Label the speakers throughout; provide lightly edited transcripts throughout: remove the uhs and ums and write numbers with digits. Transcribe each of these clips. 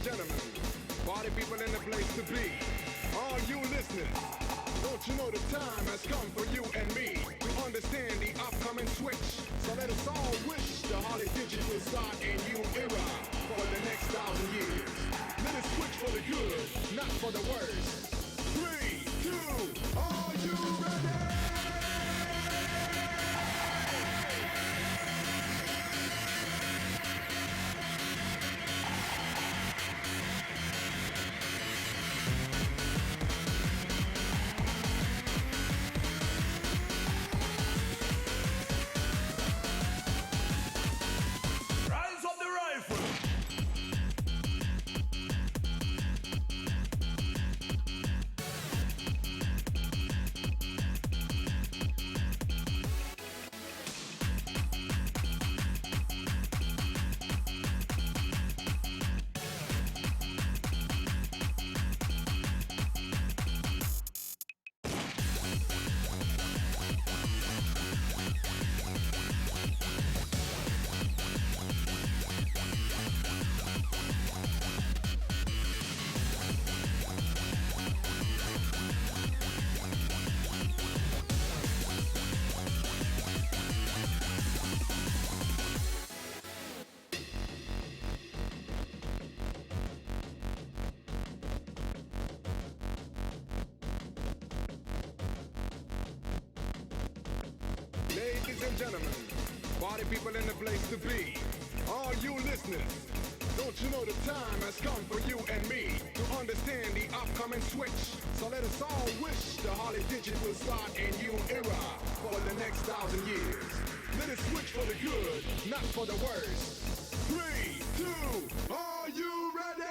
Speaker 1: gentlemen, party people in the place to be. All you listeners, don't you know the time has come for you and me to understand the upcoming switch? So let us all wish the Holly Digital start a new era for the next 1,000 years. Let us switch for the good, not for the worse. 3, 2, are you ready? Ladies and gentlemen, party people in the place to be. All you listeners, don't you know the time has come for you and me to understand the upcoming switch? So let us all wish the Holly Digital start a new era for the next 1,000 years. Let us switch for the good, not for the worse. 3, 2, are you ready?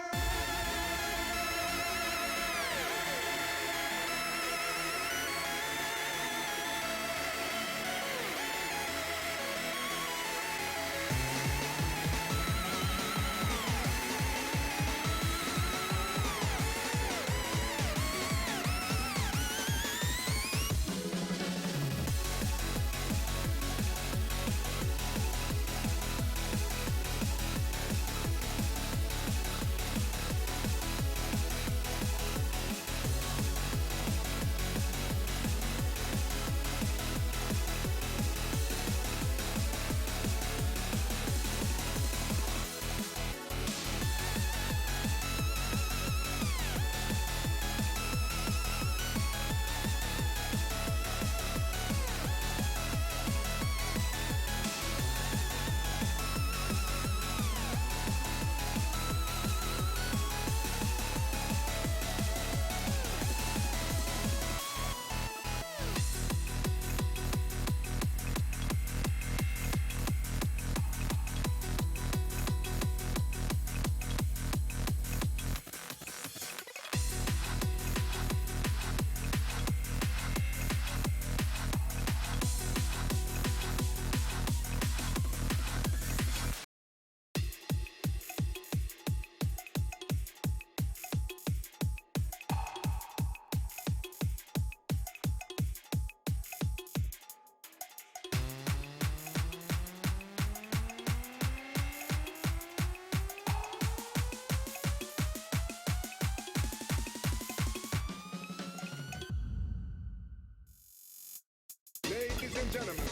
Speaker 1: Ladies and gentlemen,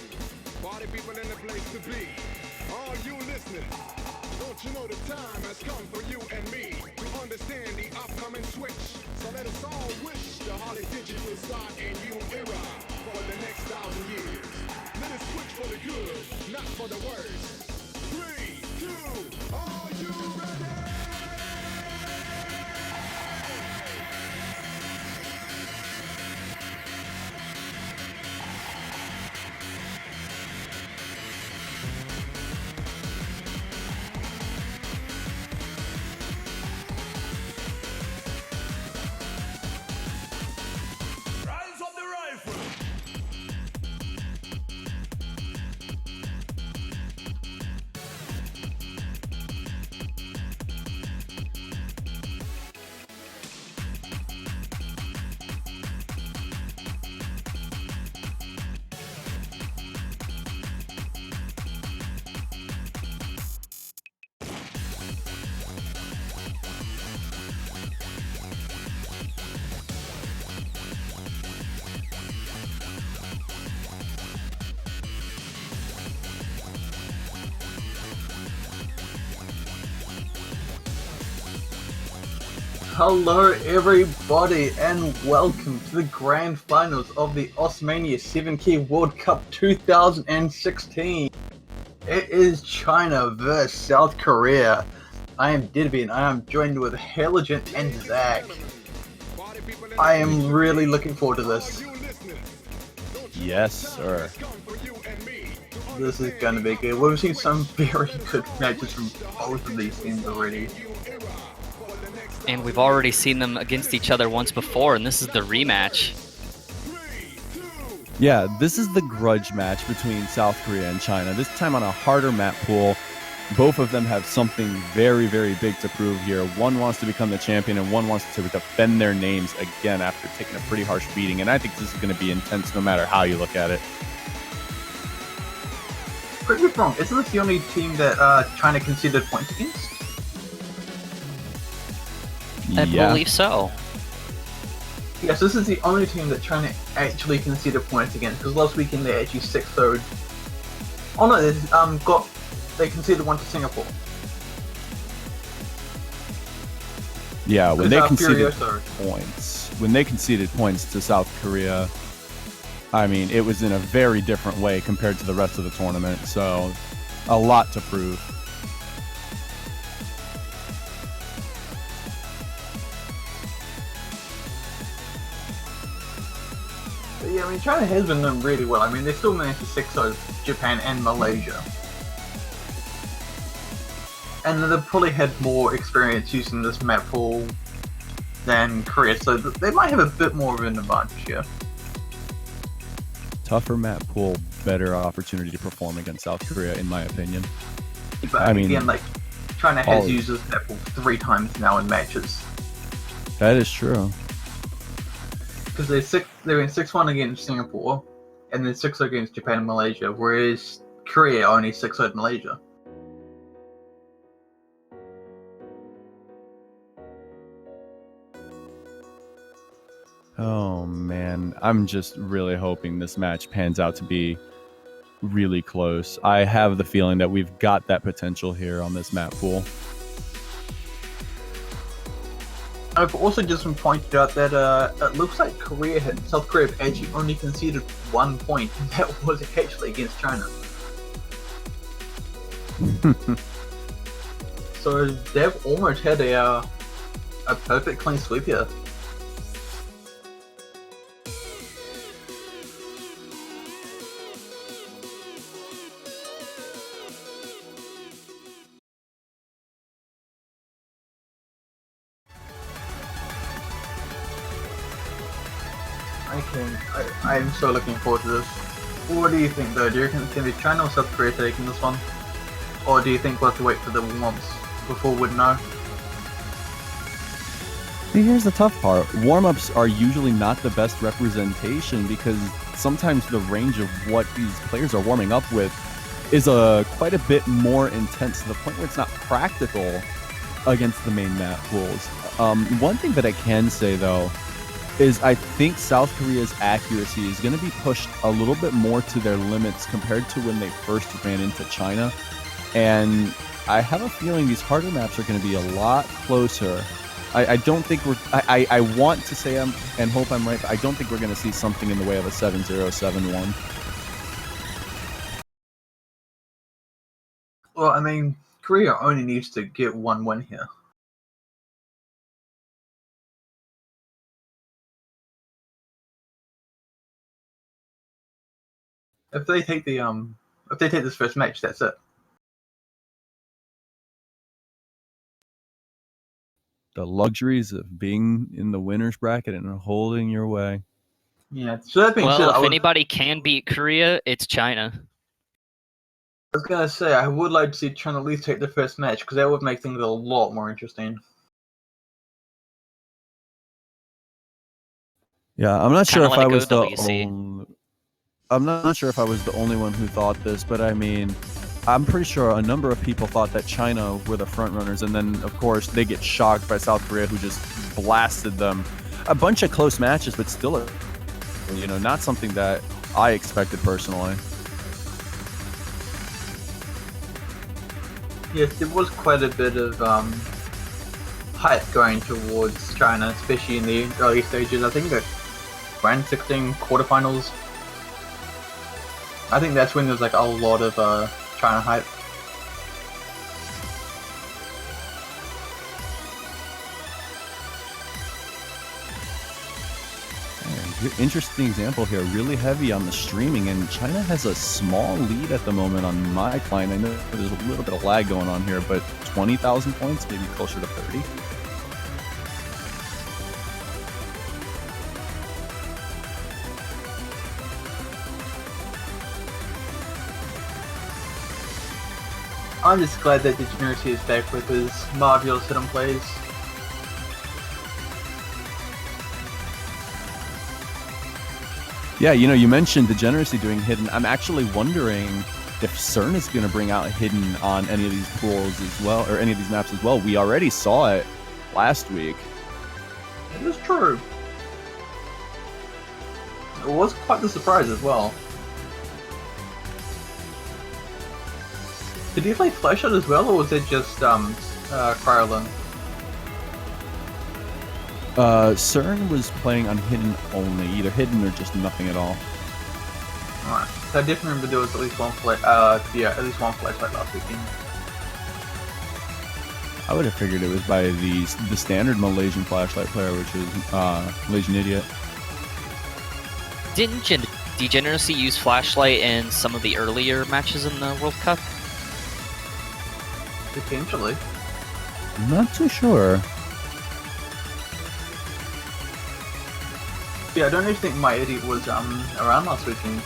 Speaker 1: party people in the place to be. All you listeners, don't you know the time has come for you and me to understand the upcoming switch? So let us all wish the Holly Digital start a new era for the next 1,000 years. Let us switch for the good, not for the worse. 3, 2, are you ready?
Speaker 2: Hello everybody and welcome to the grand finals of the Mania 7K World Cup 2016. It is China vs South Korea. I am Didby and I am joined with Heligent and Zach. I am really looking forward to this.
Speaker 3: Yes, sir.
Speaker 2: This is going to be good. We've seen some very good matches from both of these teams already.
Speaker 4: And we've already seen them against each other once before, and this is the rematch.
Speaker 3: Yeah, this is the grudge match between South Korea and China. This time on a harder map pool. Both of them have something very, very big to prove here. One wants to become the champion, and one wants to defend their names again after taking a pretty harsh beating. And I think this is going to be intense no matter how you look at it.
Speaker 2: Correct me if I'm wrong, isn't this the only team that China conceded points against?
Speaker 4: I believe so.
Speaker 2: Yes, this is the only team that China actually conceded points against, because last weekend they actually 6-0'd. Oh no, they conceded one to Singapore.
Speaker 3: Yeah, when they conceded points to South Korea, I mean, it was in a very different way compared to the rest of the tournament, so a lot to prove.
Speaker 2: Yeah, I mean, China has been doing really well. I mean, they still managed to 6-0 Japan and Malaysia. And they've probably had more experience using this map pool than Korea, so they might have a bit more of an advantage here.
Speaker 3: Tougher map pool, better opportunity to perform against South Korea, in my opinion.
Speaker 2: But
Speaker 3: I mean,
Speaker 2: again, like, China has used this map pool 3 times now in matches.
Speaker 3: That is true.
Speaker 2: Because they went 6-1 against Singapore, and then 6-0 against Japan and Malaysia, whereas Korea only 6-0 Malaysia.
Speaker 3: Oh man, I'm just really hoping this match pans out to be really close. I have the feeling that we've got that potential here on this map pool.
Speaker 2: I've also just been pointed out that it looks like South Korea have actually only conceded 1 point, and that was actually against China. So they've almost had a perfect clean sweep here. I'm so looking forward to this. What do you think though? Do you reckon it's going to be China or South Korea taking this one? Or do you think we'll have to wait for the warm-ups before we'd know?
Speaker 3: Here's the tough part. Warm-ups are usually not the best representation because sometimes the range of what these players are warming up with is quite a bit more intense to the point where it's not practical against the main map pools. One thing that I can say though is I think South Korea's accuracy is going to be pushed a little bit more to their limits compared to when they first ran into China. And I have a feeling these harder maps are going to be a lot closer. I don't think I want to say and hope I'm right, but I don't think we're going to see something in the way of a 7-0, 7-1.
Speaker 2: Well, I mean, Korea only needs to get 1 win here. If they take this first match, that's it.
Speaker 3: The luxuries of being in the winner's bracket and holding your way.
Speaker 2: Yeah. So that being said,
Speaker 4: Well, if anybody can beat Korea, it's China.
Speaker 2: I was gonna say I would like to see China at least take the first match because that would make things a lot more interesting.
Speaker 3: Yeah, I'm not sure if I was the
Speaker 4: WC.
Speaker 3: I'm not sure if I was the only one who thought this, but I mean, I'm pretty sure a number of people thought that China were the front runners, and then of course they get shocked by South Korea, who just blasted them. A bunch of close matches, but still, not something that I expected personally.
Speaker 2: Yes, there was quite a bit of hype going towards China, especially in the early stages. I think the Grand 16 quarterfinals. I think that's when there's like a lot of China hype.
Speaker 3: Interesting example here, really heavy on the streaming, and China has a small lead at the moment on my client. I know there's a little bit of lag going on here, but 20,000 points, maybe closer to 30.
Speaker 2: I'm just glad that Degeneracy is back with his marvelous hidden plays.
Speaker 3: Yeah, you know, you mentioned Degeneracy doing hidden. I'm actually wondering if CERN is going to bring out hidden on any of these pools as well, or any of these maps as well. We already saw it last week.
Speaker 2: It is true. It was quite the surprise as well. Did he play Flashlight as well, or was it just Cryolan?
Speaker 3: CERN was playing on hidden only, either hidden or just nothing at all.
Speaker 2: Alright, so I definitely remember there was at least one at least one flashlight last weekend.
Speaker 3: I would have figured it was by the standard Malaysian flashlight player, which is Malaysian Idiot.
Speaker 4: Didn't Degeneracy use flashlight in some of the earlier matches in the World Cup?
Speaker 2: Potentially.
Speaker 3: I'm not too sure.
Speaker 2: Yeah, I don't even think my idiot was around last weekend.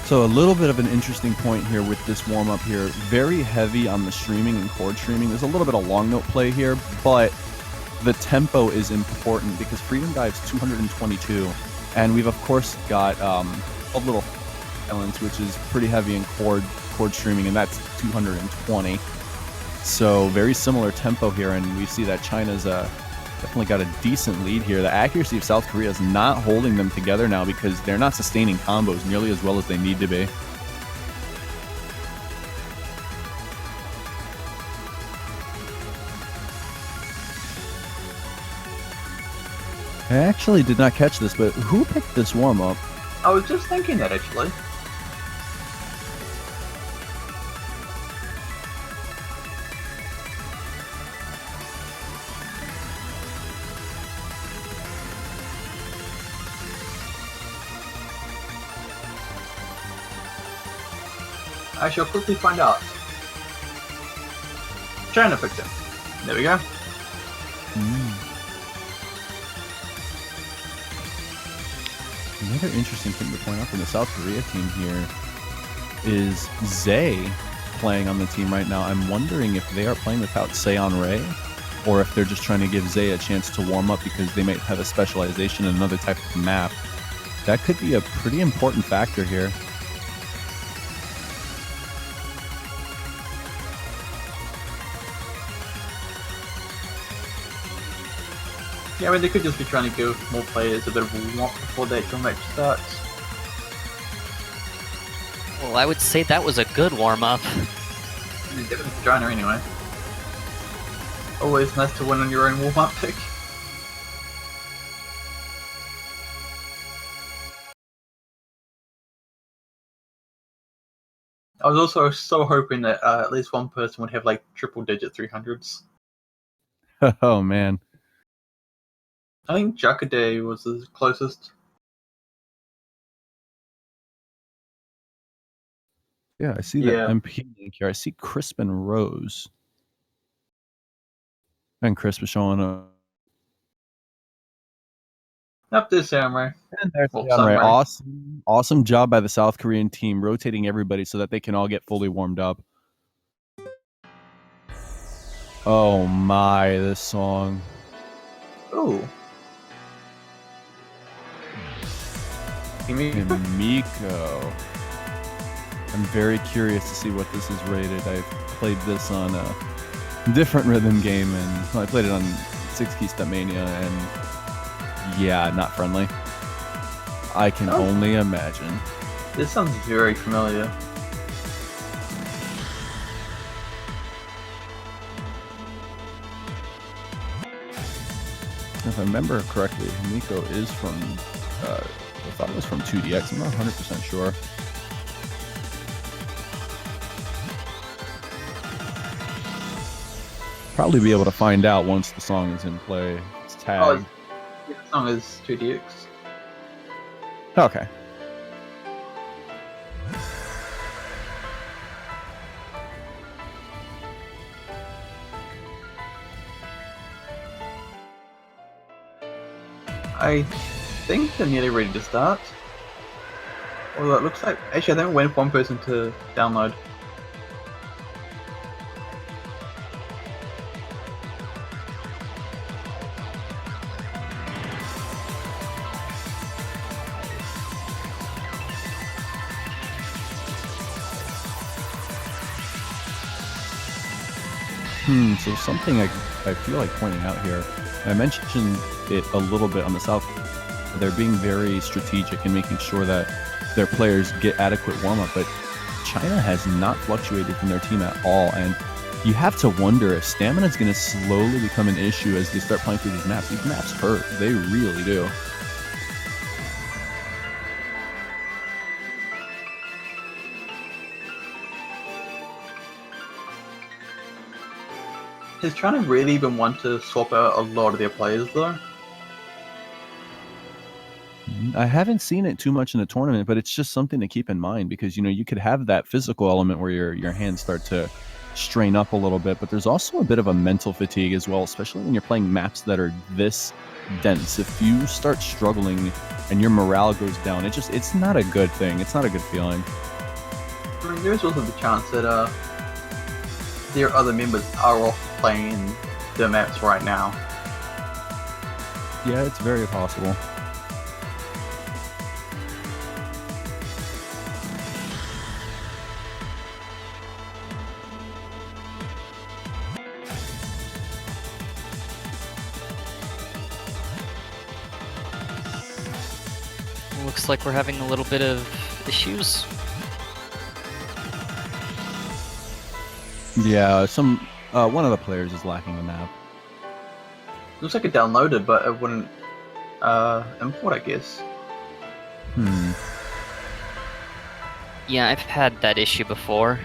Speaker 3: So a little bit of an interesting point here with this warm-up here. Very heavy on the streaming and chord streaming. There's a little bit of long note play here, but the tempo is important because Freedom Dive's 222, and we've of course got a little balance, which is pretty heavy in chord streaming, and that's 220. So very similar tempo here, and we see that China's definitely got a decent lead here. The accuracy of South Korea is not holding them together now because they're not sustaining combos nearly as well as they need to be. I actually did not catch this, but who picked this warm-up?
Speaker 2: I was just thinking that actually. I shall quickly find out. China picked him. There we go.
Speaker 3: Another interesting thing to point out from the South Korea team here is Zay playing on the team right now. I'm wondering if they are playing without Seon Ray, or if they're just trying to give Zay a chance to warm up because they might have a specialization in another type of map. That could be a pretty important factor here.
Speaker 2: Yeah, I mean, they could just be trying to give more players a bit of a warm-up before the actual match starts.
Speaker 4: Well, I would say that was a good warm-up.
Speaker 2: Definitely for China anyway. Always nice to win on your own warm-up pick. I was also so hoping that at least one person would have like triple-digit 300s.
Speaker 3: Oh man.
Speaker 2: I think Jackaday was the closest.
Speaker 3: Yeah, I see that MP link here. I see Crisp and Rose. And Crisp is showing up.
Speaker 2: Up this Samurai.
Speaker 3: And there's Samurai. Awesome job by the South Korean team, rotating everybody so that they can all get fully warmed up. Oh my, this song.
Speaker 2: Ooh.
Speaker 3: Miko. I'm very curious to see what this is rated. I've played this on a different rhythm game, and well, I played it on 6-key Step Mania, and yeah, not friendly. I can only imagine.
Speaker 2: This sounds very familiar.
Speaker 3: If I remember correctly, Himiko is from, I thought it was from 2DX. I'm not 100% sure. Probably be able to find out once the song is in play. It's tagged.
Speaker 2: The song is 2DX.
Speaker 3: Okay.
Speaker 2: I think they're nearly ready to start. Although it looks like, actually I think we're waiting for one person to download.
Speaker 3: So something I feel like pointing out here, and I mentioned it a little bit on the South, they're being very strategic in making sure that their players get adequate warm-up, but China has not fluctuated from their team at all, and you have to wonder if stamina is going to slowly become an issue as they start playing through these maps. These maps hurt. They really do.
Speaker 2: Has China really even want to swap out a lot of their players though?
Speaker 3: I haven't seen it too much in the tournament, but it's just something to keep in mind because, you know, you could have that physical element where your hands start to strain up a little bit, but there's also a bit of a mental fatigue as well, especially when you're playing maps that are this dense. If you start struggling and your morale goes down, it's not a good thing. It's not a good feeling.
Speaker 2: I mean, there's also the chance that their other members are off playing the maps right now.
Speaker 3: Yeah, it's very possible.
Speaker 4: Looks like we're having a little bit of issues.
Speaker 3: Yeah, one of the players is lacking a map.
Speaker 2: Looks like it downloaded, but it wouldn't import, I guess.
Speaker 4: Yeah, I've had that issue before.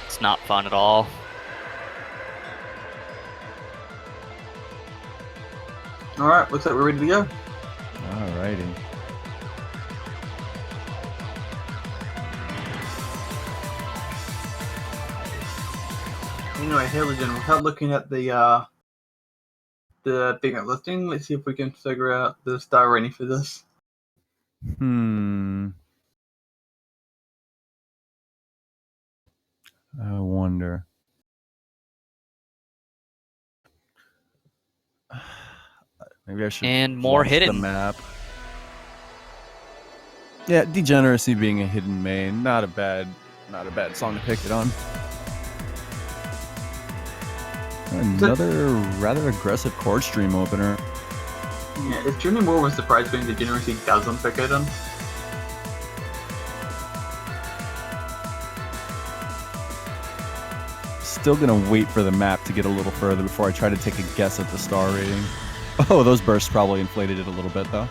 Speaker 4: It's not fun at all.
Speaker 2: Alright, looks like we're ready to go.
Speaker 3: Alrighty.
Speaker 2: Anyway, here, Legend, without looking at the big map listing, let's see if we can figure out the star rating for this.
Speaker 3: I wonder. Maybe I should.
Speaker 4: And more
Speaker 3: watch
Speaker 4: hidden.
Speaker 3: the map. Yeah, Degeneracy being a hidden main, not a bad song to pick it on. Another rather aggressive chord stream opener.
Speaker 2: Yeah, it's generally more of a surprise when Degeneracy doesn't pick it on.
Speaker 3: Still gonna wait for the map to get a little further before I try to take a guess at the star rating. Oh, those bursts probably inflated it a little bit though.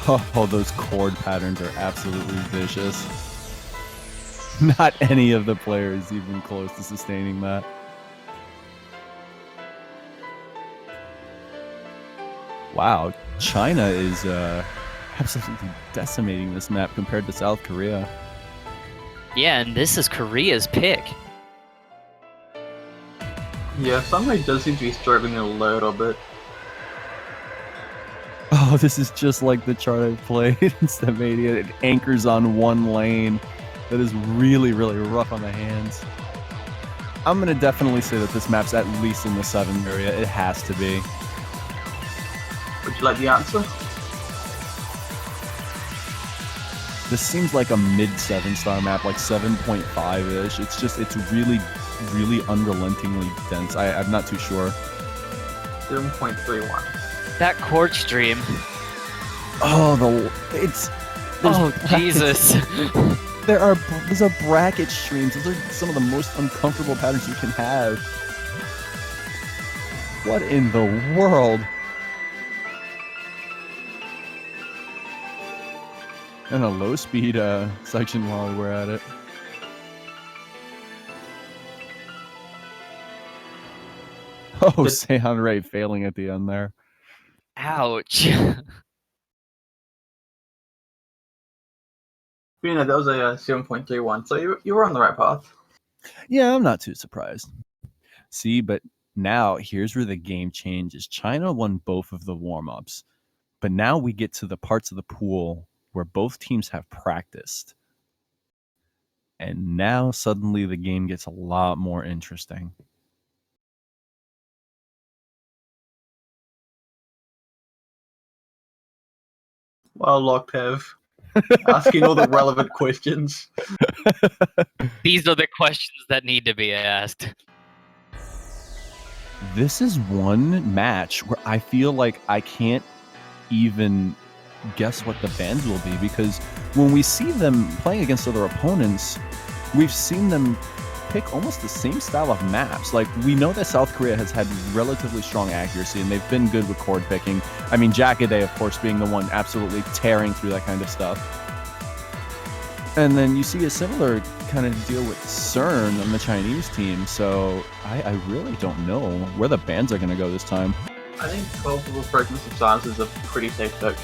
Speaker 3: Oh, those chord patterns are absolutely vicious. Not any of the players even close to sustaining that. Wow, China is absolutely decimating this map compared to South Korea.
Speaker 4: Yeah, and this is Korea's pick.
Speaker 2: Yeah, Sunray does seem to be struggling a little bit.
Speaker 3: Oh, this is just like the chart I played in Stemania. It anchors on one lane. That is really, really rough on the hands. I'm going to definitely say that this map's at least in the 7 area. It has to be.
Speaker 2: Would you like the answer?
Speaker 3: This seems like a mid 7-star map, like 7.5-ish. It's really, really unrelentingly dense. I'm not too sure.
Speaker 2: 7.31.
Speaker 4: That chord stream.
Speaker 3: Oh,
Speaker 4: Oh, Jesus.
Speaker 3: These are bracket streams. Those are some of the most uncomfortable patterns you can have. What in the world? And a low speed section while we're at it. Oh, Seihan Ray failing at the end there.
Speaker 4: Ouch.
Speaker 2: You know, that was a 7.31, so you were on the right path.
Speaker 3: Yeah, I'm not too surprised. See, but now here's where the game changes. China won both of the warm-ups, but now we get to the parts of the pool where both teams have practiced. And now suddenly the game gets a lot more interesting.
Speaker 2: Well, Loctev, asking all the relevant questions.
Speaker 4: These are the questions that need to be asked.
Speaker 3: This is one match where I feel like I can't even guess what the bans will be, because when we see them playing against other opponents, we've seen them pick almost the same style of maps. Like, we know that South Korea has had relatively strong accuracy and they've been good with chord picking. I mean, Jackaday, of course, being the one absolutely tearing through that kind of stuff. And then you see a similar kind of deal with CERN on the Chinese team, so I really don't know where the bans are going to go this time.
Speaker 2: I think 12 level fragments of silence is a pretty safe pick.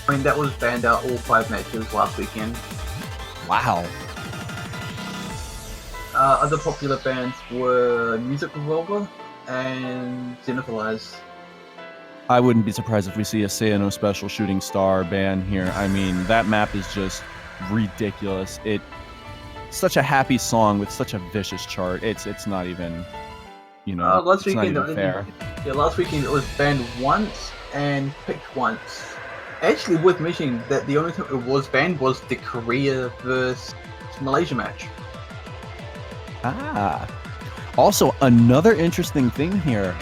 Speaker 2: I mean, that was banned out all 5 matches last weekend.
Speaker 3: Wow.
Speaker 2: Other popular bans were Music Revolver and Xenophilize.
Speaker 3: I wouldn't be surprised if we see a Sayano Special Shooting Star ban here. I mean, that map is just ridiculous. It's such a happy song with such a vicious chart. It's not even,
Speaker 2: last
Speaker 3: it's not
Speaker 2: weekend,
Speaker 3: even fair.
Speaker 2: Yeah, last weekend it was banned once and picked once. Actually, worth mentioning that the only time it was banned was the Korea versus Malaysia match.
Speaker 3: Also, another interesting thing here.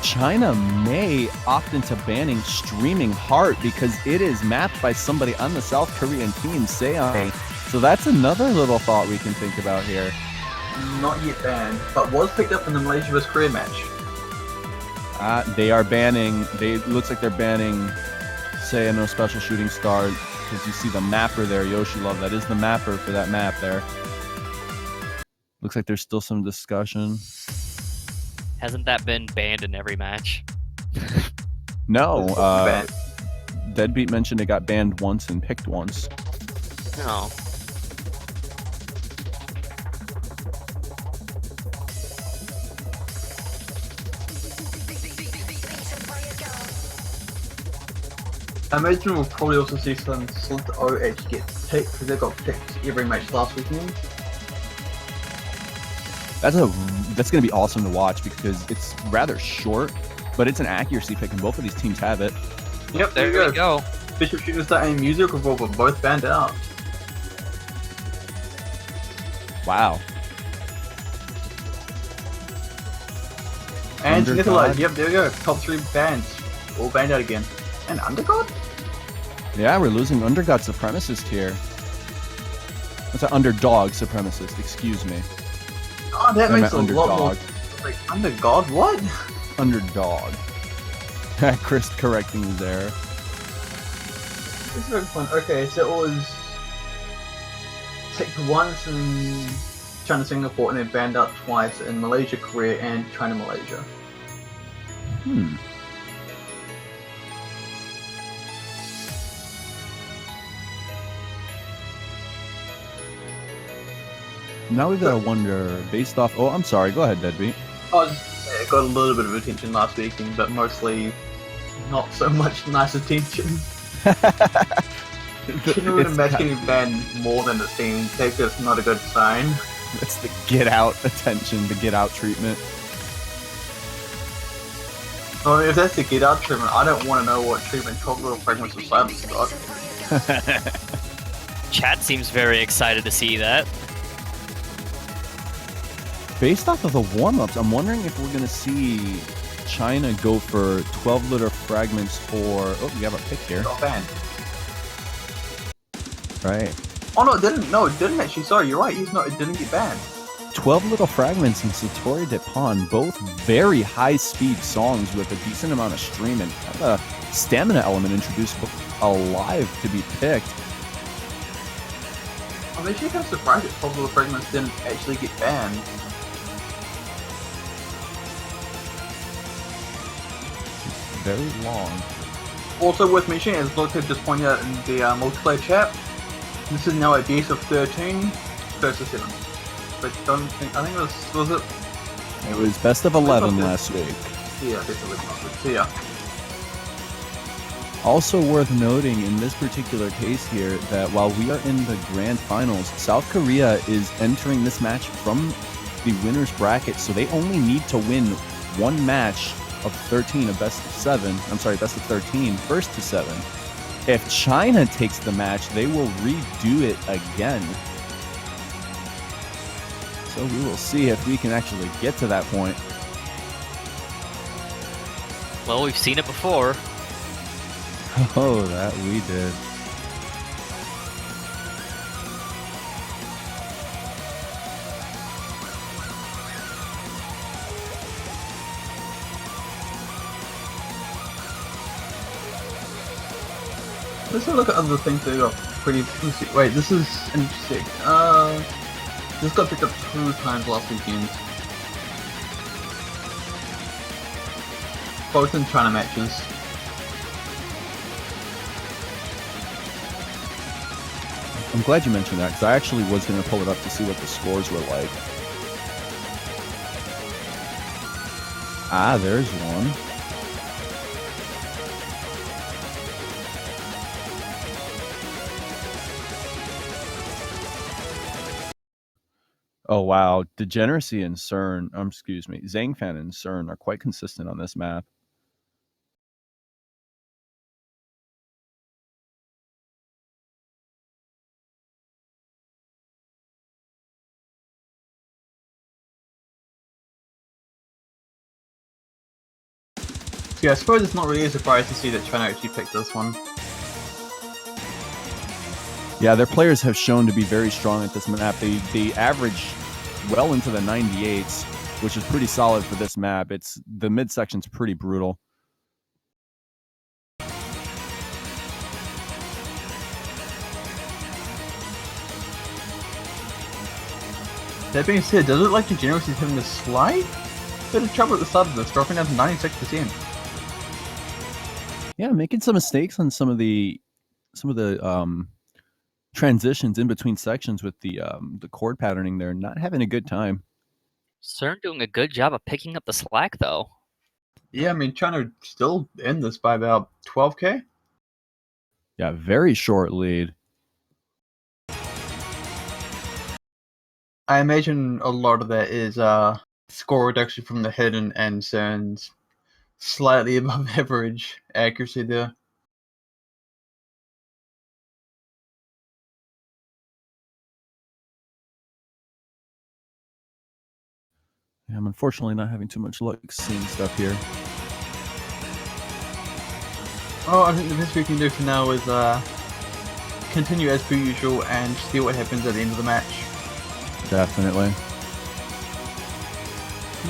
Speaker 3: China may opt into banning Streaming Heart because it is mapped by somebody on the South Korean team, Seihan. So that's another little thought we can think about here.
Speaker 2: Not yet banned, but was picked up in the Malaysia vs Korea match.
Speaker 3: They are banning. Looks like they're banning Sayano Special Shooting Star because you see the mapper there, Yoshi Love. That is the mapper for that map there. Looks like there's still some discussion.
Speaker 4: Hasn't that been banned in every match?
Speaker 3: No. Deadbeat mentioned it got banned once and picked once.
Speaker 4: No.
Speaker 2: I imagine we'll probably also see some Slit OH get picked because they got picked every match last weekend.
Speaker 3: That's going to be awesome to watch because it's rather short, but it's an accuracy pick and both of these teams have it.
Speaker 2: Yep,
Speaker 4: There we go.
Speaker 2: Bishop Shooting Star and Music Revolver both banned out.
Speaker 3: Wow.
Speaker 2: And
Speaker 3: Undergod.
Speaker 2: Xenophilize, yep, there we go. Top 3 bans. All banned out again. And Undergod?
Speaker 3: Yeah, we're losing Undergod Supremacist here. That's an Underdog Supremacist, excuse me.
Speaker 2: Oh, that
Speaker 3: I
Speaker 2: makes a
Speaker 3: meant
Speaker 2: lot more...
Speaker 3: Underdog.
Speaker 2: Like, Undergod? What?
Speaker 3: Underdog. Chris correcting you there.
Speaker 2: This is very fun. Okay, so it was picked once in China, Singapore, and then banned out twice in Malaysia, Korea, and China, Malaysia.
Speaker 3: Now we've got to wonder, based off... Oh, I'm sorry. Go ahead, Deadbeat.
Speaker 2: It got a little bit of attention last weekend, but mostly not so much nice attention. Can you imagine getting banned more than it seems? That's just not a good sign.
Speaker 3: It's the get out attention, the get out treatment.
Speaker 2: Well, if that's the get out treatment, I don't want to know what treatment 12 little fragments of silence got.
Speaker 4: Chat seems very excited to see that.
Speaker 3: Based off of the warm-ups, I'm wondering if we're going to see China go for 12 liter fragments for... Oh, we have a pick here.
Speaker 2: Got banned.
Speaker 3: Right.
Speaker 2: Oh no, it didn't. No, it didn't actually. Sorry, you're right. It didn't get banned.
Speaker 3: 12 Little Fragments and Satori Depon, both very high-speed songs with a decent amount of stream and kind of a stamina element introduced alive to be picked.
Speaker 2: I'm actually kind of surprised that 12 little fragments didn't actually get banned.
Speaker 3: Very long.
Speaker 2: Also worth mentioning, as Loctave just pointed out in the multiplayer chat, this is now a base of 13 versus 7. But don't think, I think it was it?
Speaker 3: It was best of 11 last week.
Speaker 2: Yeah, best of 11 last week. So yeah.
Speaker 3: Also worth noting in this particular case here that while we are in the grand finals, South Korea is entering this match from the winner's bracket, so they only need to win one match of 13, a best of 7. I'm sorry, best of 13, first to 7. If China takes the match, they will redo it again. So we will see if we can actually get to that point.
Speaker 4: Well, we've seen it before.
Speaker 3: Oh, that we did.
Speaker 2: Let's have a look at other things that got pretty... Wait, this is interesting. This got picked up 2 times last weekend. Both in China matches.
Speaker 3: I'm glad you mentioned that, because I actually was going to pull it up to see what the scores were like. Ah, there's one. Oh, wow. Degeneracy and CERN, excuse me, Zhangfan and CERN are quite consistent on this map.
Speaker 2: Yeah, I suppose it's not really a surprise to see that China actually picked this one.
Speaker 3: Yeah, their players have shown to be very strong at this map. They average well into the 98s, which is pretty solid for this map. The midsection's pretty brutal.
Speaker 2: That being said, does it look like Degeneracy is having a slight bit of trouble at the start of this, dropping down to 96%?
Speaker 3: Yeah, making some mistakes on some of the transitions in between sections with the chord patterning there. Not having a good time.
Speaker 4: CERN doing a good job of picking up the slack, though.
Speaker 2: Yeah, I mean, China still in this by about 12k?
Speaker 3: Yeah, very short lead.
Speaker 2: I imagine a lot of that is score reduction from the hidden and CERN's slightly above average accuracy there.
Speaker 3: Yeah, I'm unfortunately not having too much luck seeing stuff here.
Speaker 2: Oh, I think the best we can do for now is continue as per usual and see what happens at the end of the match.
Speaker 3: Definitely.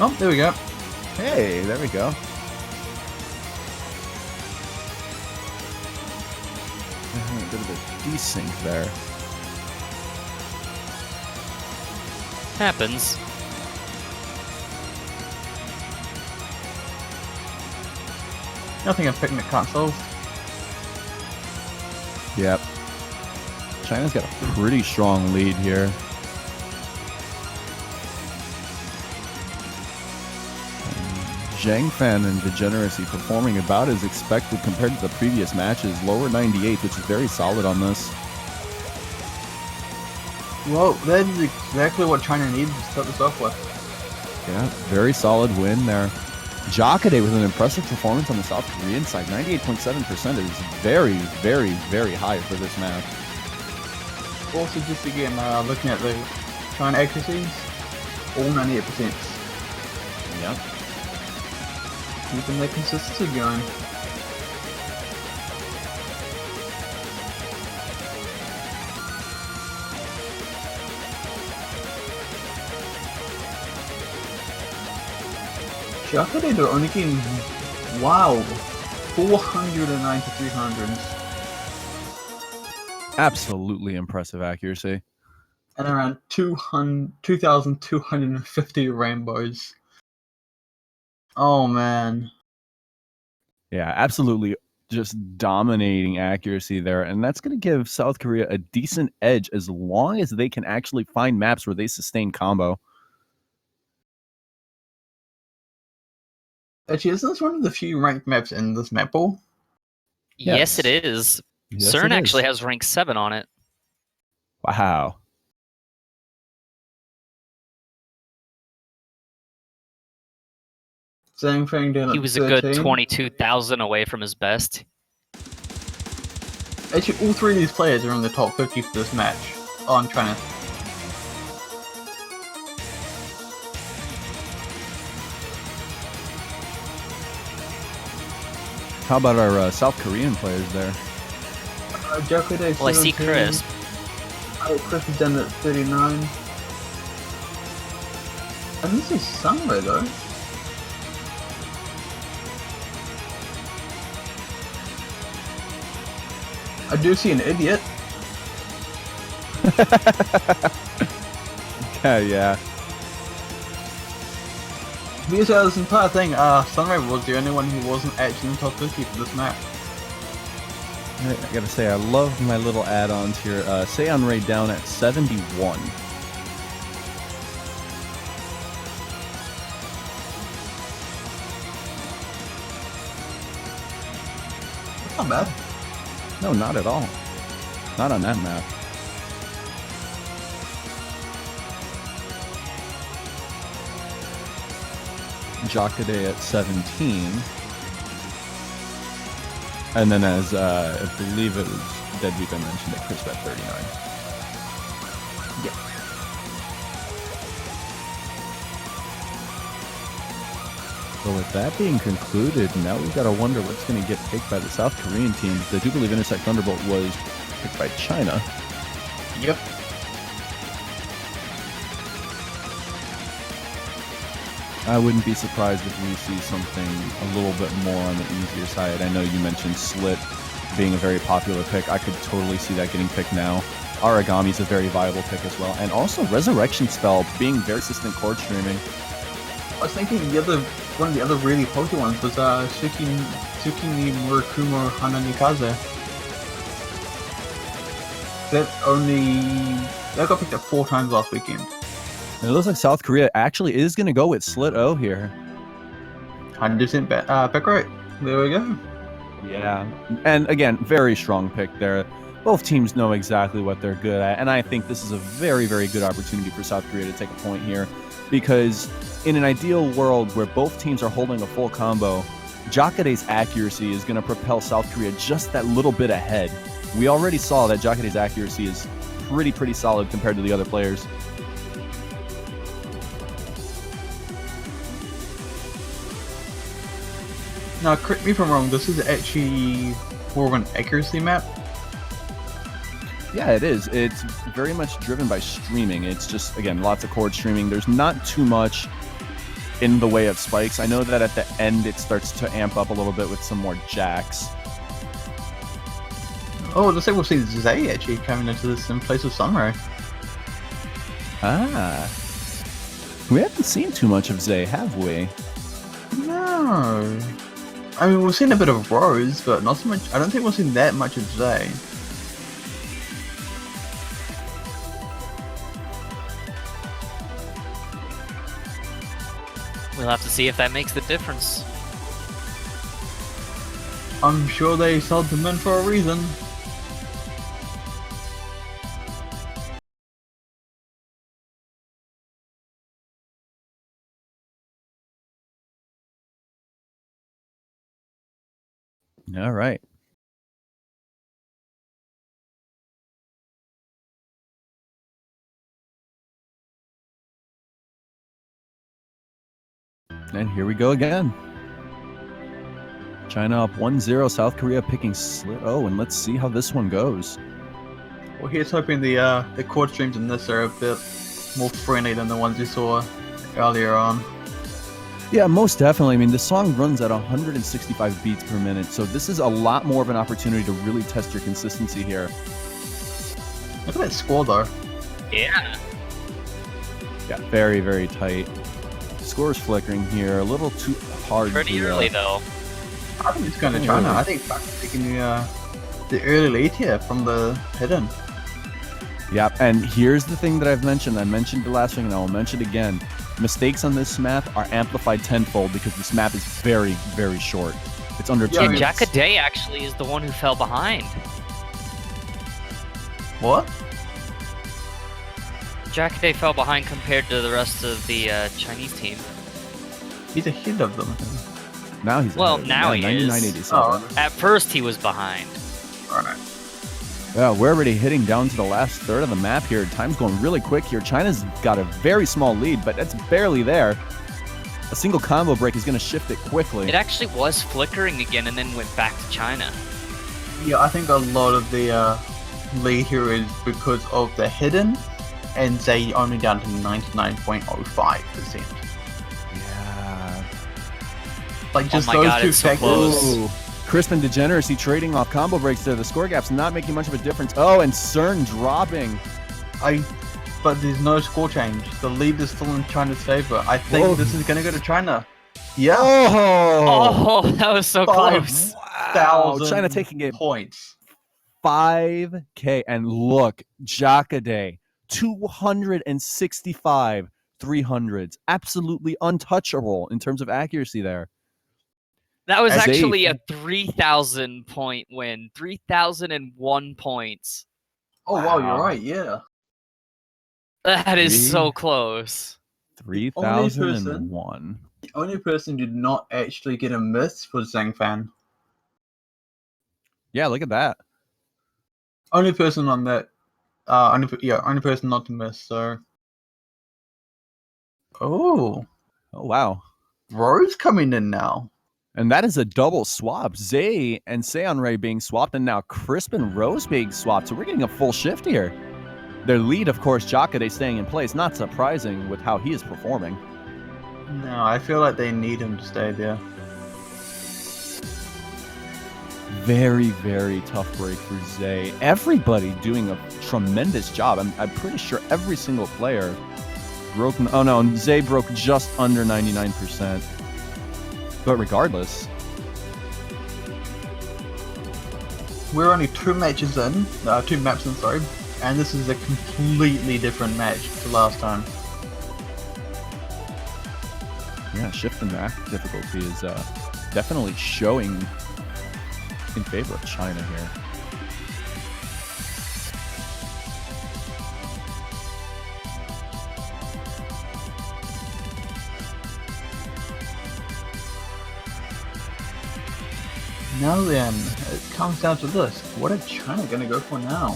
Speaker 2: Oh, there we go.
Speaker 3: Hey, there we go. A bit of a desync there.
Speaker 4: Happens.
Speaker 2: Nothing a picnic can't solve.
Speaker 3: Yep. China's got a pretty strong lead here. Zhangfan and Degeneracy performing about as expected compared to the previous matches. Lower 98, which is very solid on this.
Speaker 2: Well, that is exactly what China needed to start this off with.
Speaker 3: Yeah, very solid win there. Jokade with an impressive performance on the South Korean side. 98.7% is very, very, very high for this map.
Speaker 2: Also, just again, looking at the China accuracies, all 98%.
Speaker 3: Yep.
Speaker 2: Keeping that consistency going. Jokade are only getting, wow, 493 hundreds.
Speaker 3: Absolutely impressive accuracy.
Speaker 2: And around 2,250 rainbows. Oh man.
Speaker 3: Yeah, absolutely just dominating accuracy there. And that's going to give South Korea a decent edge as long as they can actually find maps where they sustain combo.
Speaker 2: Actually, isn't this one of the few ranked maps in this map pool?
Speaker 4: Yes, it
Speaker 3: Yes.
Speaker 4: is.
Speaker 3: Yes,
Speaker 4: CERN
Speaker 3: it
Speaker 4: actually
Speaker 3: is.
Speaker 4: has rank 7 on it.
Speaker 3: Wow.
Speaker 2: Same thing down
Speaker 4: He
Speaker 2: at
Speaker 4: was a good
Speaker 2: 13.
Speaker 4: 22,000 away from his best.
Speaker 2: Actually, all three of these players are in the top 50 for this match on China.
Speaker 3: How about our South Korean players there?
Speaker 2: Jokade,
Speaker 4: Well, I see
Speaker 2: 17.
Speaker 4: Chris.
Speaker 2: Chris is down at 39. I didn't see Sunray though. I do see an idiot.
Speaker 3: Yeah.
Speaker 2: Because out of this entire thing, Sunray was the only one who wasn't actually in the top 50 for this map.
Speaker 3: I gotta say, I love my little add-ons here. Seion Ray down at 71.
Speaker 2: That's not bad.
Speaker 3: No, not at all. Not on that map. Jokade at 17. And then as I believe it was Deadbeat I mentioned that Chris at 39.
Speaker 2: Yeah.
Speaker 3: So with that being concluded, now we've got to wonder what's going to get picked by the South Korean team. I do believe Intersect Thunderbolt was picked by China.
Speaker 2: Yep.
Speaker 3: I wouldn't be surprised if we see something a little bit more on the easier side. I know you mentioned Slit being a very popular pick. I could totally see that getting picked now. Origami's a very viable pick as well. And also Resurrection Spell being very consistent chord streaming.
Speaker 2: I was thinking one of the other really poky ones was Tsukini Murakumo Hananikaze. That got picked up 4 times last weekend.
Speaker 3: And it looks like South Korea actually is going to go with Slit O here.
Speaker 2: 100% back right. There we go.
Speaker 3: Yeah. And again, very strong pick there. Both teams know exactly what they're good at. And I think this is a very, very good opportunity for South Korea to take a point here. Because in an ideal world where both teams are holding a full combo, Jokade's accuracy is going to propel South Korea just that little bit ahead. We already saw that Jokade's accuracy is pretty solid compared to the other players.
Speaker 2: Now, correct me if I'm wrong, this is actually more of an accuracy map.
Speaker 3: Yeah, it is. It's very much driven by streaming. It's just, again, lots of chord streaming. There's not too much in the way of spikes. I know that at the end it starts to amp up a little bit with some more jacks.
Speaker 2: Oh, it looks like we'll see Zay actually coming into this in place of Sunray.
Speaker 3: Ah. We haven't seen too much of Zay, have we?
Speaker 2: No. I mean, we've seen a bit of Rose, but not so much. I don't think we've seen that much of Zay.
Speaker 4: We'll have to see if that makes the difference.
Speaker 2: I'm sure they sold them in for a reason.
Speaker 3: All right. And here we go again. China up 1-0. South Korea picking slit. Oh, and let's see how this one goes.
Speaker 2: Well, here's hoping the chord streams in this are a bit more friendly than the ones you saw earlier on.
Speaker 3: Yeah, most definitely. I mean, the song runs at 165 beats per minute, so this is a lot more of an opportunity to really test your consistency here.
Speaker 2: Look at that score, though.
Speaker 4: Yeah.
Speaker 3: Yeah, very, very tight. Score's flickering here, a little too hard.
Speaker 4: Pretty early, though.
Speaker 2: I think it's going to China. I think Bak's taking the early lead here from the hidden.
Speaker 3: Yeah, and here's the thing that I've mentioned. I mentioned it last week, and I will mention it again. Mistakes on this map are amplified tenfold because this map is very, very short. It's under 2 minutes.
Speaker 4: Jackaday actually is the one who fell behind.
Speaker 2: What?
Speaker 4: Jackaday fell behind compared to the rest of the Chinese team.
Speaker 2: He's ahead of them.
Speaker 3: Now he's
Speaker 4: Well,
Speaker 3: ahead.
Speaker 4: now he is.
Speaker 3: 99.87.
Speaker 2: Oh.
Speaker 4: At first, he was behind.
Speaker 2: Alright.
Speaker 3: Yeah, we're already hitting down to the last third of the map here. Time's going really quick here. China's got a very small lead, but it's barely there. A single combo break is going to shift it quickly.
Speaker 4: It actually was flickering again and then went back to China.
Speaker 2: Yeah, I think a lot of the lead here is because of the hidden, and Zay only down to 99.05%.
Speaker 3: Yeah.
Speaker 2: Like just
Speaker 4: my
Speaker 2: those
Speaker 4: God,
Speaker 2: two
Speaker 4: it's so
Speaker 2: factors.
Speaker 4: close.
Speaker 3: Ooh. Crisp and Degeneracy trading off combo breaks there. The score gap's not making much of a difference. Oh, and CERN dropping.
Speaker 2: But there's no score change. The lead is still in China's favor. I think this is gonna go to China. Yeah.
Speaker 3: Oh!
Speaker 4: Oh, that was so close.
Speaker 2: 5,000
Speaker 3: China taking it
Speaker 2: points.
Speaker 3: 5K. And look, Jackaday, 265 300s. Absolutely untouchable in terms of accuracy there.
Speaker 4: That was
Speaker 3: As
Speaker 4: actually
Speaker 3: a-
Speaker 4: a 3,000 point win. 3,001 points.
Speaker 2: Oh wow, you're right. Yeah.
Speaker 4: That is
Speaker 3: Three-
Speaker 4: so close.
Speaker 3: 3,001.
Speaker 2: The only person who did not actually get a miss was Zhang Fan.
Speaker 3: Yeah, look at that.
Speaker 2: Only person on that. Only person not to miss. So. Oh,
Speaker 3: Oh, wow.
Speaker 2: Rose coming in now.
Speaker 3: And that is a double swap. Zay and Seonray being swapped, and now Crisp and Rose being swapped. So we're getting a full shift here. Their lead, of course, Jackaday staying in place. Not surprising with how he is performing.
Speaker 2: No, I feel like they need him to stay there.
Speaker 3: Very, very tough break for Zay. Everybody doing a tremendous job. I'm pretty sure every single player broke. Oh no, Zay broke just under 99%. But regardless,
Speaker 2: We're only two maps in, sorry, and this is a completely different match to last time.
Speaker 3: yeah, shift in map difficulty is definitely showing in favor of China here.
Speaker 2: Now then, it comes down to this. What are China gonna go for now?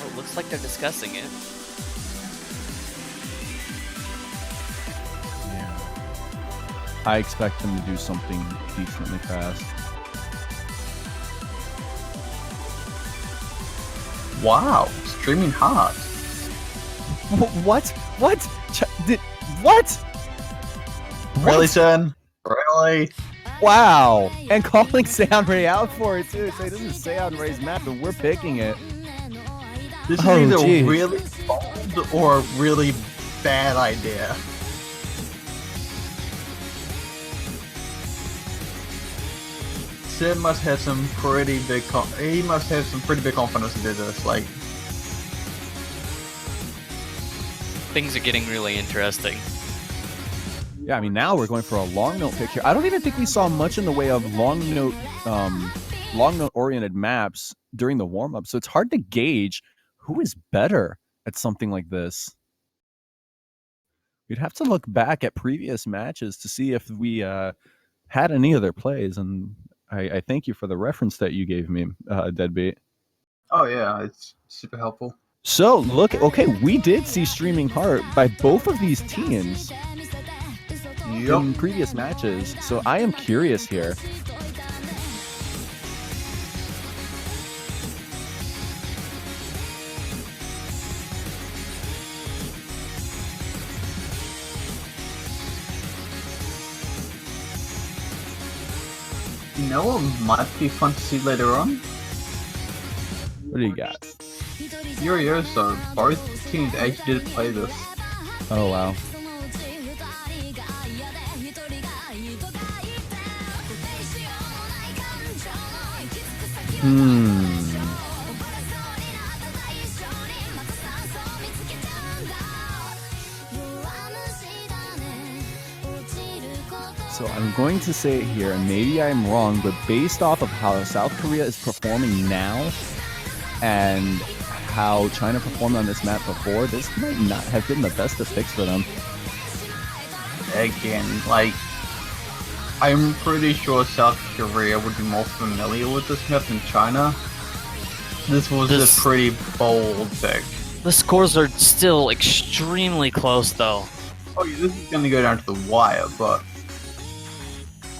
Speaker 4: Oh, it looks like they're discussing it.
Speaker 3: Yeah. I expect them to do something decently fast.
Speaker 2: Wow, streaming hard.
Speaker 3: What? What? What?
Speaker 2: Really, son? Really?
Speaker 3: Wow! And calling Seonray out for it too. Say this is Seonray's map, and we're picking it.
Speaker 2: This is
Speaker 3: Oh,
Speaker 2: either
Speaker 3: geez.
Speaker 2: really bold or a really bad idea. Sid must have some pretty big. He must have some pretty big confidence to do this. Like,
Speaker 4: Things are getting really interesting.
Speaker 3: Yeah, I mean now we're going for a long note picture. I don't even think we saw much in the way of long note oriented maps during the warm up, so it's hard to gauge who is better at something like this. We'd have to look back at previous matches to see if we had any of their plays, and I thank you for the reference that you gave me, Deadbeat.
Speaker 2: Oh yeah, it's super helpful.
Speaker 3: So look, okay, we did see Streaming Heart by both of these teams in previous matches. So I am curious here.
Speaker 2: You know what might be fun to see later on?
Speaker 3: What do you got?
Speaker 2: Furioso. Both teams actually did play this.
Speaker 3: Oh, wow. So I'm going to say it here, and maybe I'm wrong, but based off of how South Korea is performing now and how China performed on this map before, this might not have been the best of picks for them.
Speaker 2: Again, like, I'm pretty sure South Korea would be more familiar with this map than China. This was a pretty bold pick.
Speaker 4: The scores are still extremely close, though.
Speaker 2: Oh yeah, this is going to go down to the wire, but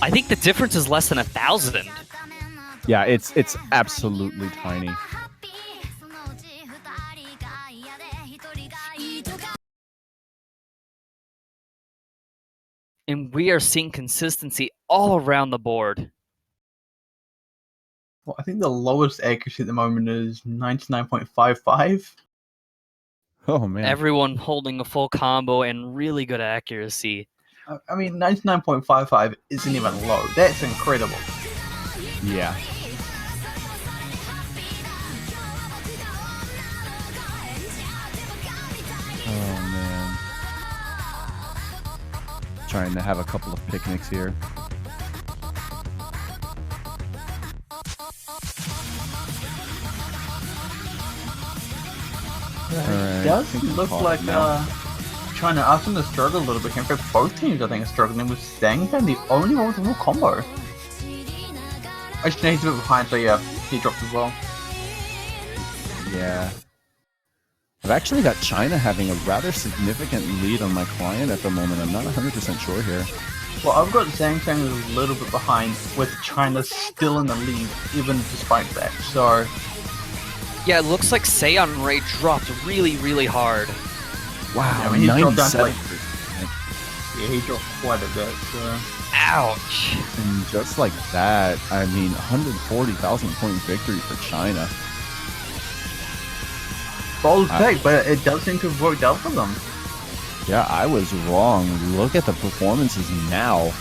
Speaker 4: I think the difference is less than 1,000.
Speaker 3: Yeah, it's absolutely tiny.
Speaker 4: And we are seeing consistency all around the board.
Speaker 2: well, I think the lowest accuracy at the moment is 99.55.
Speaker 3: Oh, man.
Speaker 4: Everyone holding a full combo and really good accuracy.
Speaker 2: I mean, 99.55 isn't even low. That's incredible.
Speaker 3: Yeah. Oh, man. Trying to have a couple of picnics here.
Speaker 2: It does look like China are starting to struggle a little bit. In fact, both teams I think are struggling with Zhang the only one with a full combo. Actually, he's a bit behind, so yeah, he dropped as well.
Speaker 3: Yeah. I've actually got China having a rather significant lead on my client at the moment. I'm not 100% sure here.
Speaker 2: Well, I've got Zhang a little bit behind, with China still in the lead, even despite that. So
Speaker 4: Yeah, it looks like Seion Ray dropped really, really hard.
Speaker 3: Wow,
Speaker 2: yeah, I mean, he dropped down to
Speaker 3: 97%.
Speaker 2: like, yeah, he dropped quite a bit. So.
Speaker 4: Ouch.
Speaker 3: And just like that, I mean, 140,000 point victory for China.
Speaker 2: Bold pick, but it does seem to have worked out for them.
Speaker 3: Yeah, I was wrong. Look at the performances now.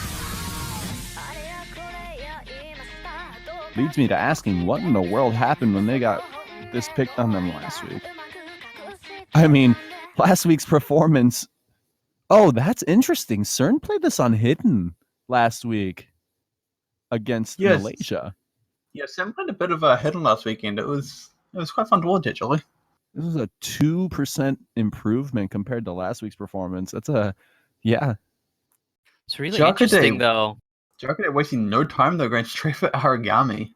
Speaker 3: Leads me to asking, what in the world happened when they got this picked on them last week? I mean, last week's performance... Oh, that's interesting. CERN played this on Hidden last week against Malaysia.
Speaker 2: Yeah, Sam played a bit of a Hidden last weekend. It was quite fun to watch, actually.
Speaker 3: This was a 2% improvement compared to last week's performance. That's a... Yeah.
Speaker 4: It's really interesting, though.
Speaker 2: Jokade wasting no time, though, going straight for Origami.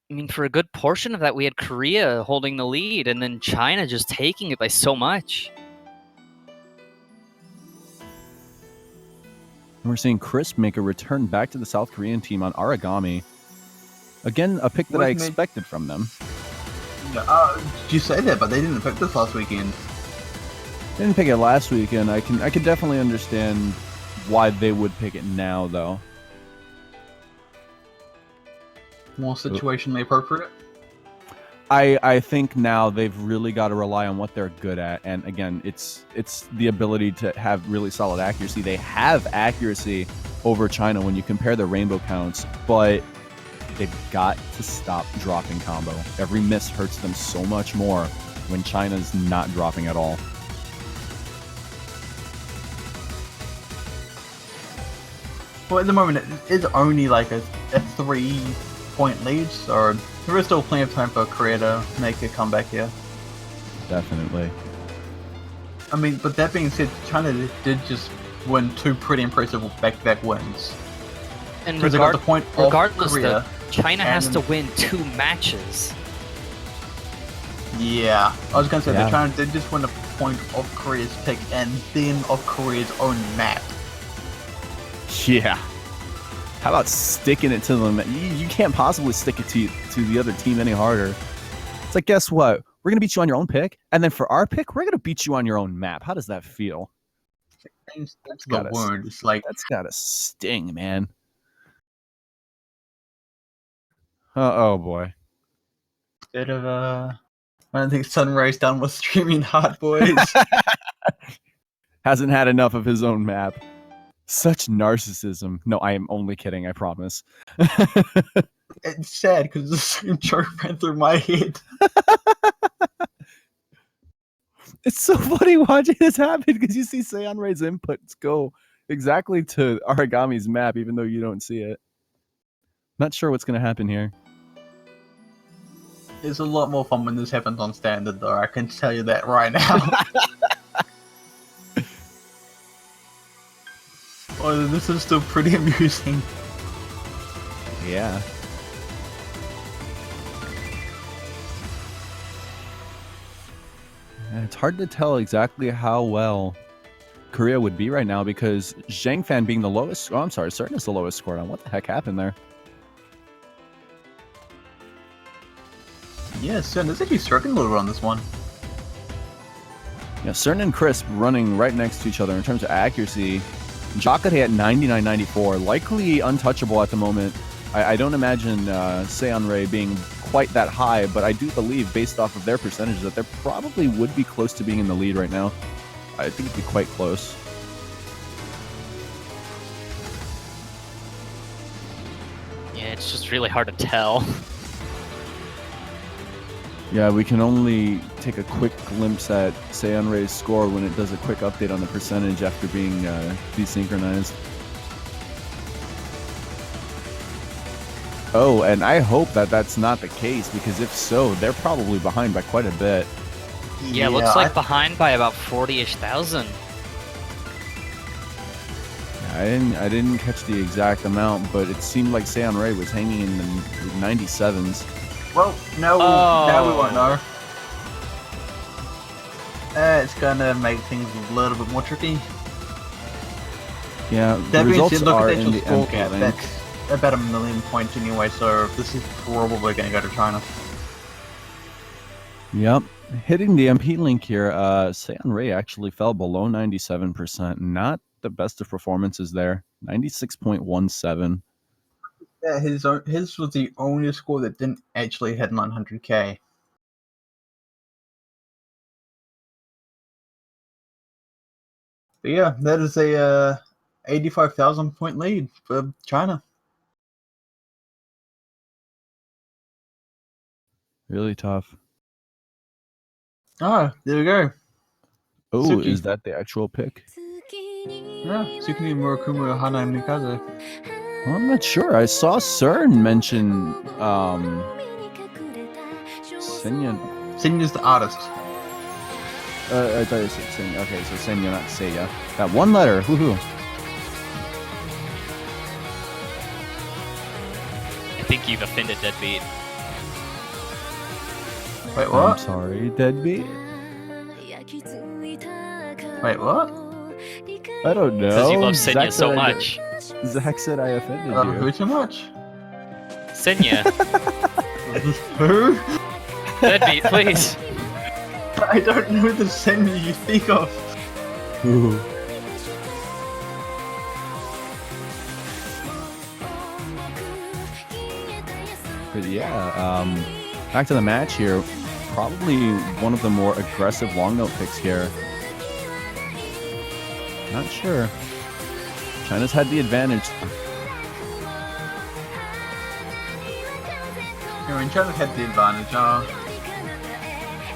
Speaker 4: I mean, for a good portion of that, we had Korea holding the lead, and then China just taking it by so much.
Speaker 3: We're seeing Chris make a return back to the South Korean team on Origami. Again, a pick that I expected from them.
Speaker 2: Yeah, you say that, but they didn't pick this last weekend.
Speaker 3: They didn't pick it last weekend. I can definitely understand why they would pick it now, though.
Speaker 2: More situationally appropriate?
Speaker 3: I think now they've really got to rely on what they're good at, and again, it's the ability to have really solid accuracy. They have accuracy over China when you compare their rainbow counts, but they've got to stop dropping combo. Every miss hurts them so much more when China's not dropping at all.
Speaker 2: Well, at the moment, it is only like a 3-point lead, so there is still plenty of time for Korea to make a comeback here.
Speaker 3: Definitely.
Speaker 2: I mean, but that being said, China did just win 2 pretty impressive back-to-back wins.
Speaker 4: And
Speaker 2: Because they got the point of
Speaker 4: regardless,
Speaker 2: Korea.
Speaker 4: China has
Speaker 2: and
Speaker 4: to win 2 matches.
Speaker 2: Yeah, I was gonna say
Speaker 3: Yeah.
Speaker 2: that China did just win a point of Korea's pick and then of Korea's own map.
Speaker 3: Yeah. How about sticking it to them? You can't possibly stick it to the other team any harder. It's like, guess what? We're going to beat you on your own pick. And then for our pick, we're going to beat you on your own map. How does that feel?
Speaker 2: That's the word. It's like,
Speaker 3: That's got to sting, man. Oh, boy.
Speaker 2: bit of a. I don't think Sunrise Down was streaming hot, boys.
Speaker 3: Hasn't had enough of his own map. Such narcissism. No, I am only kidding, I promise.
Speaker 2: It's sad because the same joke ran through my head.
Speaker 3: It's so funny watching this happen because you see Seonray's inputs go exactly to Aragami's map, even though you don't see it. Not sure what's going to happen here.
Speaker 2: It's a lot more fun when this happens on standard, though. I can tell you that right now. Oh, this is still pretty amusing.
Speaker 3: Yeah. And it's hard to tell exactly how well Korea would be right now because Zhang Fan being the lowest. Oh, I'm sorry, Certain is the lowest scored on. What the heck happened there?
Speaker 2: Yeah, Sun is actually struggling a little bit on this one.
Speaker 3: Yeah, Certain and Crisp running right next to each other in terms of accuracy. Jacare at 99.94, likely untouchable at the moment. I don't imagine Seonray being quite that high, but I do believe, based off of their percentages, that they probably would be close to being in the lead right now. I think it'd be quite close.
Speaker 4: Yeah, it's just really hard to tell.
Speaker 3: Yeah, we can only take a quick glimpse at Seonray's score when it does a quick update on the percentage after being desynchronized. Oh, and I hope that that's not the case, because if so, they're probably behind by quite a bit.
Speaker 4: Yeah, looks like behind by about 40-ish thousand.
Speaker 3: I didn't catch the exact amount, but it seemed like Seonray was hanging in the 97s.
Speaker 2: Well, no, now we won't know. It's gonna make things a little bit more tricky.
Speaker 3: Yeah,
Speaker 2: That
Speaker 3: the
Speaker 2: being
Speaker 3: results
Speaker 2: said, look
Speaker 3: are
Speaker 2: at
Speaker 3: in
Speaker 2: the
Speaker 3: the
Speaker 2: score
Speaker 3: MP
Speaker 2: cap.
Speaker 3: link.
Speaker 2: That's about 1 million points anyway, so this is probably gonna go to China.
Speaker 3: Yep. Hitting the MP link here, Seonray actually fell below 97%. Not the best of performances there. 96.17.
Speaker 2: Yeah, his was the only score that didn't actually hit 900k. But yeah, that is a 85,000 point lead for China.
Speaker 3: Really tough.
Speaker 2: Ah, there we go.
Speaker 3: Oh,
Speaker 2: Suki.
Speaker 3: is that the actual pick?
Speaker 2: Yeah, Tsukini Murakumu Hana Mikaze.
Speaker 3: Well, I'm not sure. I saw CERN mention Senya.
Speaker 2: Senya's the artist.
Speaker 3: I thought you said Senya. Okay, so Senya, not Seiya. That one letter. Woohoo.
Speaker 4: I think you've offended Deadbeat.
Speaker 2: Wait,
Speaker 3: I'm
Speaker 2: what?
Speaker 3: sorry, Deadbeat.
Speaker 2: Wait, what?
Speaker 3: I don't know.
Speaker 4: Because you love Senya
Speaker 3: Zach
Speaker 4: so
Speaker 3: said
Speaker 4: much.
Speaker 3: Zach said I offended you.
Speaker 2: Who too much?
Speaker 4: Senya,
Speaker 2: Who?
Speaker 4: Deadbeat, please.
Speaker 2: I don't know the Senya you speak of.
Speaker 3: Ooh. But yeah, back to the match here. Probably one of the more aggressive long note picks here. Not sure. China's had the advantage.
Speaker 2: I mean, China had the advantage.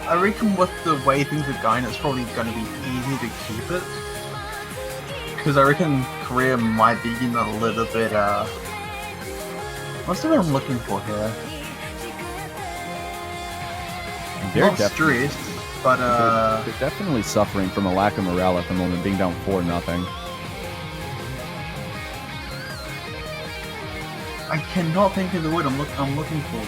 Speaker 2: I reckon with the way things are going, it's probably going to be easy to keep it. Because I reckon Korea might be getting a little bit, what's the word I'm looking for here?
Speaker 3: They're
Speaker 2: Not stressed, but,
Speaker 3: they're definitely suffering from a lack of morale at the moment, being down 4-0.
Speaker 2: I cannot think of the word I'm looking for.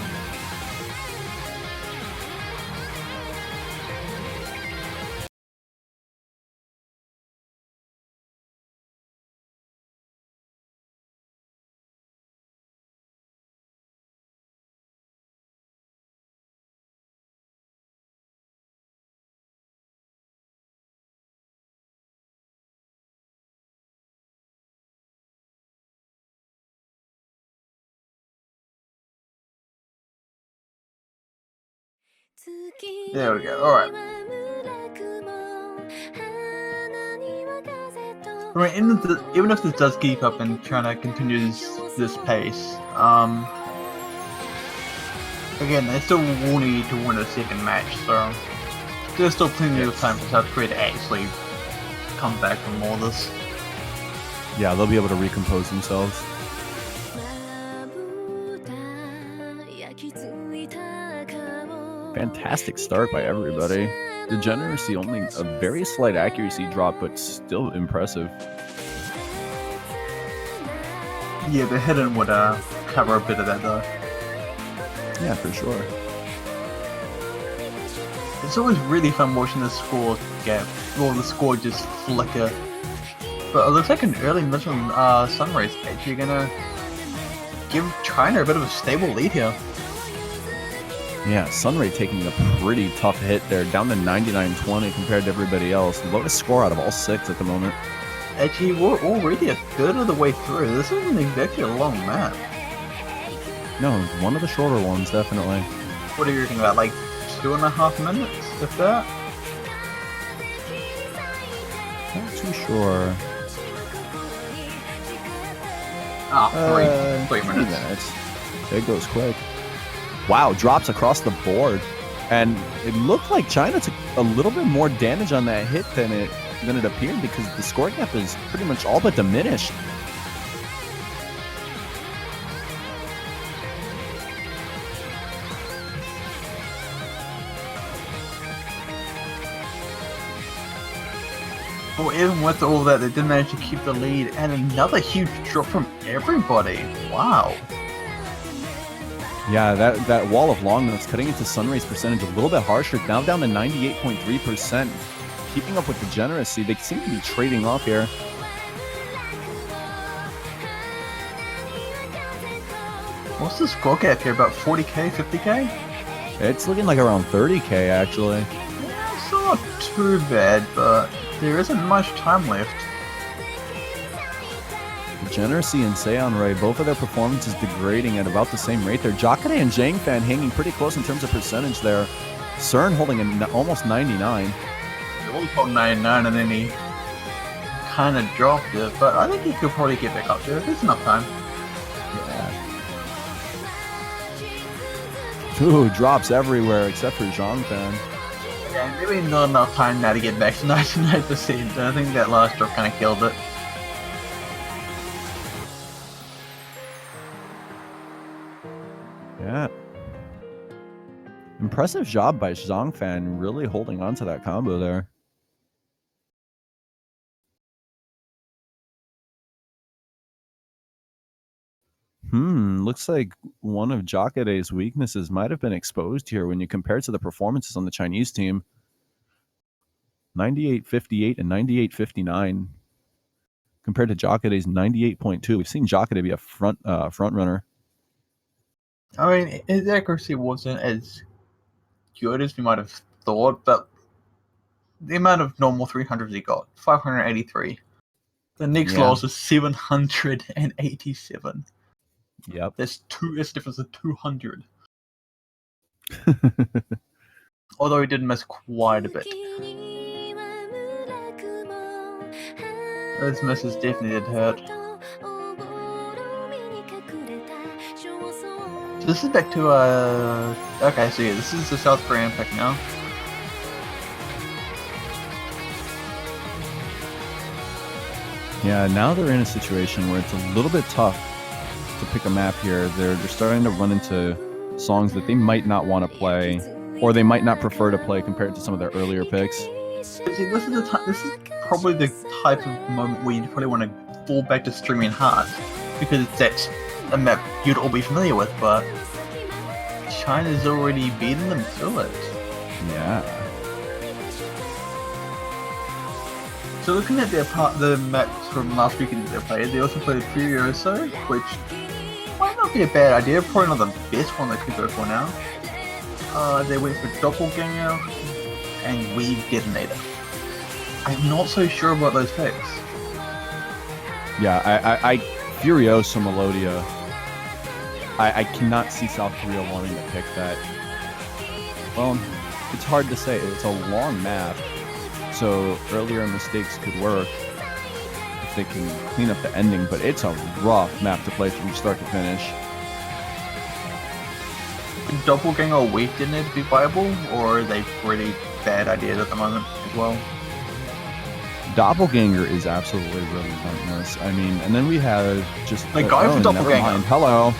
Speaker 2: There we go. Alright. Right, even if this does keep up and China continues this pace, again, they still will need to win a second match, so there's still plenty of time for South Korea to actually come back from all this.
Speaker 3: Yeah, they'll be able to recompose themselves. Fantastic start by everybody. Degeneracy only a very slight accuracy drop, but still impressive.
Speaker 2: Yeah, the hidden would cover a bit of that though.
Speaker 3: Yeah, for sure.
Speaker 2: It's always really fun watching the score gap, or the score just flicker. But it looks like an early Muslim Sunrise actually gonna give China a bit of a stable lead here.
Speaker 3: Yeah, Sunray taking a pretty tough hit there, down to 99-20 compared to everybody else. Lowest score out of all 6 at the moment.
Speaker 2: Actually, we're already a third of the way through. This isn't exactly a long map.
Speaker 3: No, one of the shorter ones, definitely.
Speaker 2: What are you thinking about, like 2.5 minutes, if that?
Speaker 3: Not too sure.
Speaker 2: Ah, 3
Speaker 3: 3
Speaker 2: minutes.
Speaker 3: minutes. It goes quick. Wow, drops across the board. And it looked like China took a little bit more damage on that hit than it appeared, because the score gap is pretty much all but diminished.
Speaker 2: Well, even with all that, they did manage to keep the lead, and another huge drop from everybody. Wow.
Speaker 3: Yeah, that wall of long notes cutting into Sunray's percentage a little bit harsher, now down to 98.3%. Keeping up with Degeneracy, they seem to be trading off here.
Speaker 2: What's the score gap here? About 40k, 50k?
Speaker 3: It's looking like around 30k, actually.
Speaker 2: Yeah, it's not too bad, but there isn't much time left.
Speaker 3: Degeneracy and Seonray, both of their performances degrading at about the same rate there. Jacare and Zhang Fan hanging pretty close in terms of percentage there. CERN holding almost 99.
Speaker 2: He was hold 99 and then he kind of dropped it, but I think he could probably get back up there. There's enough time.
Speaker 3: Yeah. Ooh, drops everywhere except for Zhang Fan.
Speaker 2: Yeah, maybe not enough time now to get back to 99%. I think that last drop kind of killed it.
Speaker 3: Yeah. Impressive job by Zhang Fan, really holding on to that combo there. Looks like one of Jacare's weaknesses might have been exposed here when you compare it to the performances on the Chinese team. 98.58 and 98.59 compared to Jacare's 98.2. We've seen Jacare be a front runner.
Speaker 2: I mean, his accuracy wasn't as good as we might have thought, but the amount of normal 300s he got, 583. The next lowest was 787.
Speaker 3: Yep.
Speaker 2: There's difference of 200. Although he did miss quite a bit. Those misses definitely did hurt. So this is back to, okay, so yeah, this is the South Korean pick now.
Speaker 3: Yeah, now they're in a situation where it's a little bit tough to pick a map here. They're starting to run into songs that they might not want to play, or they might not prefer to play compared to some of their earlier picks.
Speaker 2: See, this is probably the type of moment where you probably want to fall back to streaming hard, because that's a map you'd all be familiar with, but China's already beaten them to it.
Speaker 3: Yeah.
Speaker 2: So looking at the maps from last weekend they played, they also played Furioso, which might not be a bad idea, probably not the best one they could go for now. They went for Doppelganger and Weave Detonator. I'm not so sure about those picks.
Speaker 3: Yeah, I Furioso Melodia. I cannot see South Korea wanting to pick that. Well, it's hard to say. It's a long map, so earlier mistakes could work if they can clean up the ending, but it's a rough map to play from start to finish.
Speaker 2: Would Doppelganger or Weave Detonator be viable, or are they pretty bad ideas at the moment as well?
Speaker 3: Doppelganger is absolutely relentless. I mean, and then we have just
Speaker 2: the guy for
Speaker 3: never
Speaker 2: Doppelganger.
Speaker 3: mind. Hello.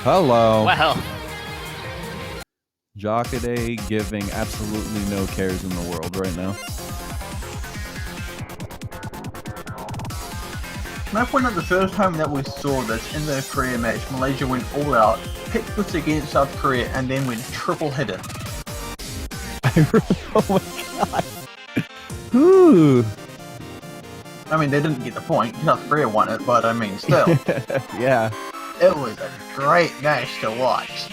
Speaker 4: Wow.
Speaker 3: Jockade giving absolutely no cares in the world right now.
Speaker 2: Can I point out the first time that we saw this in the Korea match, Malaysia went all out, picked this against South Korea, and then went triple hidden.
Speaker 3: Oh my god. Ooh.
Speaker 2: I mean, they didn't get the point. South Korea won it, but I mean, still.
Speaker 3: Yeah.
Speaker 2: It was a great match to watch.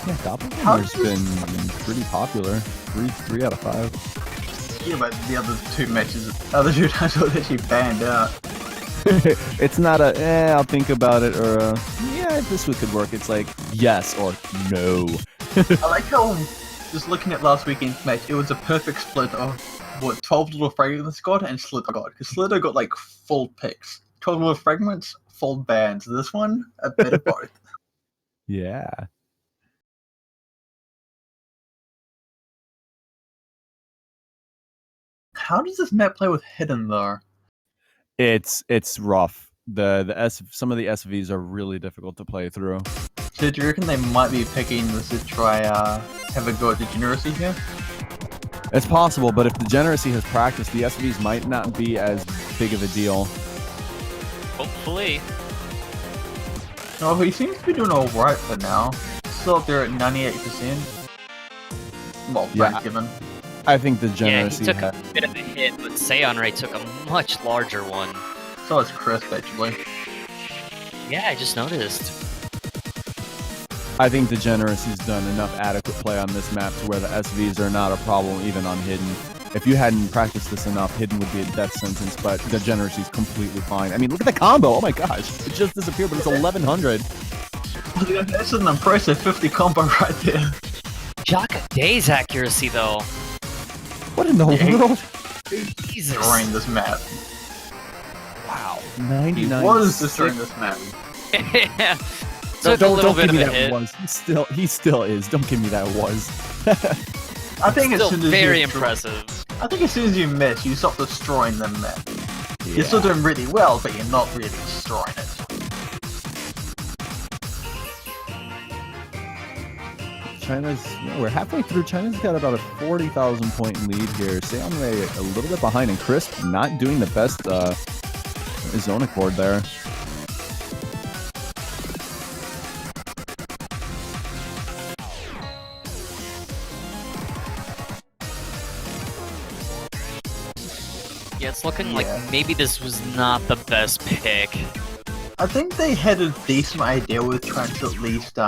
Speaker 3: Yeah, Doppelganger's been pretty popular. Three out of 5.
Speaker 2: Yeah, but the other two times it was actually banned out.
Speaker 3: It's not a, I'll think about it, or yeah, this one could work. It's like, yes or no.
Speaker 2: I like how, just looking at last weekend's match, it was a perfect split of what 12 little fragments got and Slither got. Because Slither got like full picks. 12 little fragments, full bans. This one, a bit of both.
Speaker 3: Yeah.
Speaker 2: How does this map play with Hidden though?
Speaker 3: It's rough. Some of the SVs are really difficult to play through.
Speaker 2: So do you reckon they might be picking this to try have a go at Degeneracy here?
Speaker 3: It's possible, but if Degeneracy has practice, the SVs might not be as big of a deal.
Speaker 4: Hopefully.
Speaker 2: No, he seems to be doing alright for now. Still up there at 98%. Well,
Speaker 3: Yeah.
Speaker 2: given.
Speaker 3: I think the Degeneracy
Speaker 4: Yeah, he took a bit of a hit, but Seonray took a much larger one.
Speaker 2: So is Crisp, actually.
Speaker 4: Yeah, I just noticed.
Speaker 3: I think Degeneracy's done enough adequate play on this map to where the SVs are not a problem even on Hidden. If you hadn't practiced this enough, Hidden would be a death sentence, but Degeneracy's completely fine. I mean, look at the combo! Oh my gosh! It just disappeared, but it's 1100.
Speaker 2: That's an impressive 50 combo right there.
Speaker 4: Jockadae's accuracy, though.
Speaker 3: What in the world?
Speaker 4: Jesus.
Speaker 2: Destroying this map.
Speaker 3: Wow.
Speaker 2: He
Speaker 3: 99.
Speaker 2: was destroying this map.
Speaker 4: Yeah.
Speaker 3: No,
Speaker 4: Took a little bit
Speaker 3: give
Speaker 4: of
Speaker 3: me
Speaker 4: a
Speaker 3: that
Speaker 4: hit.
Speaker 3: was. He still is. Don't give me that was.
Speaker 2: I think as
Speaker 4: Still
Speaker 2: soon as
Speaker 4: very
Speaker 2: you
Speaker 4: impressive.
Speaker 2: I think as soon as you miss, you stop destroying the map.
Speaker 3: Yeah.
Speaker 2: You're still doing really well, but you're not really destroying it.
Speaker 3: We're halfway through. China's got about a 40,000 point lead here. Seonray a little bit behind, and Crisp not doing the best zone accord there.
Speaker 4: Yeah, it's looking like maybe this was not the best pick.
Speaker 2: I think they had a decent idea with trying to at least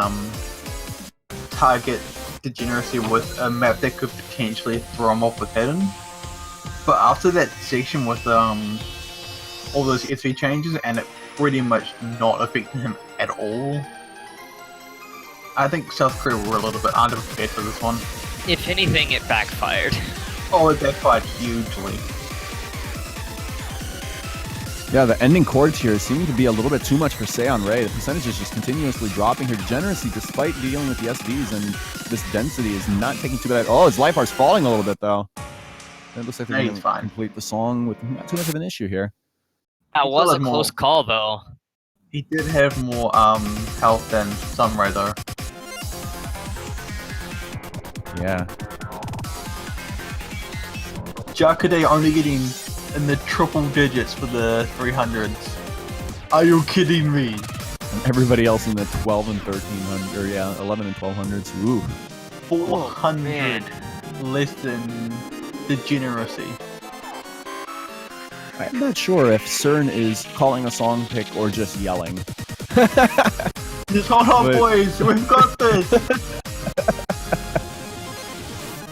Speaker 2: target Degeneracy with a map that could potentially throw him off with Hidden. But after that section with all those SV changes and it pretty much not affecting him at all, I think South Korea were a little bit underprepared for this one.
Speaker 4: If anything, it backfired.
Speaker 2: Oh, it backfired hugely.
Speaker 3: Yeah, the ending chords here seem to be a little bit too much for Seonray. The percentage is just continuously dropping here. Degeneracy, despite dealing with the SVs and this density, is not taking too bad. Oh, his life bar's falling a little bit, though. It looks like they're going to complete the song with not too much of an issue here.
Speaker 4: That was a close call, though.
Speaker 2: He did have more health than Sunray, though.
Speaker 3: Yeah.
Speaker 2: Jacare only getting in the triple digits for the 300s. Are you kidding me?
Speaker 3: And everybody else in the 12 and 1300, or yeah, 11 and 1200s. Ooh.
Speaker 2: 400 less than degeneracy.
Speaker 3: I'm not sure if CERN is calling a song pick or just yelling.
Speaker 2: Just hold on, boys. We've got this.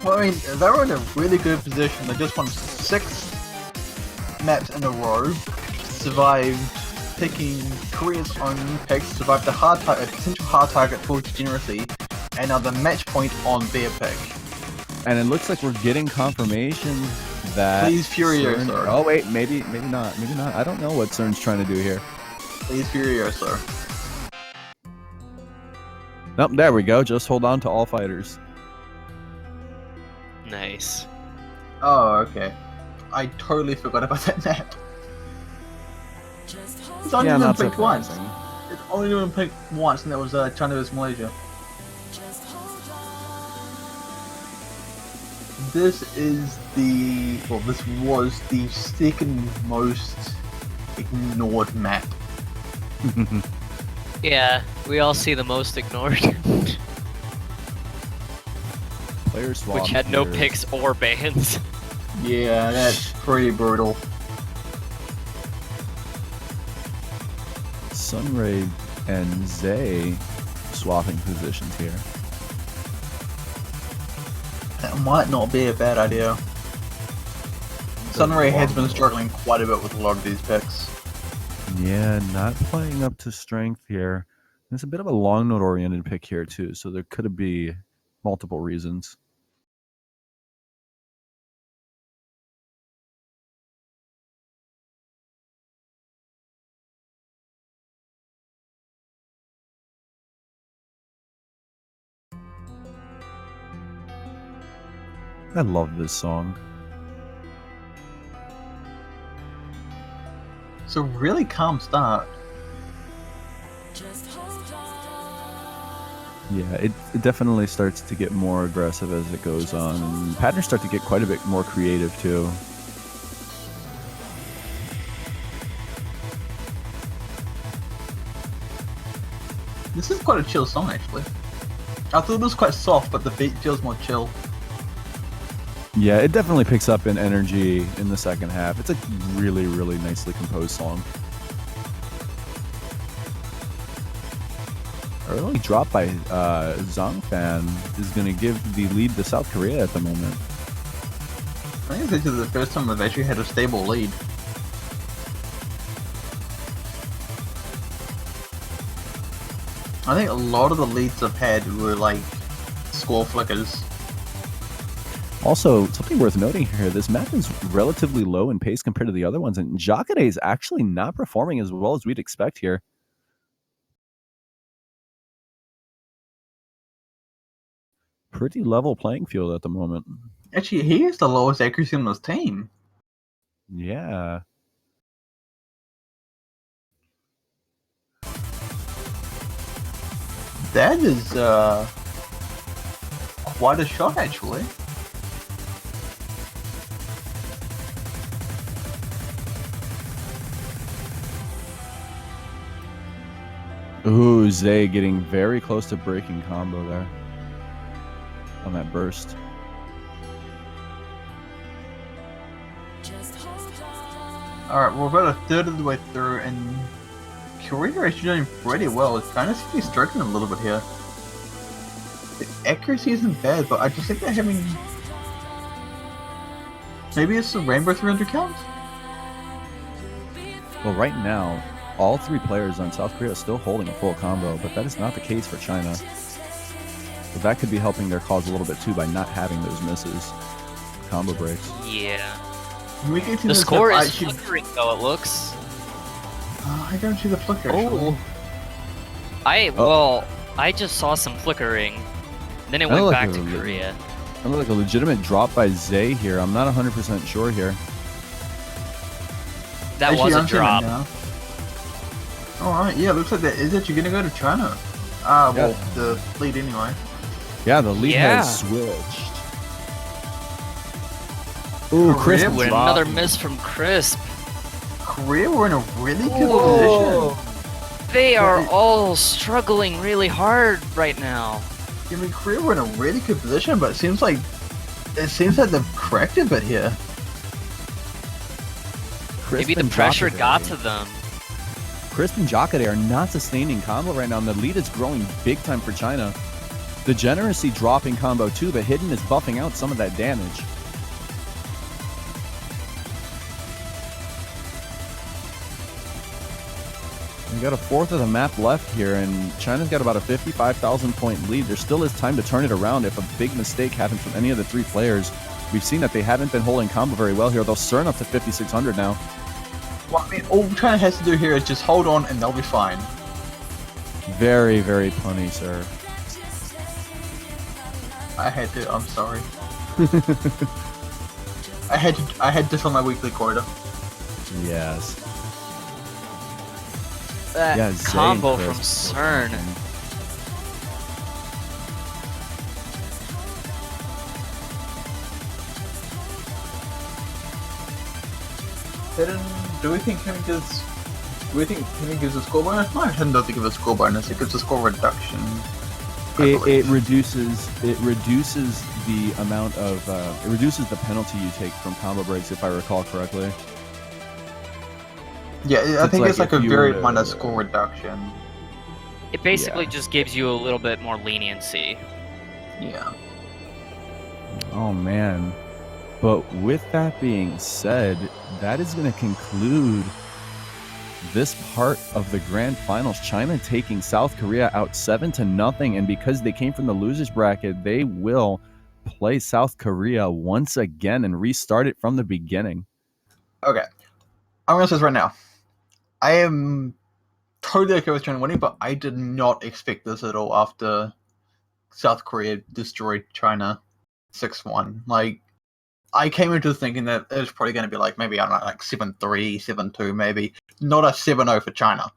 Speaker 2: Well, I mean, they're in a really good position. They just won 6 maps in a row, survived picking Korea's own picks, survived a potential hard target for degeneracy, and now the match point on their pick.
Speaker 3: And it looks like we're getting confirmation that
Speaker 2: Please Furioso.
Speaker 3: CERN... Oh wait, maybe not. I don't know what CERN's trying to do here.
Speaker 2: Please Furioso.
Speaker 3: Nope, there we go. Just hold on to all fighters.
Speaker 4: Nice.
Speaker 2: Oh, okay. I totally forgot about that map. It's only been picked once. It's only been picked once, and that was China vs Malaysia. This is this was the second most ignored map.
Speaker 4: Yeah, we all see the most ignored.
Speaker 3: Player swap.
Speaker 4: Which had no
Speaker 3: here.
Speaker 4: picks or bans.
Speaker 2: Yeah, that's pretty brutal.
Speaker 3: Sunray and Zay swapping positions here.
Speaker 2: That might not be a bad idea. Sunray has been struggling quite a bit with a lot of these picks.
Speaker 3: Yeah, not playing up to strength here. It's a bit of a long note oriented pick here too, so there could be multiple reasons. I love this song.
Speaker 2: It's a really calm start.
Speaker 3: Yeah, it definitely starts to get more aggressive as it goes on, and patterns start to get quite a bit more creative too.
Speaker 2: This is quite a chill song, actually. I thought it was quite soft, but the beat feels more chill.
Speaker 3: Yeah, it definitely picks up in energy in the second half. It's a really, really nicely composed song. Early drop by Zhangfan is going to give the lead to South Korea at the moment.
Speaker 2: I think this is the first time they've actually had a stable lead. I think a lot of the leads I've had were like score flickers.
Speaker 3: Also, something worth noting here, this map is relatively low in pace compared to the other ones, and Jacare is actually not performing as well as we'd expect here. Pretty level playing field at the moment.
Speaker 2: Actually, he has the lowest accuracy on his team.
Speaker 3: Yeah.
Speaker 2: That is quite a shot, actually.
Speaker 3: Ooh, Zay getting very close to breaking combo there on that burst.
Speaker 2: Alright, we're about a third of the way through, and Korea are actually doing pretty well. It's kind of seems to be struggling a little bit here. The accuracy isn't bad, but I just think they're having... Maybe it's the Rainbow 300 count?
Speaker 3: Well, right now, all three players on South Korea are still holding a full combo, but that is not the case for China. So that could be helping their cause a little bit too by not having those misses. Combo breaks.
Speaker 4: Yeah.
Speaker 2: We can see
Speaker 4: The
Speaker 2: this
Speaker 4: score
Speaker 2: stuff
Speaker 4: is
Speaker 2: actually...
Speaker 4: flickering, though, it looks.
Speaker 2: I don't see the flicker, actually.
Speaker 4: Well, I just saw some flickering. Then it went back to Korea.
Speaker 3: That looked like a legitimate drop by Zay here. I'm not 100% sure here.
Speaker 4: That was a drop.
Speaker 2: Alright, yeah, looks like that is actually gonna go to China. Well, the lead anyway.
Speaker 3: Yeah, the lead has switched. Ooh,
Speaker 2: Korea
Speaker 3: Crisp
Speaker 2: with
Speaker 3: drop.
Speaker 4: Another miss from Crisp.
Speaker 2: Korea were in a really good
Speaker 3: Whoa.
Speaker 2: position.
Speaker 4: They are
Speaker 2: But-
Speaker 4: all struggling really hard right now.
Speaker 2: I mean, Korea were in a really good position, but it seems like they've corrected a bit here.
Speaker 3: Crisp
Speaker 4: Maybe the
Speaker 3: and
Speaker 4: pressure
Speaker 3: Jacare.
Speaker 4: got to them.
Speaker 3: Crisp and Jacare are not sustaining combo right now, and the lead is growing big time for China. The Generacy dropping combo too, but Hidden is buffing out some of that damage. We got a fourth of the map left here, and China's got about a 55,000 point lead. There still is time to turn it around if a big mistake happens from any of the three players. We've seen that they haven't been holding combo very well here. They'll CERN up to 5,600 now.
Speaker 2: Well, I mean, all China has to do here is just hold on and they'll be fine.
Speaker 3: Very, very punny, sir.
Speaker 2: I had to, I'm sorry. I had this on my weekly quota.
Speaker 3: Yes.
Speaker 4: That
Speaker 3: Yeah, Zay
Speaker 4: combo
Speaker 3: and
Speaker 4: from
Speaker 3: Crisp.
Speaker 4: CERN.
Speaker 2: Hidden, do we think Hidden gives a score bonus? No, Hidden doesn't give a score bonus, it gives a score reduction.
Speaker 3: It reduces the amount of it reduces the penalty you take from combo breaks, if I recall correctly.
Speaker 2: Yeah, I think it's like a
Speaker 3: if you
Speaker 2: very
Speaker 3: were to-
Speaker 2: minor score reduction.
Speaker 4: It basically
Speaker 3: Yeah.
Speaker 4: just gives you a little bit more leniency.
Speaker 2: Yeah.
Speaker 3: Oh man. But with that being said, that is going to conclude this part of the grand finals. China taking South Korea out 7-0, and because they came from the losers bracket, they will play South Korea once again and restart it from the beginning.
Speaker 2: Okay. I'm gonna say this right now. I am totally okay with China winning, but I did not expect this at all after South Korea destroyed China 6-1. Like, I came into thinking that it was probably going to be like, maybe, I don't know, like 7-3, 7-2 maybe. Not a 7-0 for China.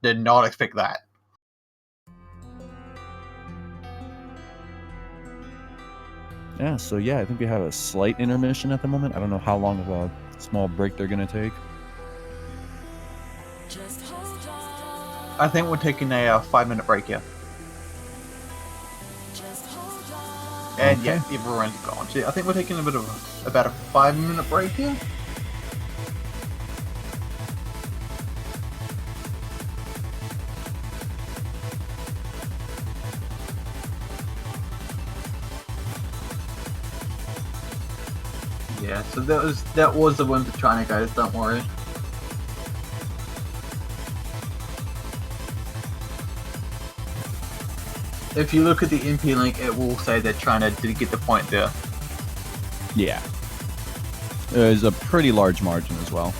Speaker 2: Did not expect that.
Speaker 3: Yeah, so yeah, I think we have a slight intermission at the moment. I don't know how long of a small break they're going to take.
Speaker 2: I think we're taking a 5-minute break here. And
Speaker 3: Okay.
Speaker 2: yeah, everyone's gone. So yeah, I think we're taking about a 5-minute break here. Yeah, so that was the win for China, guys. Don't worry. If you look at the MP link, it will say that China did get the point there.
Speaker 3: Yeah. There's a pretty large margin as well.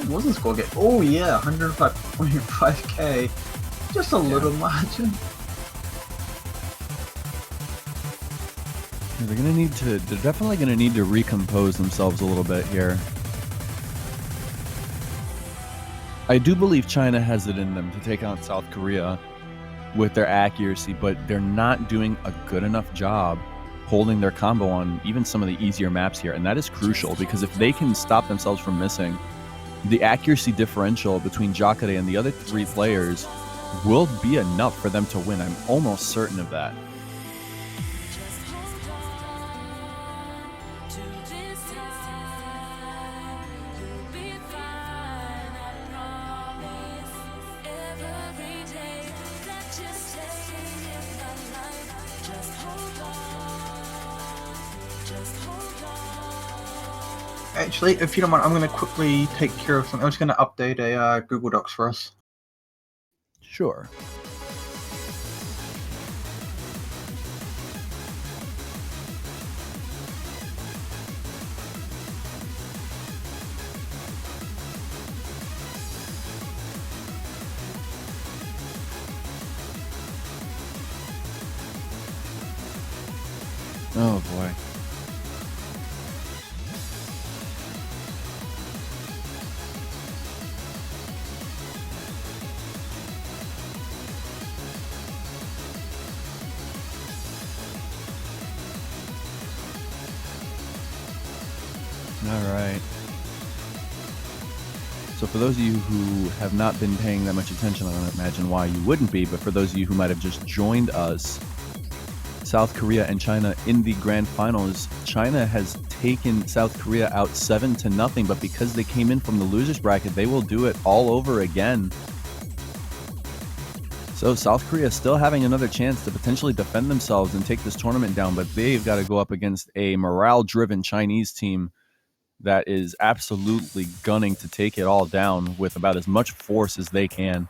Speaker 2: What was the score get? Oh yeah, 105.5k. Just a little margin.
Speaker 3: They're definitely gonna need to recompose themselves a little bit here. I do believe China has it in them to take on South Korea with their accuracy, but they're not doing a good enough job holding their combo on even some of the easier maps here, and that is crucial because if they can stop themselves from missing, the accuracy differential between Jacare and the other three players will be enough for them to win. I'm almost certain of that.
Speaker 2: Actually, if you don't mind, I'm going to quickly take care of something. I'm just going to update a Google Docs for us.
Speaker 3: Sure. Oh boy. All right. So for those of you who have not been paying that much attention, I don't imagine why you wouldn't be, but for those of you who might have just joined us, South Korea and China in the grand finals, China has taken South Korea out 7-0, but because they came in from the losers bracket, they will do it all over again. So South Korea is still having another chance to potentially defend themselves and take this tournament down, but they've got to go up against a morale-driven Chinese team that is absolutely gunning to take it all down with about as much force as they can.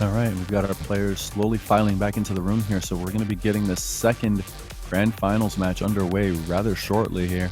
Speaker 3: All right, we've got our players slowly filing back into the room here, so we're going to be getting the second grand finals match underway rather shortly here.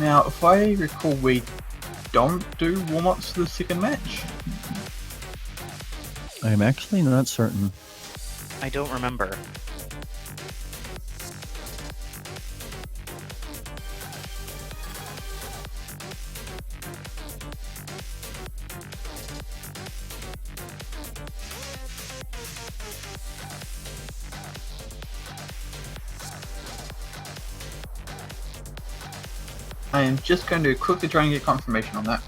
Speaker 2: Now, if I recall, we don't do warm-ups for the second match.
Speaker 3: I'm actually not certain.
Speaker 4: I don't remember.
Speaker 2: I am just going to quickly try and get confirmation on that.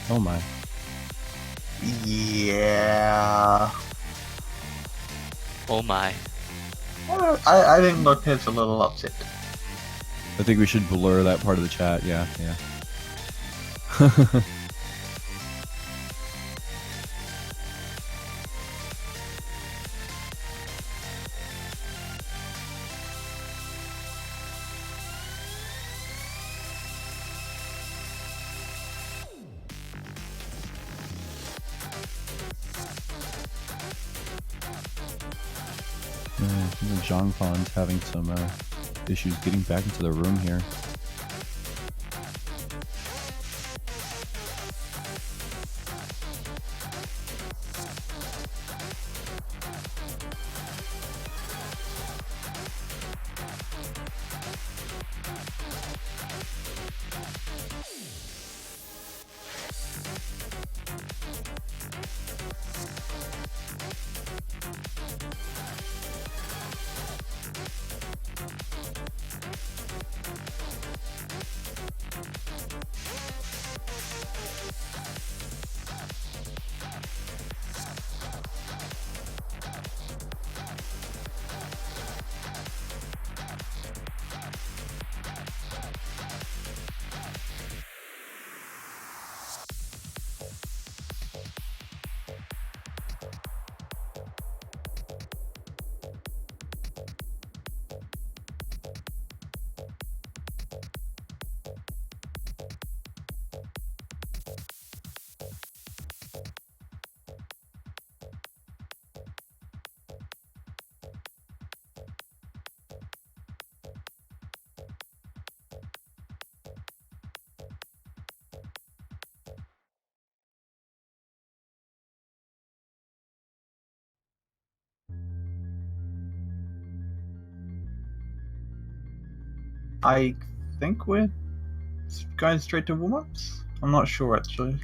Speaker 3: Oh my.
Speaker 2: Yeah.
Speaker 4: Oh my.
Speaker 2: I think Lopez a little upset.
Speaker 3: I think we should blur that part of the chat. Yeah. Zhang Fan's having some issues getting back into the room here.
Speaker 2: I think we're going straight to warm-ups. I'm not sure actually.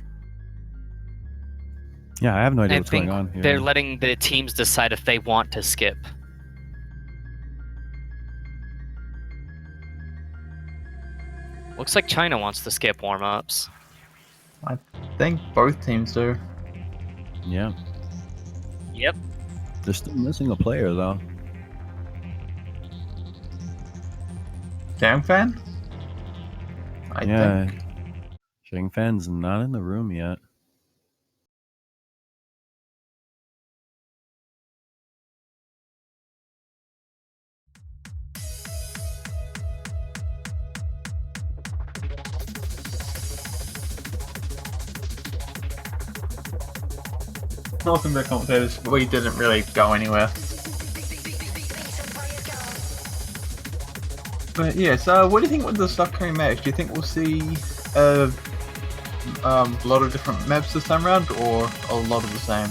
Speaker 3: Yeah, I have no idea
Speaker 4: I
Speaker 3: what's going
Speaker 4: think
Speaker 3: on here.
Speaker 4: they're letting the teams decide if they want to skip. Looks like China wants to skip warm-ups.
Speaker 2: I think both teams do.
Speaker 3: Yeah.
Speaker 4: Yep.
Speaker 3: They're still missing a player, though.
Speaker 2: Jam fan? I think.
Speaker 3: Shang Fan's not in the room yet.
Speaker 2: Welcome back, commentators. We didn't really go anywhere. But yeah, so what do you think with the South Korean match? Do you think we'll see a lot of different maps this time around, or a lot of the same?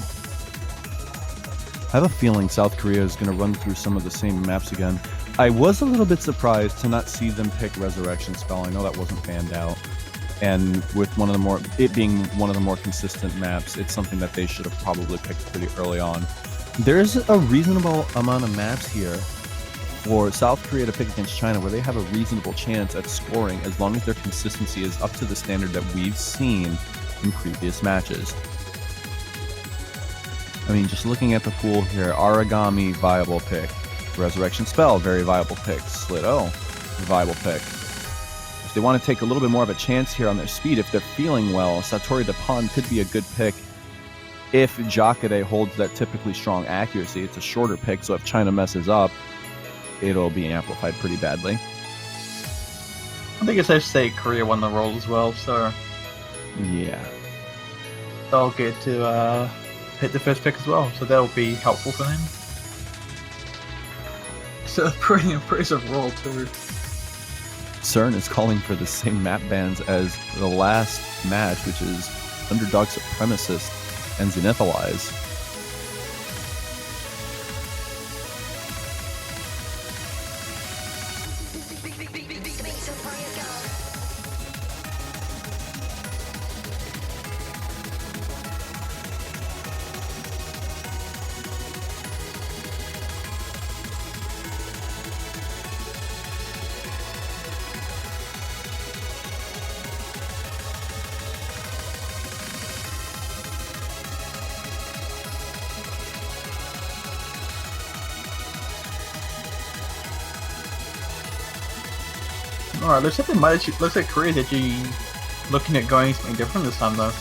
Speaker 3: I have a feeling South Korea is going to run through some of the same maps again. I was a little bit surprised to not see them pick Resurrection Spell. I know that wasn't banned out. And with it being one of the more consistent maps, it's something that they should have probably picked pretty early on. There's a reasonable amount of maps here for South Korea to pick against China where they have a reasonable chance at scoring as long as their consistency is up to the standard that we've seen in previous matches. I mean, just looking at the pool here, Origami, viable pick. Resurrection Spell, very viable pick. Slit-O, viable pick. If they want to take a little bit more of a chance here on their speed, if they're feeling well, Satori Dapan could be a good pick if Jacare holds that typically strong accuracy. It's a shorter pick, so if China messes up, it'll be amplified pretty badly.
Speaker 2: I think it's safe to say Korea won the roll as well, so
Speaker 3: Yeah.
Speaker 2: they'll get to hit the first pick as well, so that'll be helpful for them. So a pretty impressive roll too.
Speaker 3: CERN is calling for the same map bans as the last match, which is Underdog Supremacist and Zenithalize.
Speaker 2: Alright, looks like Korea's actually looking at going something different this time though.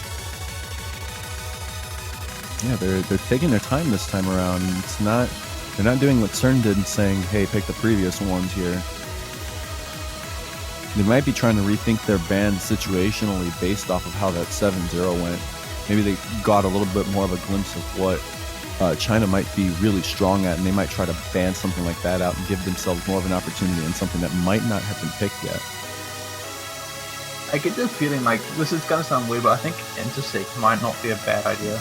Speaker 3: Yeah, they're taking their time this time around. They're not doing what CERN did and saying, hey, pick the previous ones here. They might be trying to rethink their ban situationally based off of how that 7-0 went. Maybe they got a little bit more of a glimpse of what China might be really strong at, and they might try to ban something like that out and give themselves more of an opportunity in something that might not have been picked yet.
Speaker 2: I get the feeling like, this is gonna sound weird, but I think Intersect might not be a bad idea.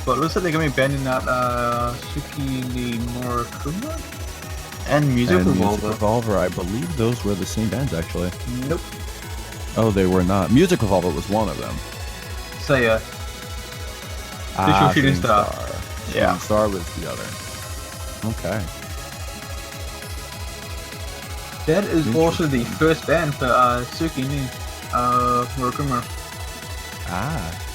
Speaker 2: But it looks like they're gonna be banning out Suki ni Morakuma and Music
Speaker 3: Revolver, I believe those were the same bands actually.
Speaker 2: Nope.
Speaker 3: Oh, they were not. Music Revolver was one of them.
Speaker 2: So yeah. Visual Shooting Star.
Speaker 3: Yeah. Shooting Star was the other. Okay.
Speaker 2: That is also the first band for Suki ni Murakuma.
Speaker 3: Ah.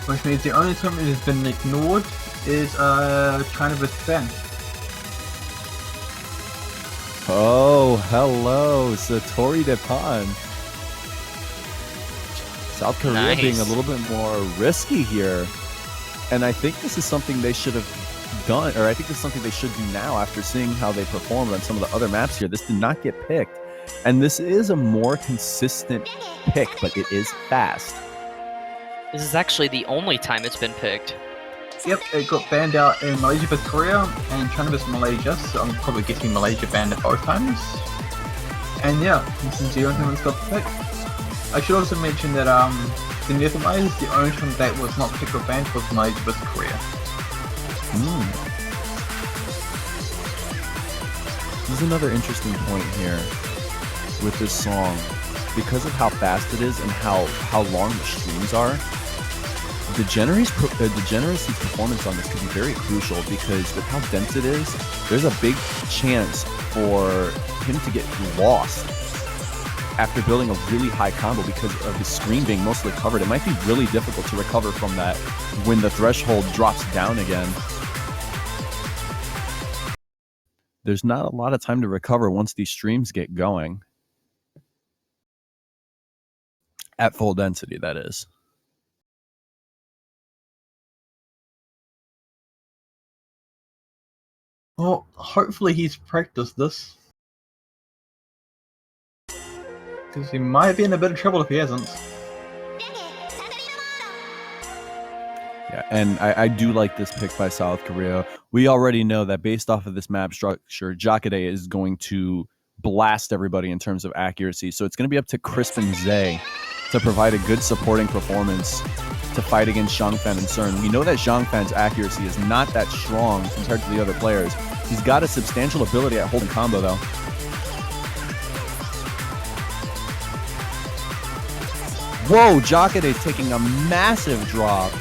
Speaker 2: Which means the only time it has been ignored is China vs. Japan.
Speaker 3: Oh, hello, Satori Dapan. South Korea being a little bit more risky here. And I think this is something they should have done, or I think this is something they should do now after seeing how they performed on some of the other maps here. This did not get picked. And this is a more consistent pick, but it is fast.
Speaker 4: This is actually the only time it's been picked.
Speaker 2: Yep, it got banned out in Malaysia vs Korea and China vs Malaysia, so I'm probably getting Malaysia banned at both times. And yeah, this is the only time it's got picked. I should also mention that the Netherlands, the only time that was not picked or banned was Malaysia vs Korea.
Speaker 3: This is another interesting point here with this song. Because of how fast it is and how long the streams are, Degeneracy's performance on this could be very crucial because with how dense it is, there's a big chance for him to get lost after building a really high combo because of his screen being mostly covered. It might be really difficult to recover from that when the threshold drops down again. There's not a lot of time to recover once these streams get going. At full density, that is.
Speaker 2: Well, hopefully he's practiced this. Because he might be in a bit of trouble if he hasn't.
Speaker 3: Yeah, and I do like this pick by South Korea. We already know that based off of this map structure, Jacare is going to blast everybody in terms of accuracy. So it's going to be up to Crispin Zay to provide a good supporting performance to fight against Zhangfan and CERN. We know that Zhangfan's accuracy is not that strong compared to the other players. He's got a substantial ability at holding combo, though. Whoa, Jacare taking a massive drop.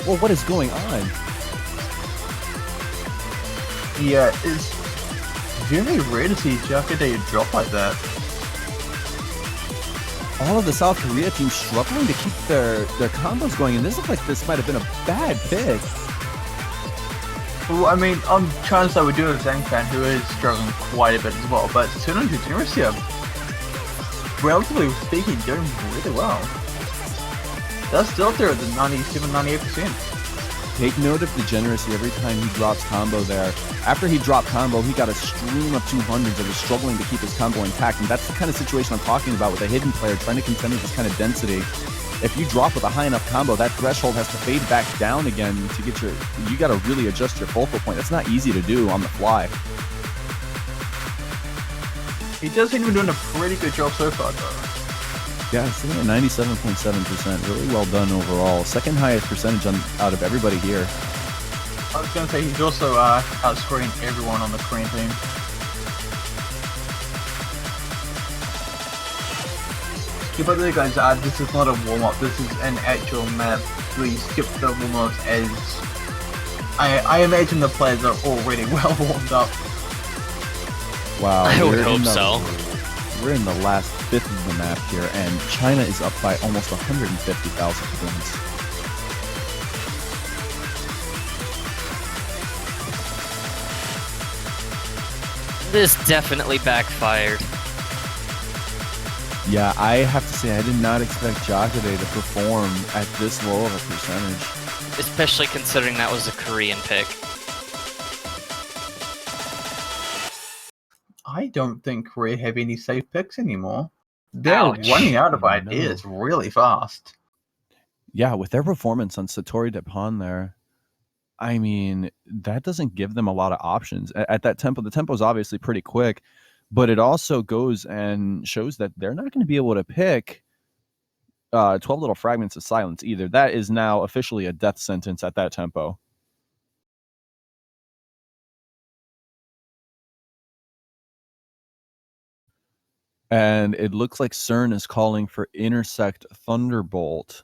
Speaker 3: Well, what is going on?
Speaker 2: Yeah, it's very rare to see Jacare drop like that.
Speaker 3: All of the South Korea teams struggling to keep their combos going, and this looks like this might have been a bad pick.
Speaker 2: Well, I mean, on China's side we do have Zhangfan, who is struggling quite a bit as well, but CERN and Degeneracy are, relatively speaking, doing really well. They're still up there at the 97-98%.
Speaker 3: Take note of Degeneracy every time he drops combo there. After he dropped combo, he got a stream of 200s that was struggling to keep his combo intact, and that's the kind of situation I'm talking about with a hidden player trying to contend with this kind of density. If you drop with a high enough combo, that threshold has to fade back down again to get your... You got to really adjust your focal point. That's not easy to do on the fly.
Speaker 2: He does seem to be doing a pretty good job so far, though.
Speaker 3: Yeah, it's sitting at 97.7%. Really well done overall. Second highest percentage out of everybody here.
Speaker 2: I was going to say he's also outscoring everyone on the Korean team. Yeah, by the way guys, this is not a warm-up, this is an actual map. We skip the warm-ups as I imagine the players are already well warmed up.
Speaker 3: Wow.
Speaker 4: I would hope so.
Speaker 3: We're in the last fifth of the map here, and China is up by almost 150,000 points.
Speaker 4: This definitely backfired.
Speaker 3: Yeah, I have to say I did not expect Jacare to perform at this low of a percentage.
Speaker 4: Especially considering that was a Korean pick.
Speaker 2: I don't think Korea have any safe picks anymore. They're
Speaker 4: Ouch.
Speaker 2: running out of ideas really fast.
Speaker 3: Yeah, with their performance on Satori Depon there, I mean, that doesn't give them a lot of options. At that tempo, the tempo is obviously pretty quick, but it also goes and shows that they're not going to be able to pick 12 Little Fragments of Silence either. That is now officially a death sentence at that tempo. And it looks like CERN is calling for Intersect Thunderbolt.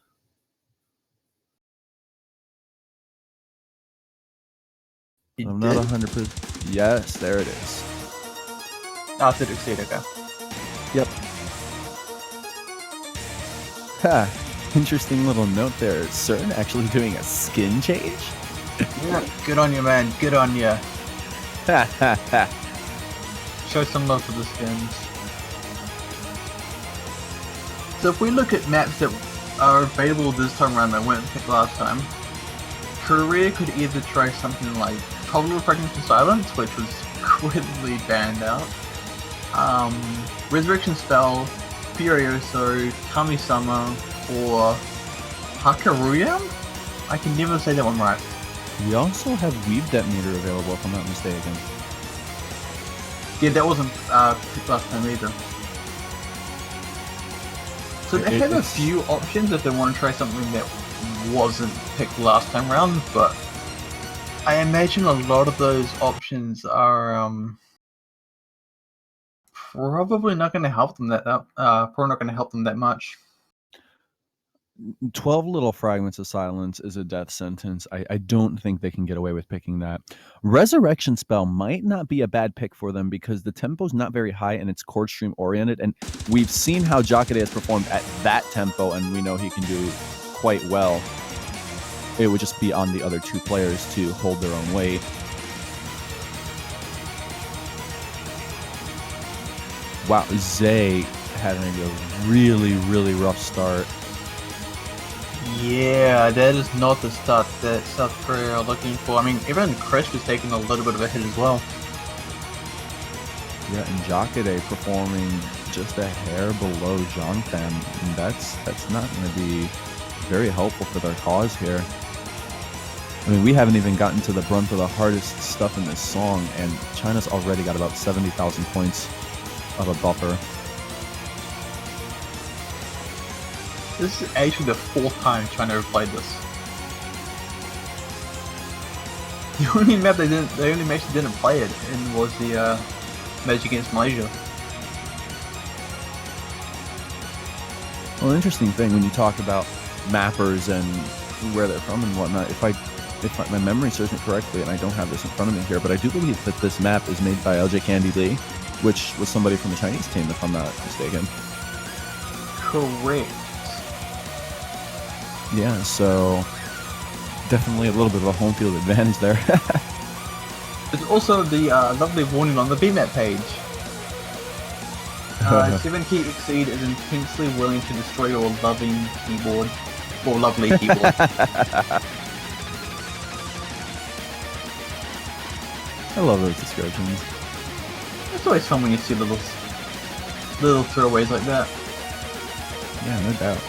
Speaker 3: I'm not 100%. Yes, there it is.
Speaker 2: Oh, it's a Tuxedo, okay.
Speaker 3: Yep. Ha! Interesting little note there. CERN actually doing a skin change?
Speaker 2: Yeah, good on you, man. Good on you.
Speaker 3: Ha ha ha.
Speaker 2: Show some love for the skins. So if we look at maps that are available this time around that weren't picked last time, Korea could either try something like Total Fragments of Silence, which was quickly banned out, Resurrection Spell, Furioso, Kami-sama, or Hakaruya? I can never say that one right.
Speaker 3: We also have Weave Detonator available, if I'm not mistaken.
Speaker 2: Yeah, that wasn't picked last time either. So they have a few options if they want to try something that wasn't picked last time round, but I imagine a lot of those options are probably not going to help them that much.
Speaker 3: 12 little fragments of silence is a death sentence. I don't think they can get away with picking that. Resurrection spell might not be a bad pick for them because the tempo's not very high and it's chord stream oriented, and we've seen how Jacare has performed at that tempo, and we know he can do quite well. It would just be on the other two players to hold their own weight. Wow, Zay had a really, really rough start.
Speaker 2: Yeah, that is not the start that South Korea are looking for. I mean, even Chris was taking a little bit of a hit as well.
Speaker 3: Yeah, and Jacare performing just a hair below Zhangfan, and that's not going to be very helpful for their cause here. I mean, we haven't even gotten to the brunt of the hardest stuff in this song, and China's already got about 70,000 points of a buffer.
Speaker 2: This is actually the fourth time China ever played this. The only match they didn't play it in was the match against Malaysia.
Speaker 3: Well, interesting thing when you talk about mappers and where they're from and whatnot, if my memory serves me correctly, and I don't have this in front of me here, but I do believe that this map is made by LJ Candy Lee, which was somebody from the Chinese team, if I'm not mistaken.
Speaker 2: Correct.
Speaker 3: Yeah, so definitely a little bit of a home field advantage there.
Speaker 2: There's also the lovely warning on the BMAP page. 7Key Exceed is intensely willing to destroy your loving keyboard. Or lovely keyboard.
Speaker 3: I love those descriptions.
Speaker 2: It's always fun when you see little throwaways like that.
Speaker 3: Yeah, no doubt.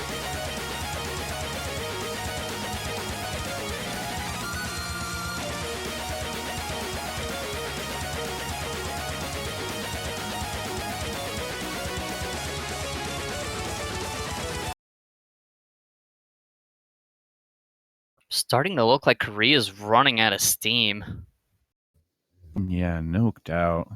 Speaker 4: Starting to look like Korea's running out of steam.
Speaker 3: Yeah, no doubt.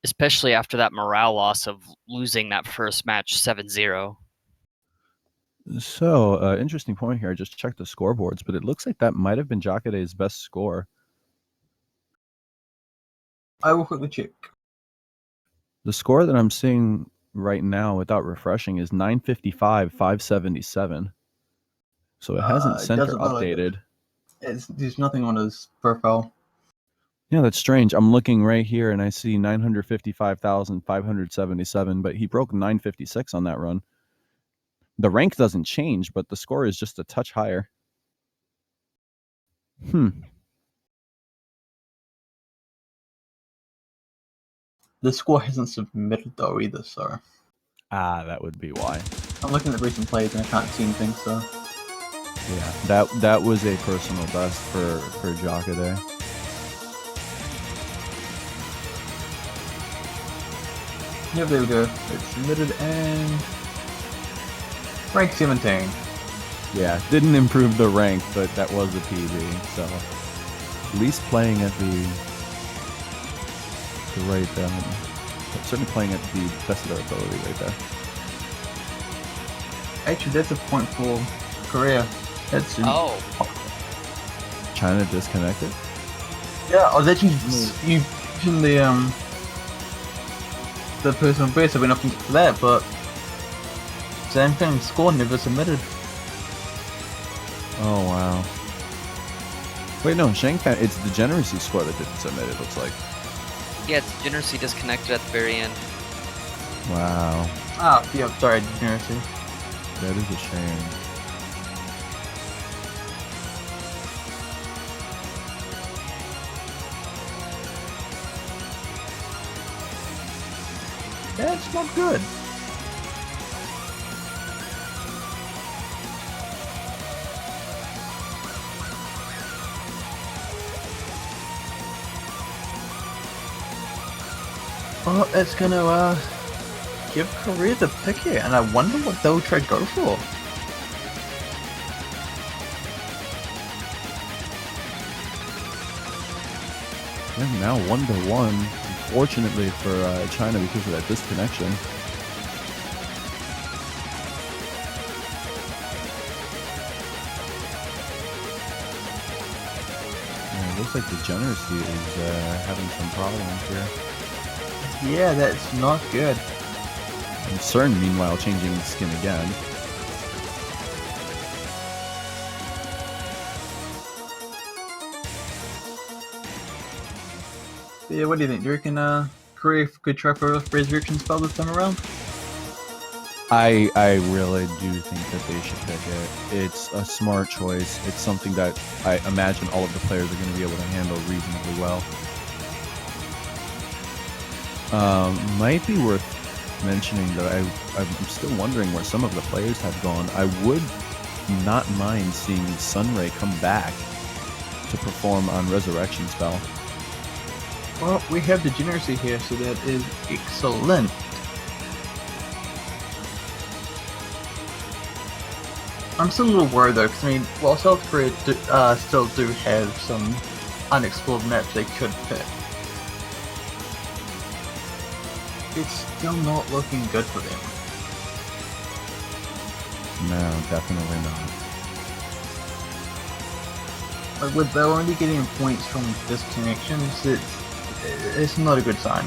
Speaker 4: Especially after that morale loss of losing that first match 7-0.
Speaker 3: So, interesting point here. I just checked the scoreboards, but it looks like that might have been Jacare's best score.
Speaker 2: I will quickly check.
Speaker 3: The score that I'm seeing right now without refreshing is 955, 577. So it hasn't center updated.
Speaker 2: There's nothing on his profile.
Speaker 3: Yeah, that's strange. I'm looking right here and I see 955,577, but he broke 956 on that run. The rank doesn't change, but the score is just a touch higher.
Speaker 2: The score hasn't submitted though either, so.
Speaker 3: That would be why.
Speaker 2: I'm looking at recent plays and I can't see anything, so.
Speaker 3: Yeah, that was a personal best for Jacare.
Speaker 2: Yeah, there we go. It's submitted and rank 17.
Speaker 3: Yeah, didn't improve the rank, but that was a PB. So at least playing at the right, certainly playing at the best of their ability right there.
Speaker 2: Actually, that's a point for Korea. That's
Speaker 3: China disconnected.
Speaker 2: Yeah, I was actually using the personal best. I've been looking for that, but same thing. Score never submitted.
Speaker 3: Oh wow. Wait, no, Shangfan. It's the Degeneracy score that didn't submit. It looks like.
Speaker 4: Yeah, it's Degeneracy disconnected at the very end.
Speaker 3: Wow.
Speaker 2: Yeah, sorry, Degeneracy.
Speaker 3: That is a shame.
Speaker 2: That's not good. Well, it's gonna give Korea the pick here, and I wonder what they'll try to go for.
Speaker 3: Yeah, now 1-1. Fortunately for China because of that disconnection. Yeah, it looks like the Degeneracy is having some problems here.
Speaker 2: Yeah, that's not good.
Speaker 3: And CERN, meanwhile, changing skin again.
Speaker 2: Yeah, what do you think? Do you reckon Korea could try for a Resurrection spell this time around?
Speaker 3: I really do think that they should pick it. It's a smart choice. It's something that I imagine all of the players are going to be able to handle reasonably well. Might be worth mentioning that I'm still wondering where some of the players have gone. I would not mind seeing Sunray come back to perform on Resurrection Spell.
Speaker 2: Well, we have Degeneracy here, so that is excellent. I'm still a little worried though, because I mean, while South Korea still do have some unexplored maps they could pick, it's still not looking good for them.
Speaker 3: No, definitely not.
Speaker 2: Like, with they're only getting points from disconnections, it's not a good sign.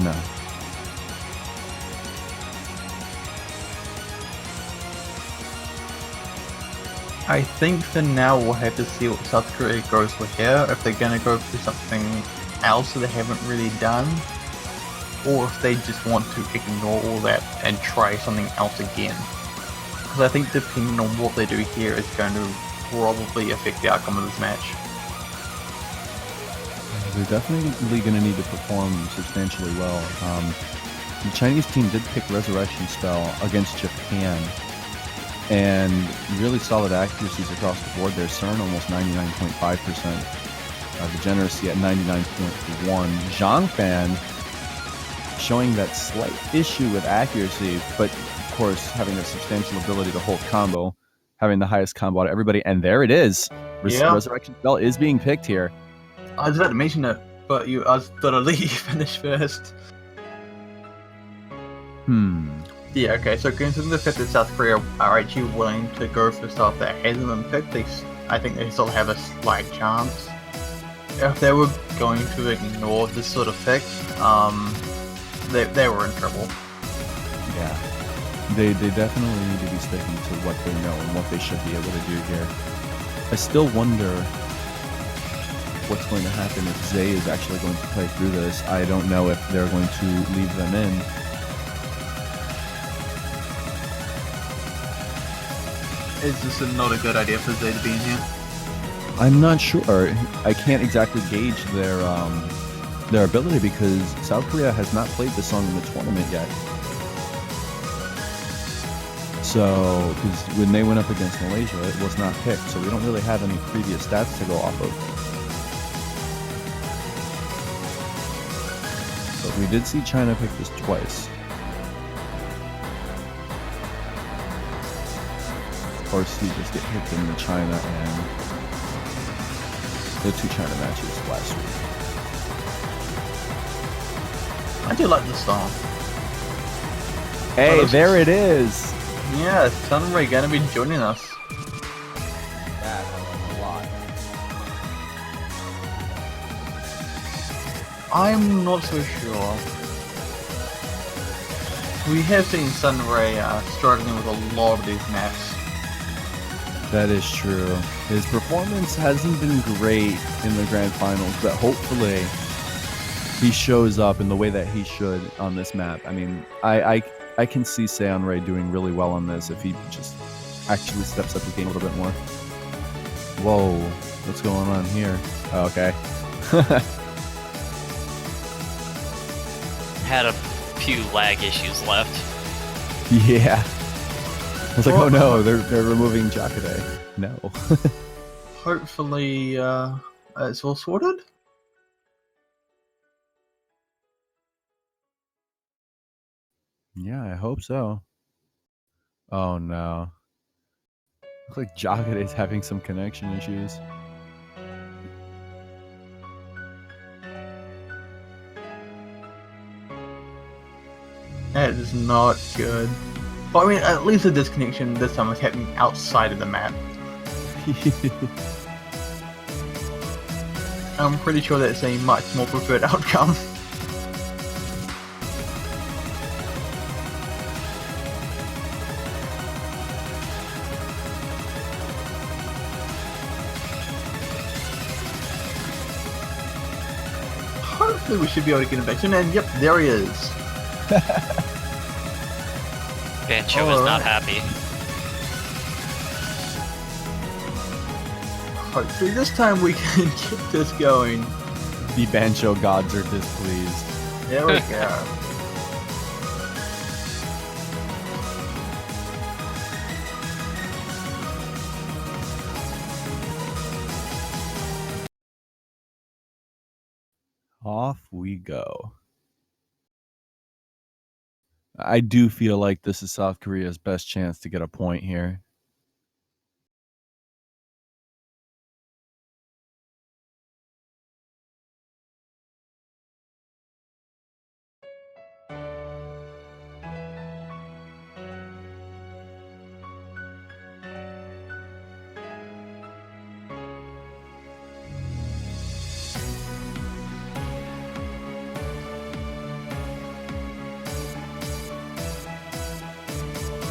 Speaker 3: No.
Speaker 2: I think for now we'll have to see what South Korea goes for here, if they're gonna go for something else that they haven't really done, or if they just want to ignore all that and try something else again. Because I think depending on what they do here is going to probably affect the outcome of this match.
Speaker 3: They're definitely going to need to perform substantially well. The Chinese team did pick Resurrection Spell against Japan, and really solid accuracies across the board there. CERN almost 99.5%. Degeneracy at 99.1. Zhangfan showing that slight issue with accuracy, but of course having a substantial ability to hold combo, having the highest combo out of everybody. And there it is.
Speaker 2: Yeah.
Speaker 3: Resurrection Spell is being picked here.
Speaker 2: I was about to mention it, but I thought I'd let you finish first. Yeah, okay, so considering the fact that South Korea are actually willing to go for stuff that hasn't been picked, I think they still have a slight chance. If they were going to ignore this sort of pick, they were in trouble.
Speaker 3: Yeah. They definitely need to be sticking to what they know and what they should be able to do here. I still wonder what's going to happen if Zay is actually going to play through this. I don't know if they're going to leave them in.
Speaker 2: Is this not a good idea for Zay to be in here?
Speaker 3: I'm not sure. I can't exactly gauge their ability because South Korea has not played this song in the tournament yet. So, because when they went up against Malaysia, it was not picked, so we don't really have any previous stats to go off of. But we did see China pick this twice. Of course, he just get picked in the China and the 2 China matches last week.
Speaker 2: I do like this song.
Speaker 3: Hey, there it is!
Speaker 2: Yeah, Sunray gonna be joining us.
Speaker 3: That a lot.
Speaker 2: I'm not so sure. We have seen Sunray struggling with a lot of these maps.
Speaker 3: That is true. His performance hasn't been great in the grand finals, but hopefully he shows up in the way that he should on this map. I mean, I can see Seonrae doing really well on this if he just actually steps up the game a little bit more. Whoa, what's going on here? Oh, okay.
Speaker 4: Had a few lag issues left.
Speaker 3: Yeah. I was like, oh no, they're removing Jacare. No.
Speaker 2: Hopefully, it's all sorted.
Speaker 3: Yeah, I hope so. Oh no. Looks like Jagade is having some connection issues.
Speaker 2: That is not good. But I mean, at least the disconnection this time was happening outside of the map. I'm pretty sure that's a much more preferred outcome. Hopefully we should be able to get him back soon, and yep, there he is.
Speaker 4: Bancho is not happy.
Speaker 2: Hopefully this time we can get this going.
Speaker 3: The Bancho gods are displeased.
Speaker 2: There we go.
Speaker 3: Off we go. I do feel like this is South Korea's best chance to get a point here.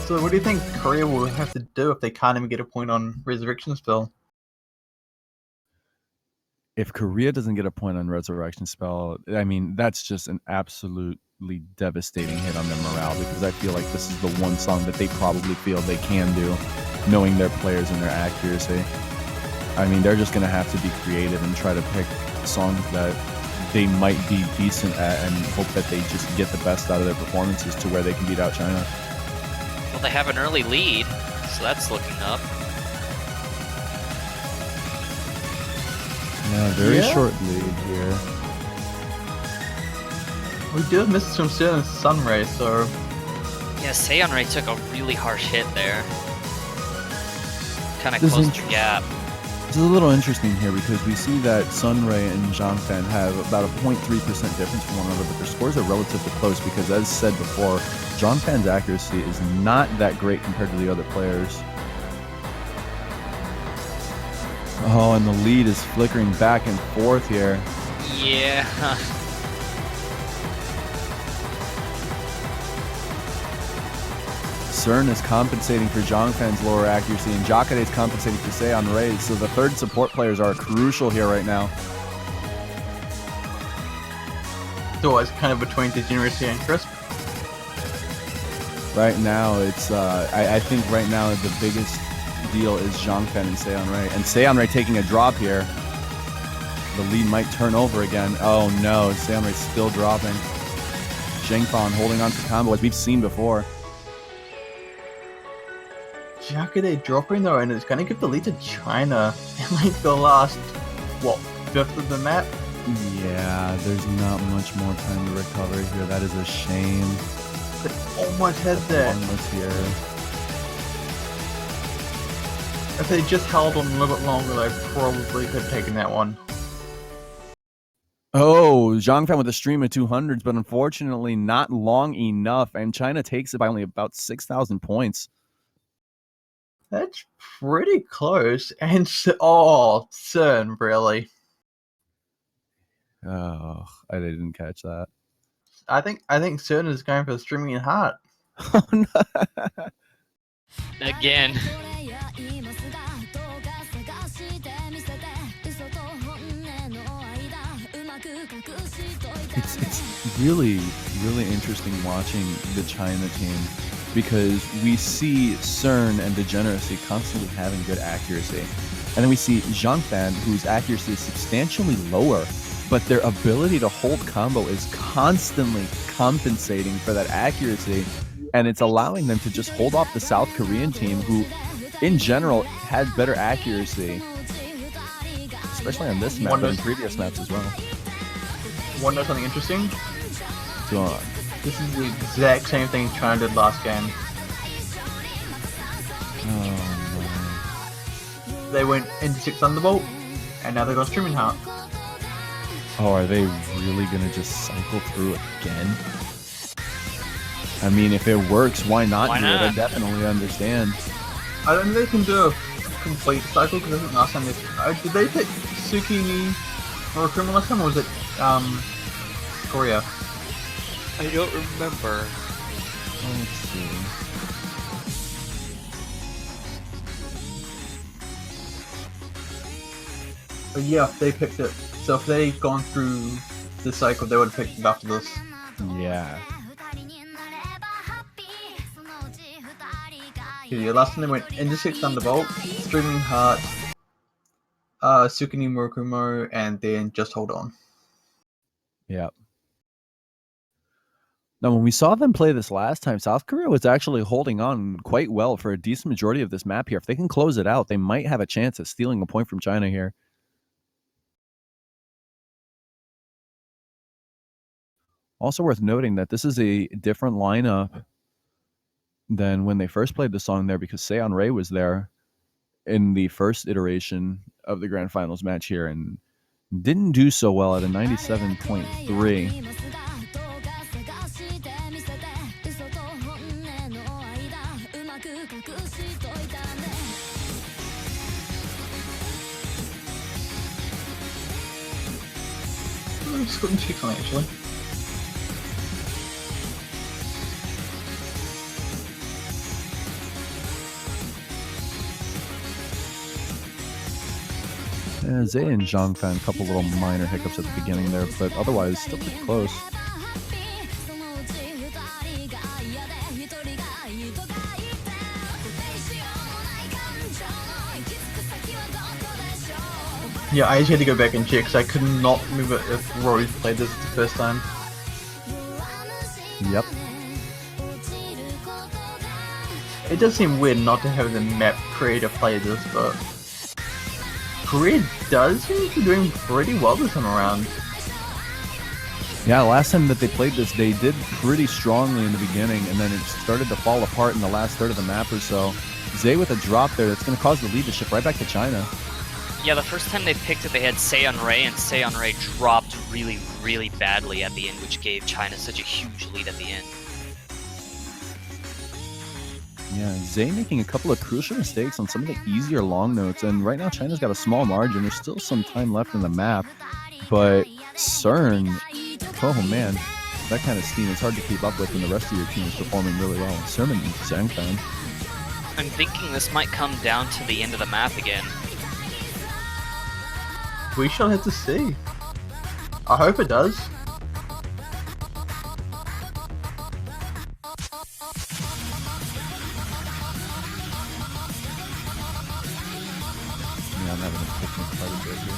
Speaker 2: So what do you think Korea will have to do if they can't even get a point on Resurrection Spell?
Speaker 3: If Korea doesn't get a point on Resurrection Spell, I mean, that's just an absolutely devastating hit on their morale, because I feel like this is the one song that they probably feel they can do, knowing their players and their accuracy. I mean, they're just going to have to be creative and try to pick songs that they might be decent at and hope that they just get the best out of their performances to where they can beat out China.
Speaker 4: Well, they have an early lead, so that's looking up.
Speaker 3: Yeah, very short lead here.
Speaker 2: We do have Mrs. from Stern and Sunray, so...
Speaker 4: Yeah, Seonrae took a really harsh hit there. Kind of
Speaker 3: This is
Speaker 4: closed the gap.
Speaker 3: This is a little interesting here because we see that Sunray and Zhangfan have about a 0.3% difference from one another, but their scores are relatively close because, as said before, Zhangfan's accuracy is not that great compared to the other players. Oh, and the lead is flickering back and forth here.
Speaker 4: Yeah.
Speaker 3: CERN is compensating for Zhangfan's lower accuracy, and Jacare is compensating for Seonrae's, so the third support players are crucial here right now.
Speaker 2: So it's kind of between Degeneracy and Crisp.
Speaker 3: Right now, it's I think right now the biggest deal is Zhangfan and Seonrae. And Seonrae taking a drop here. The lead might turn over again. Oh no, Seonrae's still dropping. Zhangfan holding on to combo as we've seen before.
Speaker 2: Jacare dropping though, and it's going to give the lead to China in like the last, what, fifth of the map?
Speaker 3: Yeah, there's not much more time to recover here. That is a shame.
Speaker 2: But almost had that.
Speaker 3: Almost here.
Speaker 2: If they just held on a little bit longer, they probably could have taken that one.
Speaker 3: Oh, Zhangfan with a stream of 200s, but unfortunately not long enough, and China takes it by only about 6,000 points.
Speaker 2: That's pretty close. And oh, CERN, really?
Speaker 3: Oh, I didn't catch that.
Speaker 2: I think CERN is going for the streaming in heart.
Speaker 3: Oh no.
Speaker 4: Again.
Speaker 3: It's really, really interesting watching the China team because we see CERN and Degeneracy constantly having good accuracy. And then we see Zhangfan, whose accuracy is substantially lower, but their ability to hold combo is constantly compensating for that accuracy, and it's allowing them to just hold off the South Korean team, who in general had better accuracy, especially on this map, but in previous maps as well.
Speaker 2: Want to know something interesting?
Speaker 3: Go on.
Speaker 2: This is the exact same thing China did last game.
Speaker 3: Oh
Speaker 2: They went into 6 Thunderbolt, and now they got Streaming Heart.
Speaker 3: my. Oh, are they really gonna just cycle through again? I mean, if it works, why not
Speaker 4: Why
Speaker 3: do it? I
Speaker 4: not?
Speaker 3: definitely understand.
Speaker 2: I don't think they can do a complete cycle because I think last time did they pick Tsukini or Akuma last time, or was it Korea?
Speaker 4: I don't remember.
Speaker 3: Let's see.
Speaker 2: But yeah, they picked it. So if they'd gone through the cycle, they would have picked it after this.
Speaker 3: Yeah.
Speaker 2: Yeah, last time they went into 6 Thunderbolt, Streaming Heart, Tsukini Murakumo, and then Just Hold On.
Speaker 3: Yeah. Now, when we saw them play this last time, South Korea was actually holding on quite well for a decent majority of this map here. If they can close it out, they might have a chance at stealing a point from China here. Also worth noting that this is a different lineup than when they first played the song there, because Seon Ray was there in the first iteration of the Grand Finals match here and didn't do so well at a 97.3.
Speaker 2: I'm just going to check on it, actually.
Speaker 3: Zay and Zhang found a couple little minor hiccups at the beginning there, but otherwise still pretty close.
Speaker 2: Yeah, I actually had to go back and check because I could not remember if Rose played this the first time.
Speaker 3: Yep.
Speaker 2: It does seem weird not to have the map creator play this, but Korea does seem to be doing pretty well this time around.
Speaker 3: Yeah, last time that they played this, they did pretty strongly in the beginning, and then it started to fall apart in the last third of the map or so. Zay with a drop there, that's going to cause the lead to shift right back to China.
Speaker 4: Yeah, the first time they picked it, they had Seon Ray, and Seon Ray dropped really, really badly at the end, which gave China such a huge lead at the end.
Speaker 3: Yeah, Zay making a couple of crucial mistakes on some of the easier long notes, and right now China's got a small margin. There's still some time left in the map, but CERN, oh man, that kind of steam is hard to keep up with when the rest of your team is performing really well. CERN and Zhangfan.
Speaker 4: I'm thinking this might come down to the end of the map again.
Speaker 2: We shall have to see. I hope it does.
Speaker 3: Yeah, I'm having a picnic party right here.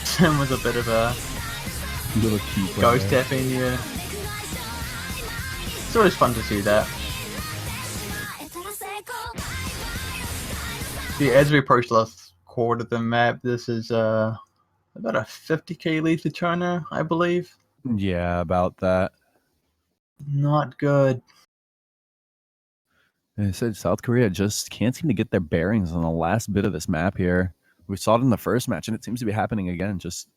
Speaker 2: Sam was a bit of a
Speaker 3: Little cute
Speaker 2: ghost tapping, yeah. It's always fun to see that. See, as we approach the last quarter of the map, this is about a 50k lead for China, I believe.
Speaker 3: Yeah, about that.
Speaker 2: Not good.
Speaker 3: I said South Korea just can't seem to get their bearings on the last bit of this map here. We saw it in the first match, and it seems to be happening again. Just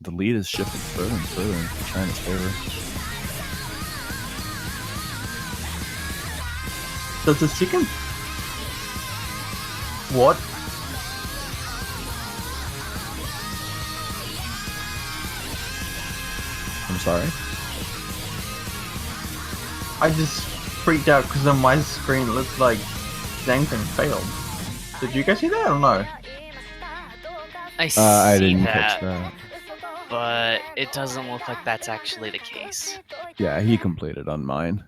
Speaker 3: the lead is shifting further and further in China's favor.
Speaker 2: So it's a second. What?
Speaker 3: I'm sorry.
Speaker 2: I just freaked out because on my screen it looked like Zhangfeng failed. Did you guys see that or no?
Speaker 4: I see
Speaker 3: I didn't
Speaker 4: that,
Speaker 3: catch that.
Speaker 4: but it doesn't look like that's actually the case.
Speaker 3: Yeah, he completed on mine.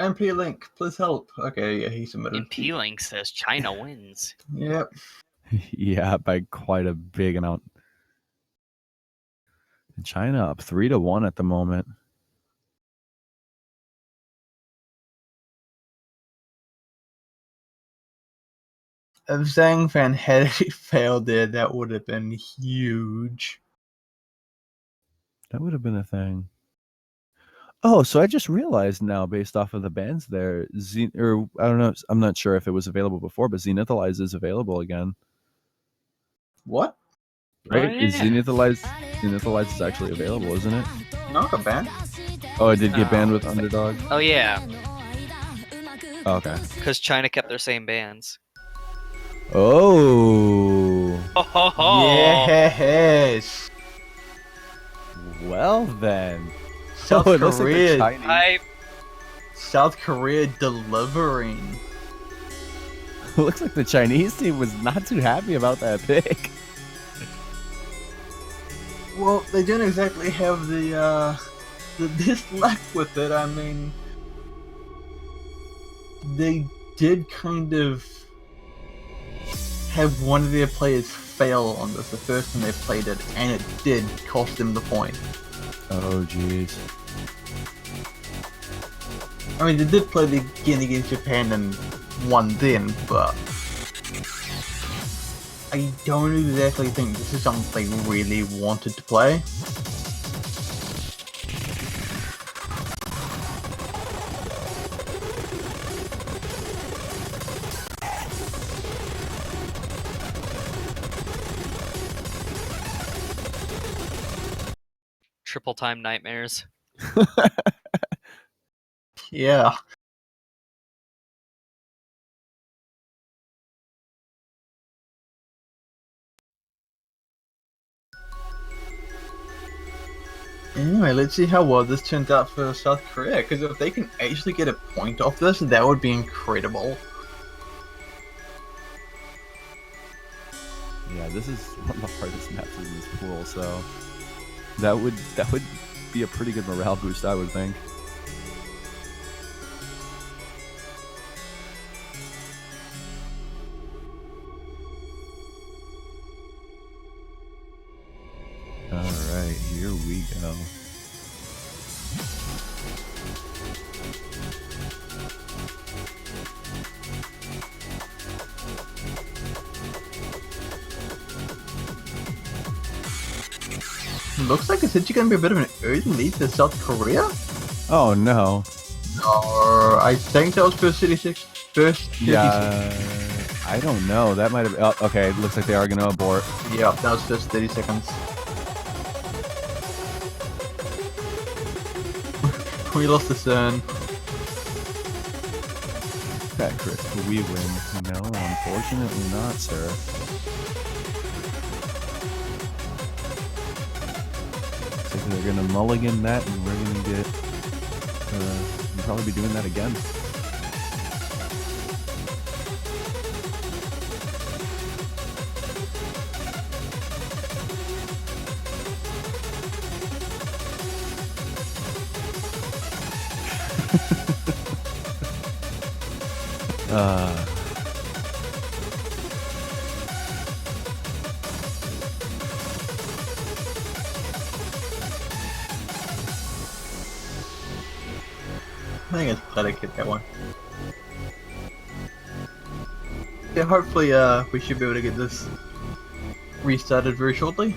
Speaker 2: MP Link, please help. Okay, yeah, he submitted.
Speaker 4: Impealing says China wins.
Speaker 2: Yep.
Speaker 3: Yeah, by quite a big amount. China up 3-1 at the moment.
Speaker 2: If Zhang Fan had failed there, that would have been huge.
Speaker 3: That would have been a thing. Oh, so I just realized now, based off of the bands there, or I don't know, I'm not sure if it was available before, but Zenithalize is available again,
Speaker 2: What?
Speaker 3: right?
Speaker 4: Oh,
Speaker 3: Is
Speaker 4: yeah.
Speaker 3: Zenithalize is actually available, isn't it?
Speaker 2: Not a band.
Speaker 3: Oh, it did get banned
Speaker 4: Oh.
Speaker 3: with Underdog.
Speaker 4: Oh yeah,
Speaker 3: Oh, okay.
Speaker 4: because China kept their same bands.
Speaker 3: Oh,
Speaker 4: Ho ho ho!
Speaker 2: Yes.
Speaker 3: well then.
Speaker 2: South
Speaker 3: Oh, it looks like the
Speaker 2: Korea.
Speaker 3: Chinese.
Speaker 2: South Korea delivering.
Speaker 3: Looks like the Chinese team was not too happy about that pick.
Speaker 2: Well, they didn't exactly have the dislike with it. I mean, they did kind of have one of their players fail on this the first time they played it, and it did cost them the point.
Speaker 3: Oh, jeez.
Speaker 2: I mean, they did play the again against Japan and won then, but I don't exactly think this is something they really wanted to play.
Speaker 4: Triple time nightmares.
Speaker 2: Yeah. Anyway, let's see how well this turns out for South Korea, because if they can actually get a point off this, that would be incredible.
Speaker 3: Yeah, this is one of the hardest maps in this pool, so that would be a pretty good morale boost, I would think. Alright, here we go.
Speaker 2: Looks like it's actually going to be a bit of an early lead for South Korea.
Speaker 3: Oh no.
Speaker 2: Or I think that was first 36. First 36.
Speaker 3: Yeah, I don't know. That might have. Oh, okay, it looks like they are going to abort.
Speaker 2: Yeah, that was just 30 seconds. We lost the CERN.
Speaker 3: Okay, Chris, we win. No, unfortunately not, sir. Looks like they're going to mulligan that, and we're going to get. We'll probably be doing that again.
Speaker 2: I think it's pathetic hit that one. Yeah, hopefully we should be able to get this restarted very shortly.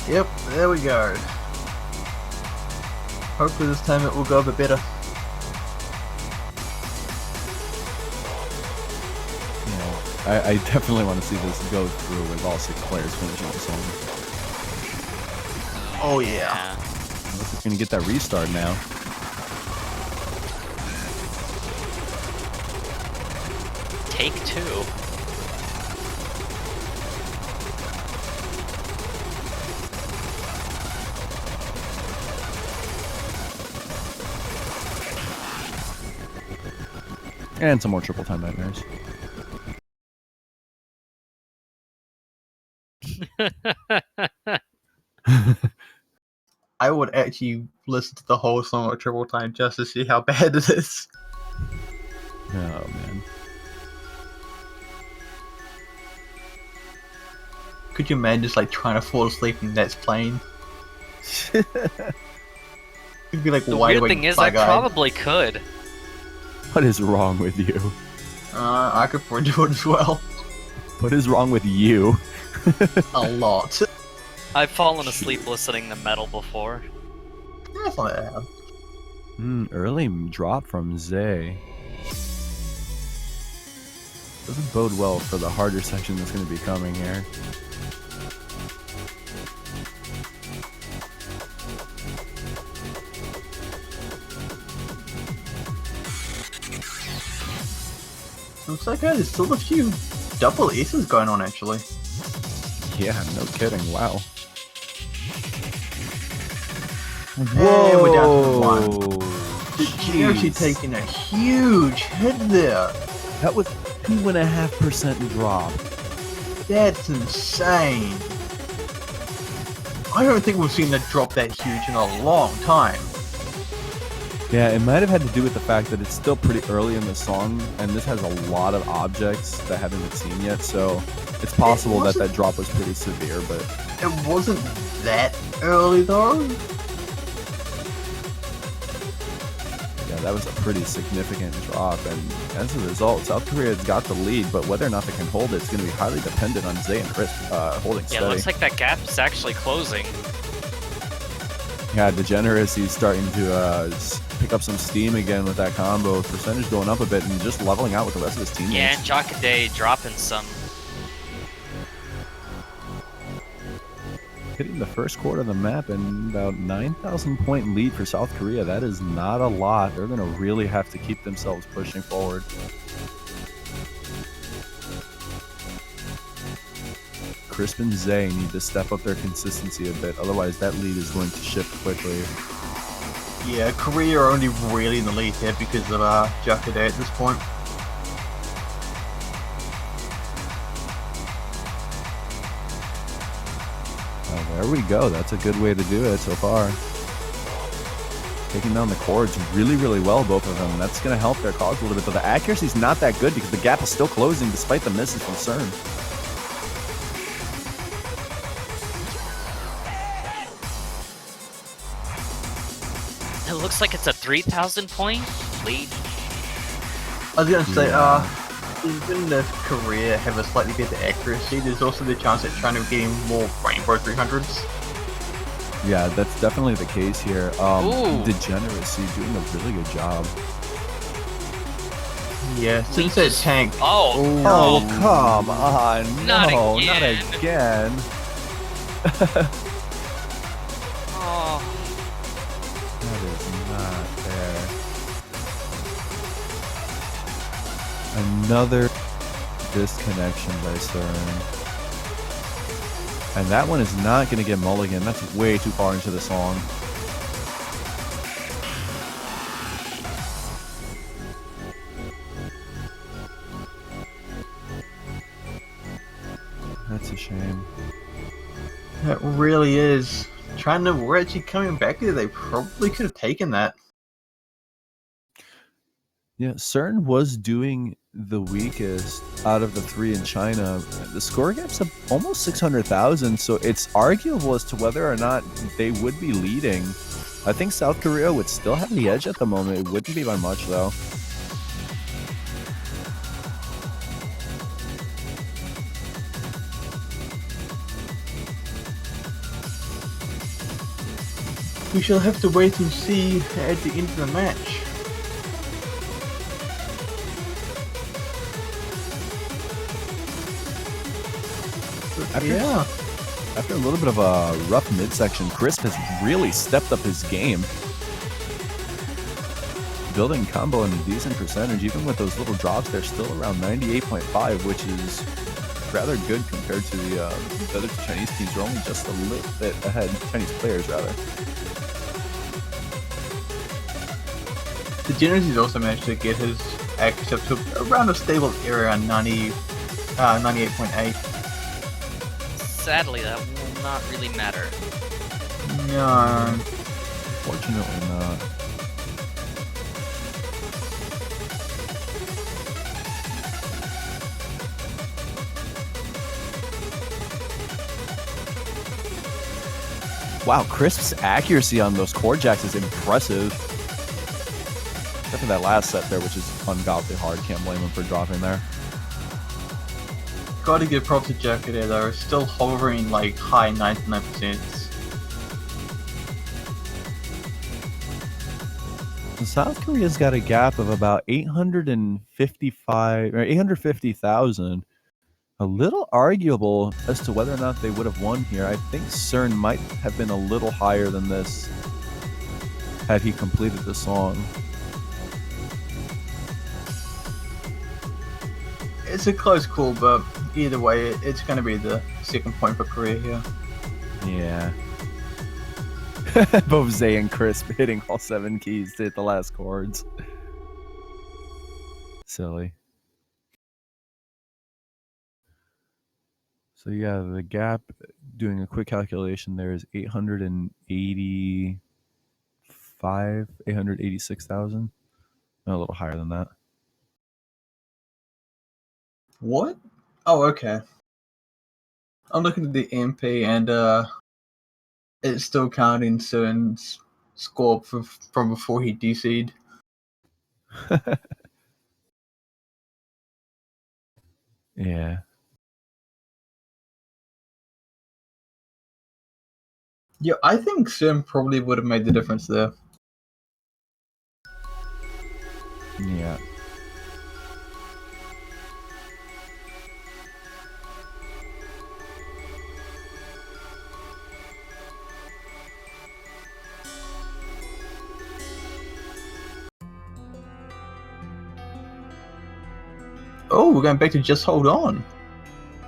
Speaker 2: Yep, there we go. Hopefully this time it will go a bit better.
Speaker 3: I definitely want to see this go through with all 6 players finishing this one.
Speaker 2: Oh yeah.
Speaker 3: Unless it's going to get that restart now.
Speaker 4: Take 2.
Speaker 3: And some more triple time nightmares.
Speaker 2: I would actually listen to the whole song of Triple Time just to see how bad it is.
Speaker 3: Oh man.
Speaker 2: Could you imagine just like trying to fall asleep and that's playing? You'd be like
Speaker 4: The
Speaker 2: wide
Speaker 4: weird
Speaker 2: awake,
Speaker 4: thing is, I
Speaker 2: bug-eyed.
Speaker 4: probably could.
Speaker 3: What is wrong with you?
Speaker 2: I could probably do it as well.
Speaker 3: What is wrong with you?
Speaker 2: A lot.
Speaker 4: I've fallen asleep listening to metal before.
Speaker 2: That's not bad.
Speaker 3: Early drop from Zay. Doesn't bode well for the harder section that's going to be coming here.
Speaker 2: Looks like there's still a few double aces going on actually.
Speaker 3: Yeah, no kidding. Wow.
Speaker 2: Whoa! We're down to one.
Speaker 3: Jeez.
Speaker 2: You're actually taking a huge hit there.
Speaker 3: That was 2.5% drop.
Speaker 2: That's insane. I don't think we've seen a drop that huge in a long time.
Speaker 3: Yeah, it might have had to do with the fact that it's still pretty early in the song, and this has a lot of objects that haven't been seen yet, so it's possible that that drop was pretty severe, but...
Speaker 2: It wasn't that early though.
Speaker 3: Yeah, that was a pretty significant drop, and as a result, South Korea's got the lead, but whether or not they can hold it's going to be highly dependent on Zay and Chris holding steady.
Speaker 4: Yeah, it looks like that gap is actually closing.
Speaker 3: Yeah, Degeneracy's starting to pick up some steam again with that combo. Percentage going up a bit and just leveling out with the rest of his teammates.
Speaker 4: Yeah, and Jockaday dropping some.
Speaker 3: Hitting the first quarter of the map and about 9,000 point lead for South Korea. That is not a lot. They're going to really have to keep themselves pushing forward. Crisp and Zay need to step up their consistency a bit, otherwise that lead is going to shift quickly.
Speaker 2: Yeah, Korea are only really in the lead here because of Jackaday at this point.
Speaker 3: There we go. That's a good way to do it so far. Taking down the cords really, really well, both of them. That's going to help their cause a little bit, but the accuracy's not that good because the gap is still closing despite the misses from CERN.
Speaker 4: It looks like it's a 3,000 point lead.
Speaker 2: I was gonna say, even if Korea have a slightly better accuracy, there's also the chance that China are getting more Rainbow 300s.
Speaker 3: Yeah, that's definitely the case here.
Speaker 4: Ooh.
Speaker 3: Degeneracy doing a really good job.
Speaker 2: Yeah, since that tank.
Speaker 3: Oh, come on.
Speaker 4: Not
Speaker 3: No,
Speaker 4: again.
Speaker 3: not again.
Speaker 4: Oh,
Speaker 3: That is not fair. Another disconnection by CERN. And that one is not going to get mulligan. That's way too far into the song. That's a shame.
Speaker 2: It really is. China were actually coming back there. They probably could have taken that.
Speaker 3: Yeah, CERN was doing the weakest out of the three in China. The score gap's up almost 600,000, so it's arguable as to whether or not they would be leading. I think South Korea would still have the edge at the moment. It wouldn't be by much, though.
Speaker 2: We shall have to wait and see at the end of the match.
Speaker 3: After a little bit of a rough midsection, Crisp has really stepped up his game. Building combo in a decent percentage, even with those little drops, they're still around 98.5, which is rather good compared to the other two Chinese teams. Are only just a little bit ahead, Chinese players rather.
Speaker 2: The Genesis also managed to get his accuracy up to around a stable area around 98.8.
Speaker 4: sadly, that will not really matter.
Speaker 2: No.
Speaker 3: Fortunately not. Wow, Crisp's accuracy on those chord jacks is impressive. Except for that last set there, which is ungodly hard. Can't blame him for dropping there.
Speaker 2: Gotta give props to Jacko there though, still hovering like high 99%.
Speaker 3: South Korea's got a gap of about 855 or 850,000. A little arguable as to whether or not they would have won here. I think CERN might have been a little higher than this had he completed the song.
Speaker 2: It's a close call, but either way, it's going to be the second point for Korea here.
Speaker 3: Yeah. Both Zay and Crisp hitting all 7 keys to hit the last chords. Silly. So yeah, the gap, doing a quick calculation there, is 886,000. A little higher than that.
Speaker 2: What? Oh, okay. I'm looking at the MP and it's still counting CERN's score from before he DC'd.
Speaker 3: Yeah.
Speaker 2: Yeah, I think CERN probably would have made the difference there.
Speaker 3: Yeah.
Speaker 2: Oh, we're going back to Just Hold On.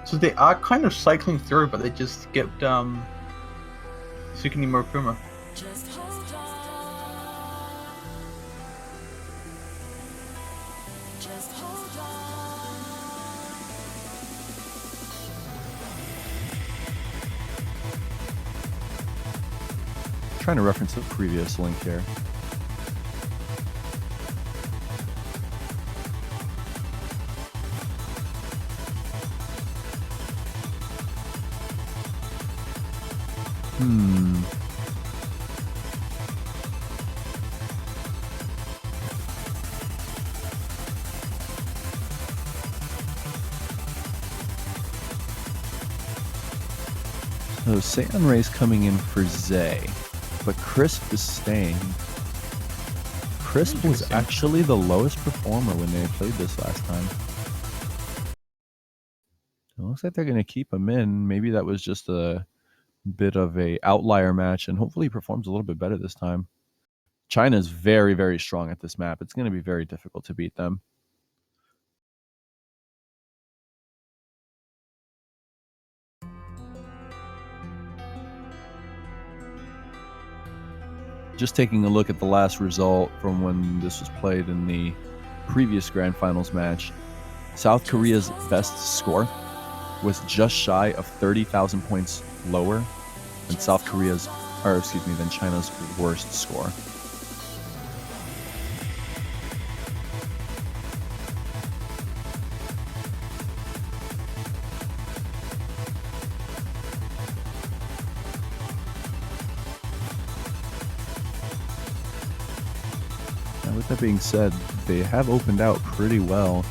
Speaker 2: So they are kind of cycling through, but they just skipped Sukini Morikuma.
Speaker 5: Just hold on. Just hold on.
Speaker 3: Trying to reference the previous link here. So Saiyan Ray's coming in for Zay, but Crisp is staying. Crisp was actually the lowest performer when they played this last time. It looks like they're going to keep him in. Maybe that was just a bit of a outlier match, and hopefully he performs a little bit better this time. China is very, very strong at this map. It's going to be very difficult to beat them. Just taking a look at the last result from when this was played in the previous Grand Finals match, South Korea's best score was just shy of 30,000 points lower than than China's worst score. Now, with that being said, they have opened out pretty well.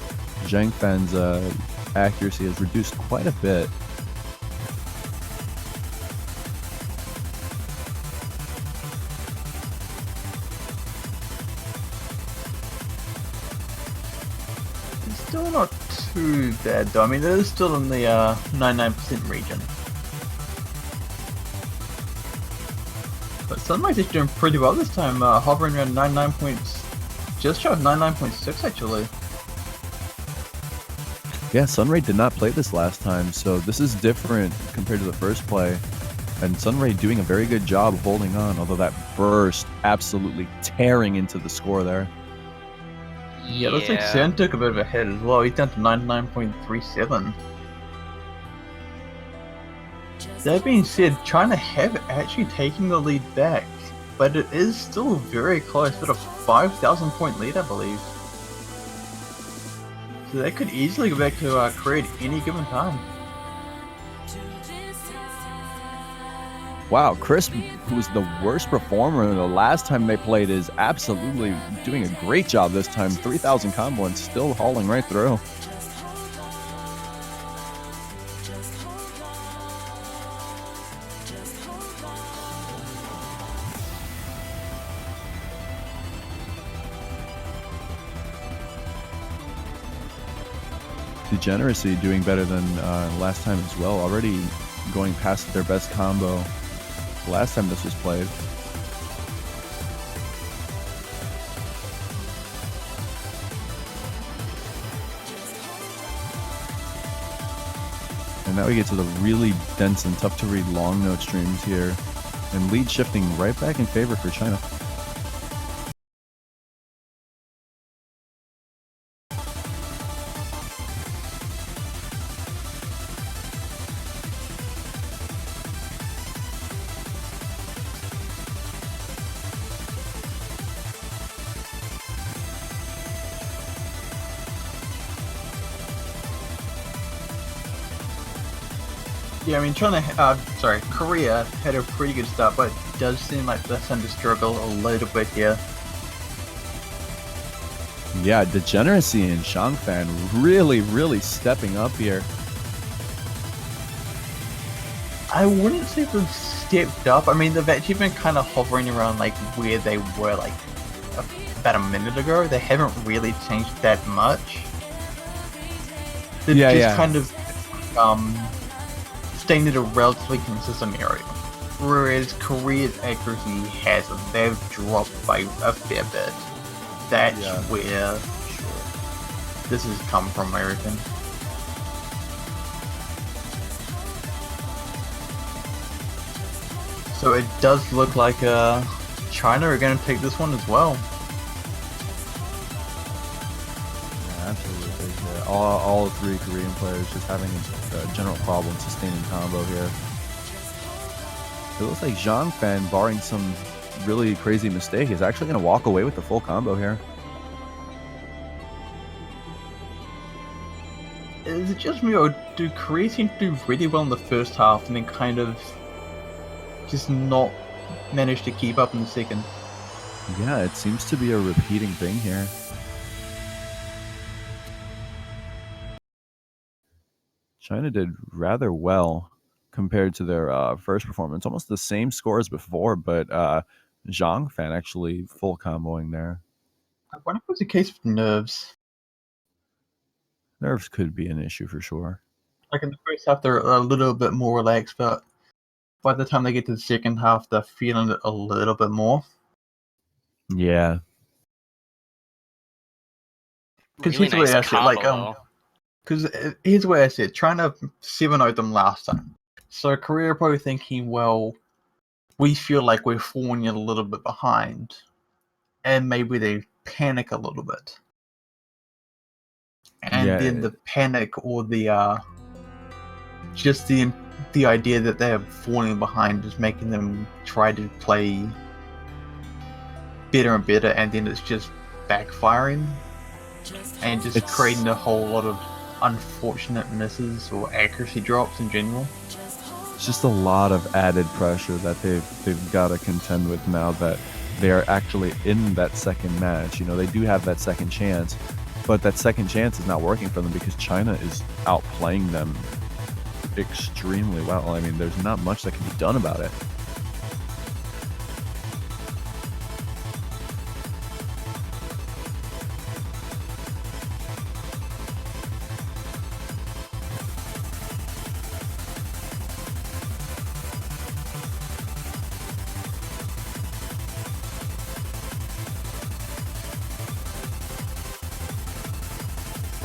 Speaker 3: Zhang Fan's accuracy has reduced quite a bit.
Speaker 2: It's still not too bad though. I mean, it is still in the 99% region. But Sunrise is doing pretty well this time, hovering around 99 points, just shy of 99.6 actually.
Speaker 3: Yeah, Sunray did not play this last time, so this is different compared to the first play. And Sunray doing a very good job of holding on, although that burst absolutely tearing into the score there.
Speaker 2: Yeah, looks like Sen took a bit of a hit as well. He's down to 99.37. That being said, China have actually taken the lead back, but it is still very close, about a 5,000 point lead, I believe. So they could easily go back to Korea at any given time.
Speaker 3: Wow, Chris, who was the worst performer the last time they played, is absolutely doing a great job this time. 3,000 combo and still hauling right through. Degeneracy doing better than last time as well. Already going past their best combo last time this was played. And now we get to the really dense and tough to read long note streams here. And lead shifting right back in favor for China.
Speaker 2: Yeah, I mean, Korea had a pretty good start, but it does seem like they're starting to struggle a little bit here.
Speaker 3: Yeah, Degeneracy and Zhangfan really stepping up here.
Speaker 2: I wouldn't say they've stepped up. I mean, they've actually been kind of hovering around like where they were like about a minute ago. They haven't really changed that much. They've just kind of staying in a relatively consistent area. Whereas Korea's accuracy hasn't. They've dropped by a fair bit. That's where this has come from, I reckon. So it does look like China are going to take this one as well.
Speaker 3: Yeah, absolutely. Yeah. All three Korean players just having a general problem sustaining combo here. It looks like Zhangfan, barring some really crazy mistake, is actually going to walk away with the full combo here.
Speaker 2: Is it just me, or do Korea seem to do really well in the first half and then kind of just not manage to keep up in the second?
Speaker 3: Yeah, it seems to be a repeating thing here. China did rather well compared to their first performance. Almost the same score as before, but Zhangfan actually full comboing there.
Speaker 2: I wonder if it was a case of nerves.
Speaker 3: Nerves could be an issue for sure.
Speaker 2: Like in the first half, they're a little bit more relaxed, but by the time they get to the second half, they're feeling it a little bit more.
Speaker 3: Yeah.
Speaker 2: Because
Speaker 4: Really
Speaker 2: here's the way
Speaker 4: nice
Speaker 2: I said, like,
Speaker 4: combo,
Speaker 2: because here's the way I said, China 7-0'd them last time. So Korea are probably thinking, well, we feel like we're falling a little bit behind, and maybe they panic a little bit. And then the panic or the just the idea that they're falling behind is making them try to play better and better, and then it's just backfiring and just creating a whole lot of unfortunate misses or accuracy drops in general.
Speaker 3: It's just a lot of added pressure that they've got to contend with now that they are actually in that second match. You know, they do have that second chance, but that second chance is not working for them because China is outplaying them extremely well. I mean, there's not much that can be done about it.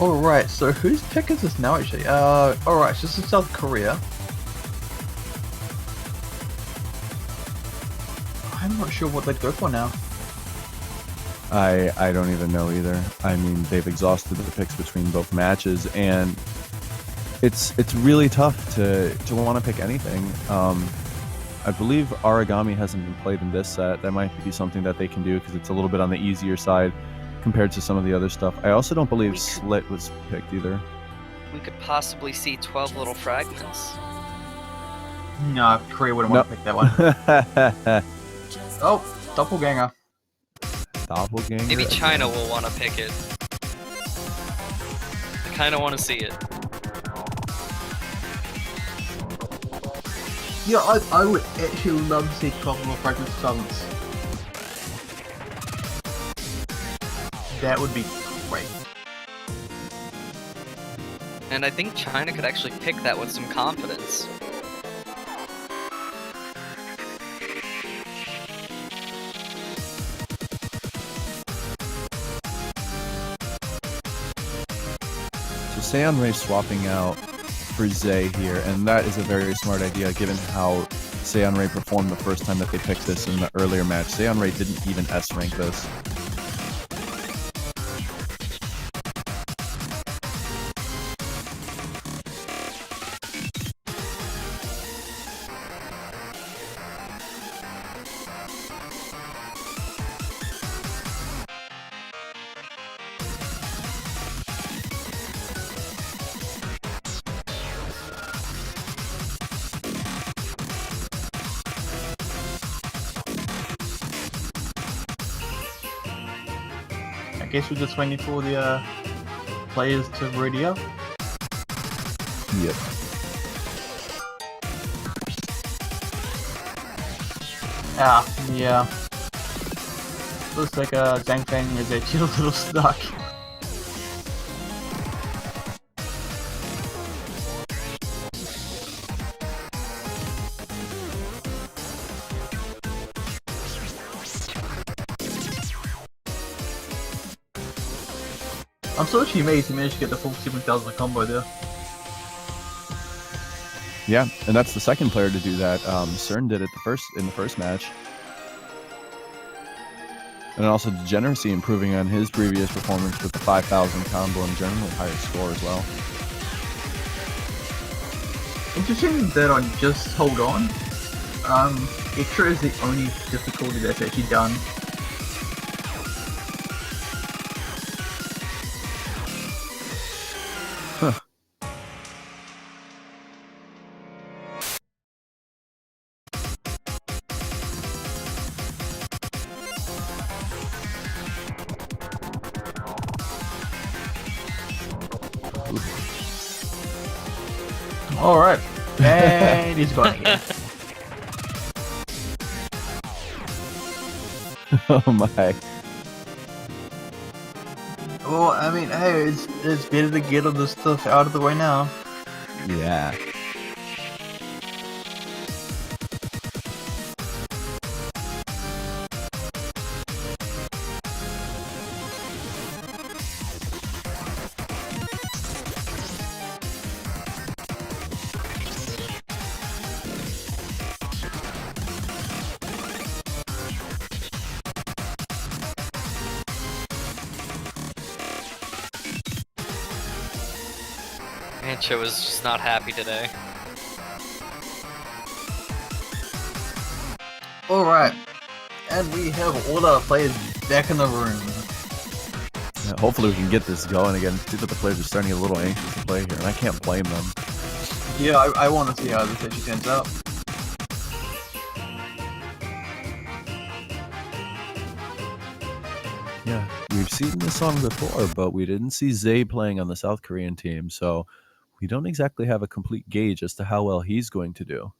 Speaker 2: Alright, so whose pick is this now actually? Alright, so this is South Korea. I'm not sure what they'd go for now.
Speaker 3: I don't even know either. I mean, they've exhausted the picks between both matches, and it's really tough to want to pick anything. I believe Origami hasn't been played in this set. That might be something that they can do because it's a little bit on the easier side compared to some of the other stuff. I also don't believe Slit was picked either.
Speaker 4: we could possibly see 12 little fragments.
Speaker 2: No, Korea wouldn't want to pick that one. Oh, doppelganger.
Speaker 3: Doppelganger.
Speaker 4: Maybe
Speaker 3: again.
Speaker 4: China will want to pick it. I kind of want to see it.
Speaker 2: Yeah, I would actually love to see Tropical Fragment Silence. That would be great.
Speaker 4: And I think China could actually pick that with some confidence.
Speaker 3: So Saiyan Ray swapping out for Zay here, and that is a very smart idea given how Saiyan Ray performed the first time that they picked this in the earlier match. Saiyan Ray didn't even S-rank this.
Speaker 2: I guess we're just waiting for the players to radio.
Speaker 3: Yep.
Speaker 2: Ah, yeah. Looks like Zhang Feng is actually a little stuck. I'm so actually amazed he managed to get the full 7,000 combo there.
Speaker 3: Yeah, and that's the second player to do that. CERN did it in the first match. And also Degeneracy improving on his previous performance with the 5,000 combo and generally higher score as well.
Speaker 2: Interesting that on Just Hold On, Extra is the only difficulty that's actually done.
Speaker 3: Huh.
Speaker 2: Alright, and he's gone again.
Speaker 3: Oh my.
Speaker 2: Well, I mean, hey, it's better to get all this stuff out of the way now.
Speaker 3: Yeah.
Speaker 4: Mancha was just not happy today.
Speaker 2: Alright, and we have all our players back in the room.
Speaker 3: Yeah, hopefully we can get this going again. See that the players are starting to get a little anxious to play here, and I can't blame them.
Speaker 2: Yeah, I want to see how this actually turns out.
Speaker 3: Yeah, we've seen this song before, but we didn't see Zay playing on the South Korean team, so we don't exactly have a complete gauge as to how well he's going to do.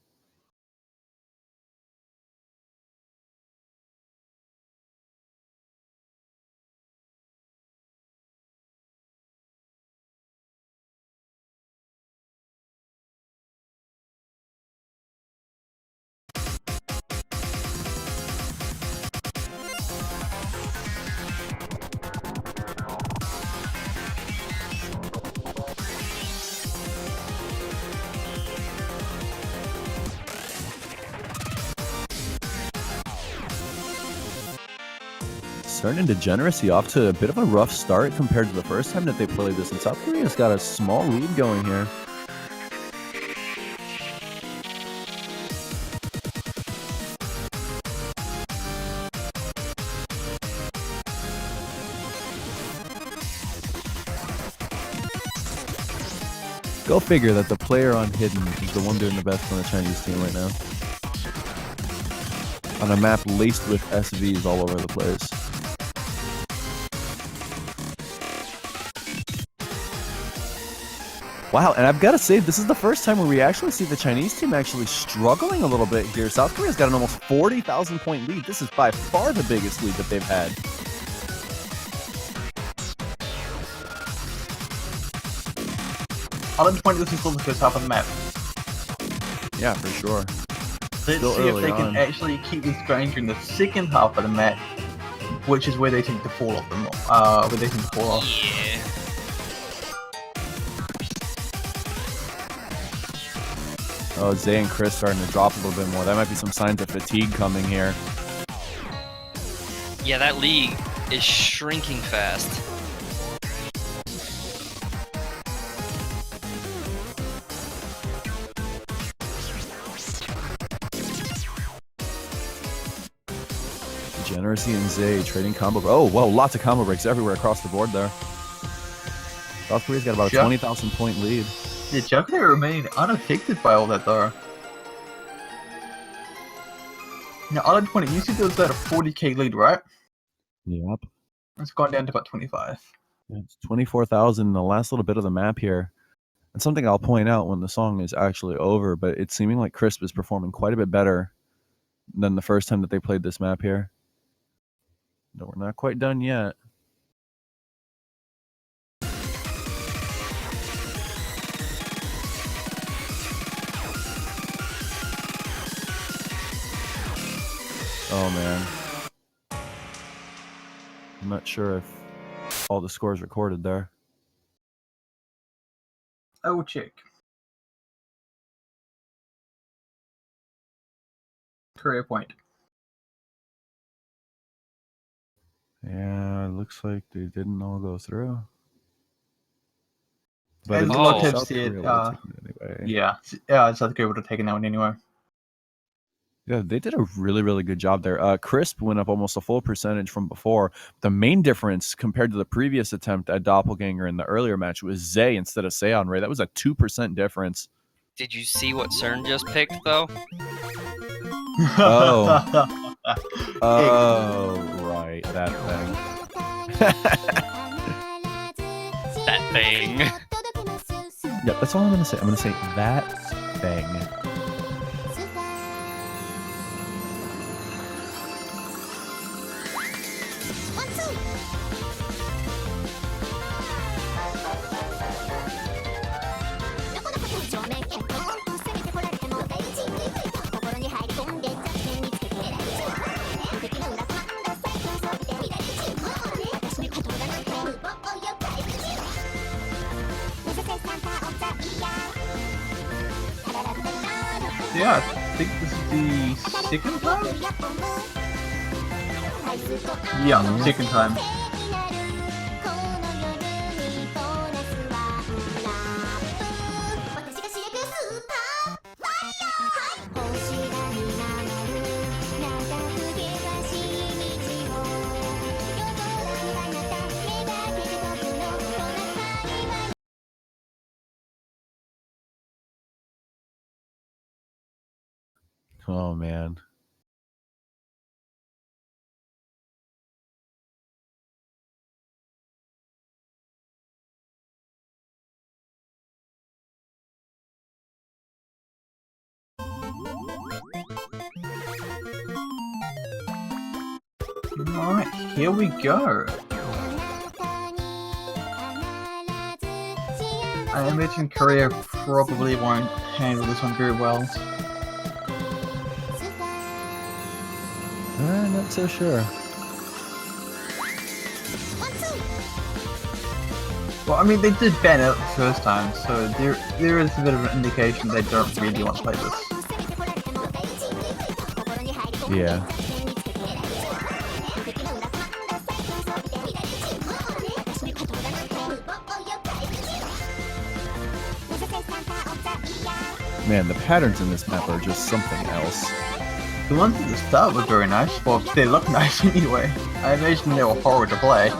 Speaker 3: CERN and Degeneracy off to a bit of a rough start compared to the first time that they played this, and South Korea's got a small lead going here. Go figure that the player on Hidden is the one doing the best on the Chinese team right now. On a map laced with SVs all over the place. Wow, and I've got to say, this is the first time where we actually see the Chinese team actually struggling a little bit here. South Korea's got an almost 40,000 point lead. This is by far the biggest lead that they've had.
Speaker 2: I'll let point this is still the first half of the map.
Speaker 3: Yeah, for sure.
Speaker 2: Let's
Speaker 3: Still
Speaker 2: see if
Speaker 3: early
Speaker 2: they
Speaker 3: on.
Speaker 2: can actually keep this going during the second half of the map, which is where they tend to fall off. Where they tend to fall off.
Speaker 4: Yeah.
Speaker 3: Oh, Zay and Chris starting to drop a little bit more. That might be some signs of fatigue coming here.
Speaker 4: Yeah, that league is shrinking fast.
Speaker 3: Degeneracy and Zay trading combo. Oh, whoa, lots of combo breaks everywhere across the board there. South Korea's got about a
Speaker 2: Sure.
Speaker 3: 20,000 point lead.
Speaker 2: Yeah, Joker remained unaffected by all that though. Now, Island 20, you said there was about a 40k lead, right?
Speaker 3: Yep.
Speaker 2: It's gone down to about 25.
Speaker 3: It's 24,000 in the last little bit of the map here. And something I'll point out when the song is actually over, but it's seeming like Crisp is performing quite a bit better than the first time that they played this map here. No, we're not quite done yet. Oh man. I'm not sure if all the scores recorded there.
Speaker 2: I will check. Career point.
Speaker 3: Yeah, it looks like they didn't all go through. But
Speaker 2: And
Speaker 3: it
Speaker 2: a
Speaker 3: looks
Speaker 2: lot
Speaker 3: like
Speaker 2: have
Speaker 3: South
Speaker 2: said,
Speaker 3: Korea would've taken it anyway.
Speaker 2: Yeah, South Korea would have taken that one anyway.
Speaker 3: Yeah, they did a really, really good job there. Crisp went up almost a full percentage from before. The main difference compared to the previous attempt at Doppelganger in the earlier match was Zay instead of Seon Ray. That was a 2% difference.
Speaker 4: Did you see what CERN just picked, though?
Speaker 3: Oh. Oh, right, that thing.
Speaker 4: That thing.
Speaker 3: Yeah, that's all I'm gonna say. I'm gonna say that thing.
Speaker 2: Yeah, I think this is the second time? Yeah, second time.
Speaker 3: Oh man.
Speaker 2: Alright, here we go. I imagine Korea probably won't handle this one very well.
Speaker 3: Not so sure.
Speaker 2: Well, I mean, they did ban it the first time, so there is a bit of an indication they don't really want to play this.
Speaker 3: Yeah. Man, the patterns in this map are just something else.
Speaker 2: The ones at the start were very nice. Well, they look nice anyway. I imagine they were horrible to play.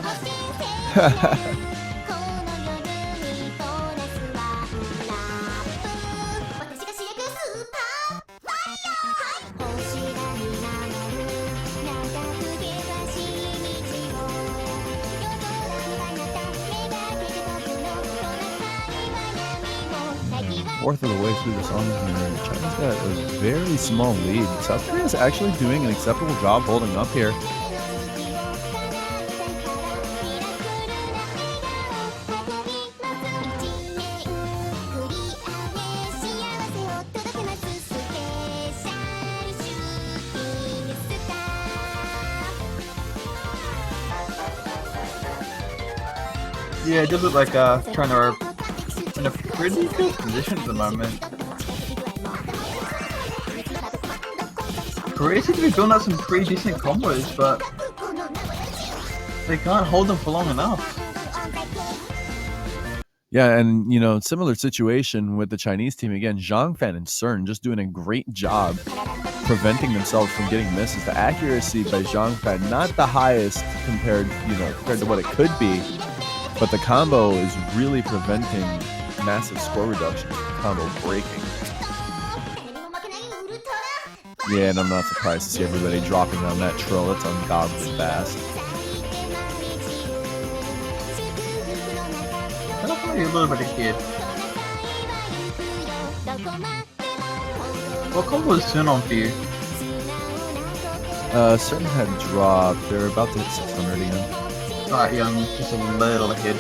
Speaker 3: fourth of the way through the song here. China's got a very small lead. South Korea's actually doing an acceptable job holding up here.
Speaker 2: Yeah, it does look like China are in a pretty good position at the moment. Korea seems to be building out some pretty decent combos, but they can't hold them for long enough.
Speaker 3: Yeah, and you know, similar situation with the Chinese team again. Zhang Fan and Cern just doing a great job preventing themselves from getting misses. The accuracy by Zhang Fan not the highest compared to what it could be, but the combo is really preventing massive score reductions. Combo breaking. Yeah, and I'm not surprised to see everybody dropping on that trill. It's ungodly fast.
Speaker 2: Definitely a little bit ahead. What combo is Sun on for you?
Speaker 3: Certain had dropped. They're about to hit 600 again.
Speaker 2: Alright, yeah, I'm just a little ahead.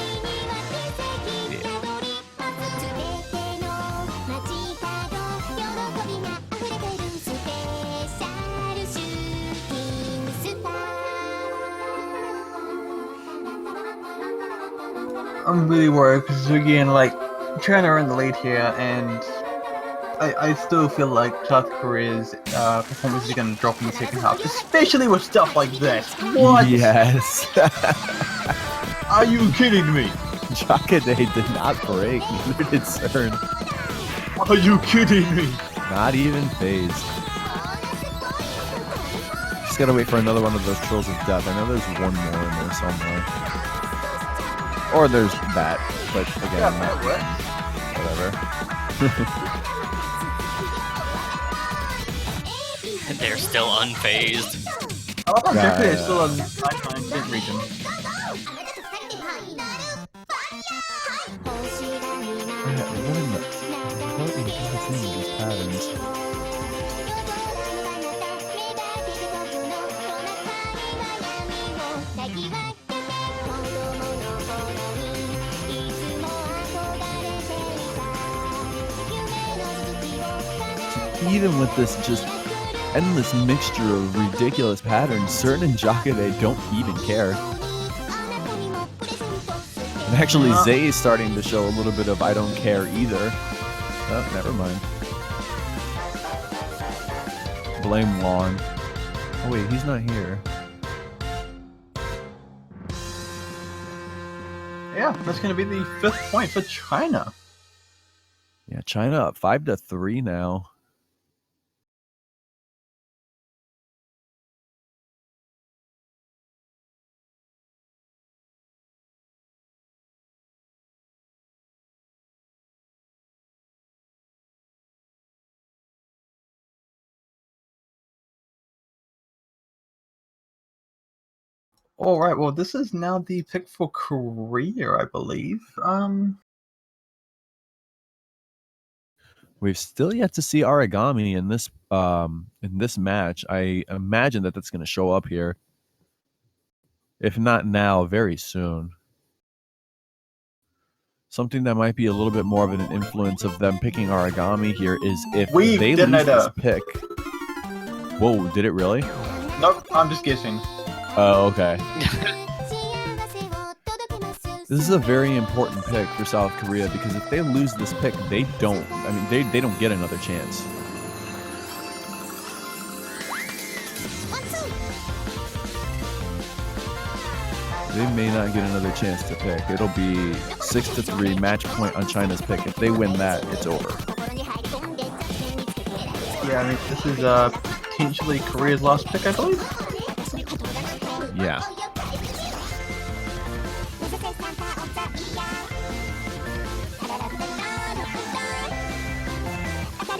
Speaker 2: I'm really worried because again, like, China are in the lead here, and I still feel like South Korea's performance is going to drop in the second half, especially with stuff like this. What?
Speaker 3: Yes.
Speaker 2: Are you kidding me?
Speaker 3: Jacare did not break, neither did Cern.
Speaker 2: Are you kidding me?
Speaker 3: Not even phased. Just gotta wait for another one of those trills of death. I know there's one more in there somewhere. Or there's that, but again, whatever.
Speaker 4: They're still unfazed.
Speaker 2: I love how Jacare is still on 99% region.
Speaker 3: What in God's name are these patterns? Even with this just endless mixture of ridiculous patterns, Cern and Jacare don't even care. And actually, Zay is starting to show a little bit of I don't care either. Oh, never mind. Blame Juan. Oh wait, he's not here.
Speaker 2: Yeah, that's going to be the 5th point for China.
Speaker 3: Yeah, China up 5-3 now.
Speaker 2: Alright, well, this is now the pick for Korea, I believe.
Speaker 3: We've still yet to see Origami in this match. I imagine that that's going to show up here. If not now, very soon. Something that might be a little bit more of an influence of them picking Origami here is if they lose this pick. Whoa, did it really?
Speaker 2: Nope, I'm just guessing.
Speaker 3: Oh, okay. This is a very important pick for South Korea because if they lose this pick, they don't get another chance. They may not get another chance to pick. It'll be 6-3 match point on China's pick. If they win that, it's over.
Speaker 2: Yeah, I mean, this is potentially Korea's last pick, I believe.
Speaker 3: Yeah.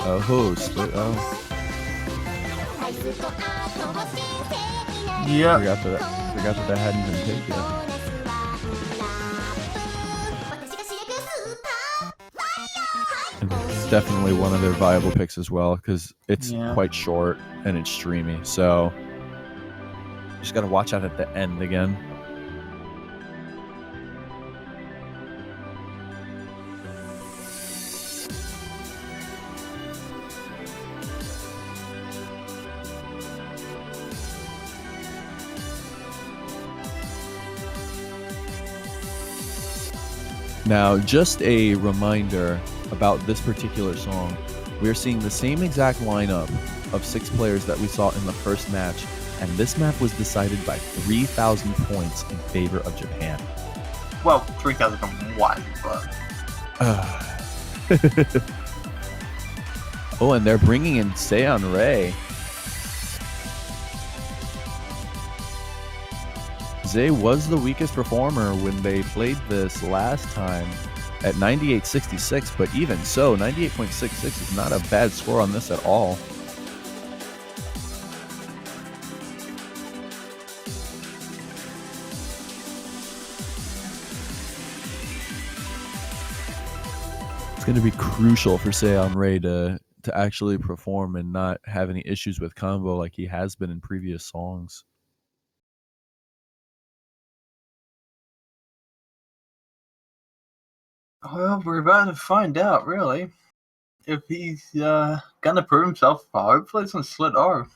Speaker 3: Oh, split. Oh.
Speaker 2: Yeah.
Speaker 3: Forgot that hadn't been picked yet. definitely one of their viable picks as well because it's
Speaker 2: Yeah.
Speaker 3: quite short and it's streamy. So just got to watch out at the end again. Now, just a reminder about this particular song. We're seeing the same exact lineup of 6 players that we saw in the first match, and this map was decided by 3,000 points in favor of Japan.
Speaker 2: Well, 3,001, but
Speaker 3: Oh, and they're bringing in Seon Ray. Zay was the weakest performer when they played this last time at 98.66, but even so, 98.66 is not a bad score on this at all. It's going to be crucial for Seon Ray to actually perform and not have any issues with combo like he has been in previous songs.
Speaker 2: well, we're about to find out, really, if he's gonna prove himself. Hopefully, it's on Slit R.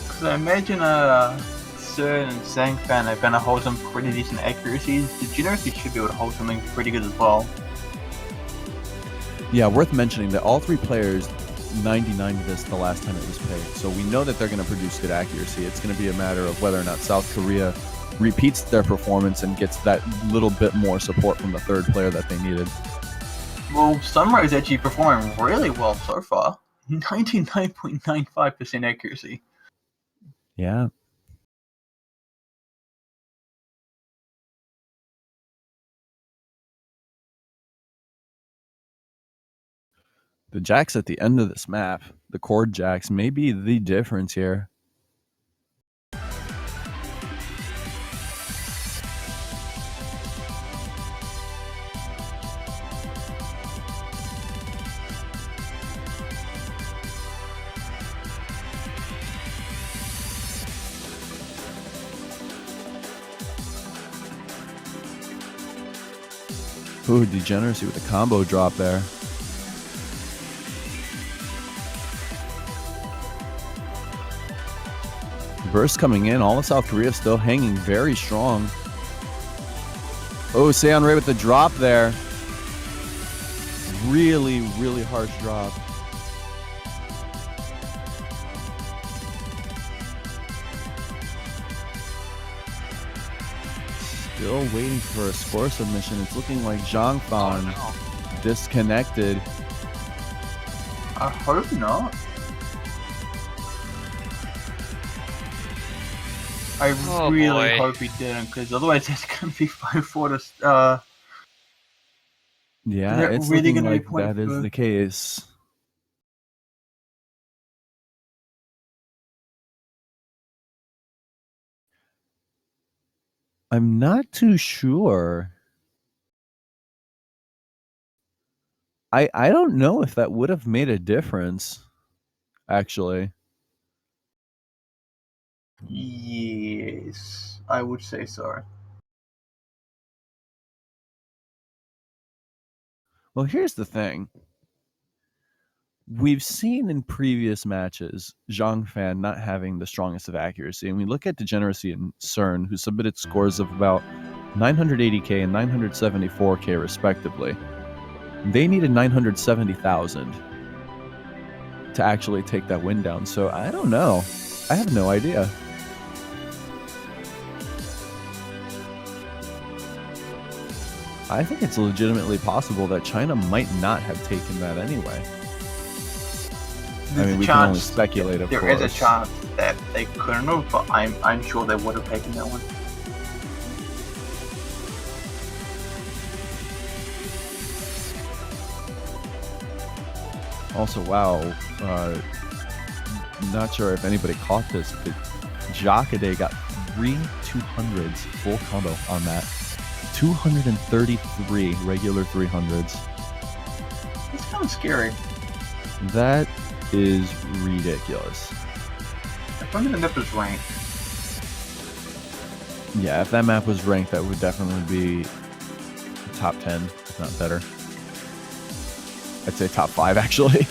Speaker 2: Because I imagine Cern and Sangfan are gonna hold some pretty decent accuracies. The Generosity should be able to hold something pretty good as well.
Speaker 3: Yeah, worth mentioning that all 3 players 99 this the last time it was played. So we know that they're going to produce good accuracy. It's going to be a matter of whether or not South Korea repeats their performance and gets that little bit more support from the third player that they needed.
Speaker 2: Well, Sunrise actually performing really well so far. 99.95% accuracy.
Speaker 3: Yeah. The jacks at the end of this map, the chord jacks, may be the difference here. Ooh, Degeneracy with a combo drop there. Burst coming in, all of South Korea still hanging very strong. Oh, Seon Ray with the drop there. Really, really harsh drop. Still waiting for a score submission. It's looking like Zhang Fan disconnected.
Speaker 2: I hope not. I really
Speaker 4: boy.
Speaker 2: hope he didn't, because otherwise it's going to be 5-4 to...
Speaker 3: Yeah,
Speaker 2: They're
Speaker 3: it's
Speaker 2: really
Speaker 3: looking
Speaker 2: gonna be
Speaker 3: like
Speaker 2: point
Speaker 3: that is
Speaker 2: for-
Speaker 3: the case. I'm not too sure. I don't know if that would have made a difference, actually.
Speaker 2: Yes, I would say so.
Speaker 3: Well, here's the thing. We've seen in previous matches Zhang Fan not having the strongest of accuracy, and we look at Degeneracy and Cern, who submitted scores of about 980k and 974k respectively. They needed 970,000 to actually take that win down. So I don't know. I have no idea. I think it's legitimately possible that China might not have taken that anyway. I mean, we can only speculate, of course.
Speaker 2: There is a chance that they couldn't have, but I'm sure they would have taken that one.
Speaker 3: Also, wow, not sure if anybody caught this, but Jockaday got 3 200s full combo on that. 233 regular 300s.
Speaker 2: It's kind of scary.
Speaker 3: That is ridiculous.
Speaker 2: If only the map was ranked.
Speaker 3: Yeah, if that map was ranked, that would definitely be top 10, if not better. I'd say top 5, actually.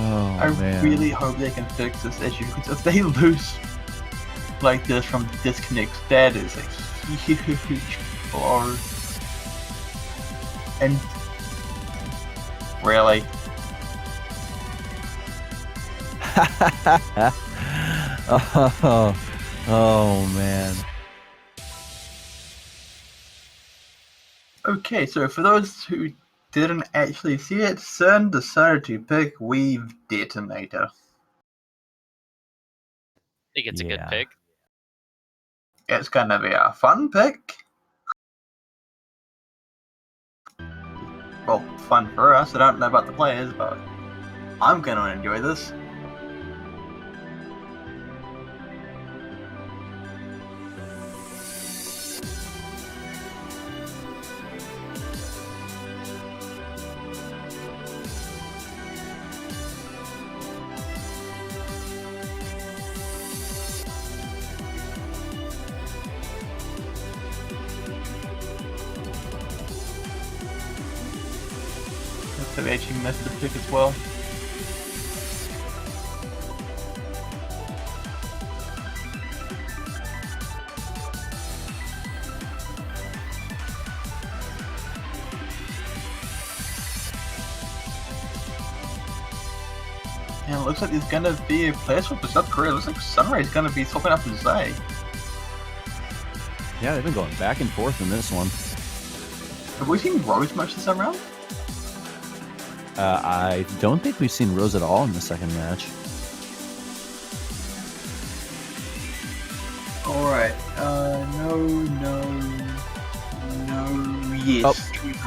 Speaker 3: Oh,
Speaker 2: I
Speaker 3: man.
Speaker 2: really hope they can fix this issue, because if they lose like this from disconnects, that is a huge blow. And really,
Speaker 3: oh, man.
Speaker 2: okay, so for those who didn't actually see it, CERN decided to pick Weave Detonator.
Speaker 4: I think it's a good
Speaker 3: Yeah.
Speaker 4: pick.
Speaker 2: It's gonna be a fun pick. Well, fun for us. I don't know about the players, but I'm gonna enjoy this. Have actually missed the pick as well. And it looks like there's gonna be a player swap to South Korea. It looks like Sunray's gonna be swapping up with Zay.
Speaker 3: Yeah, they've been going back and forth in this one.
Speaker 2: Have we seen Rose much this time around?
Speaker 3: I don't think we've seen Rose at all in the second match.
Speaker 2: Alright, no, yes.
Speaker 3: Oh, I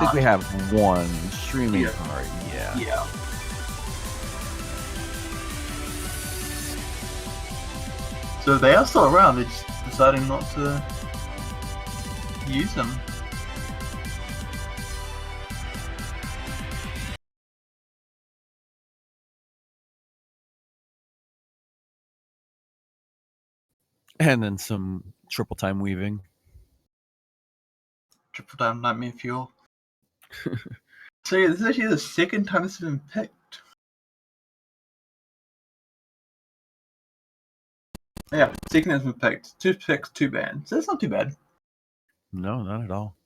Speaker 3: think we have one streaming
Speaker 2: Yeah.
Speaker 3: card. Yeah.
Speaker 2: Yeah. So they are still around, they're just deciding not to use them.
Speaker 3: And then some triple time weaving.
Speaker 2: Triple down Nightmare Fuel. So yeah, this is actually the second time this has been picked. Yeah, second has been picked. 2 picks, 2 bans. So that's not too bad.
Speaker 3: No, not at all.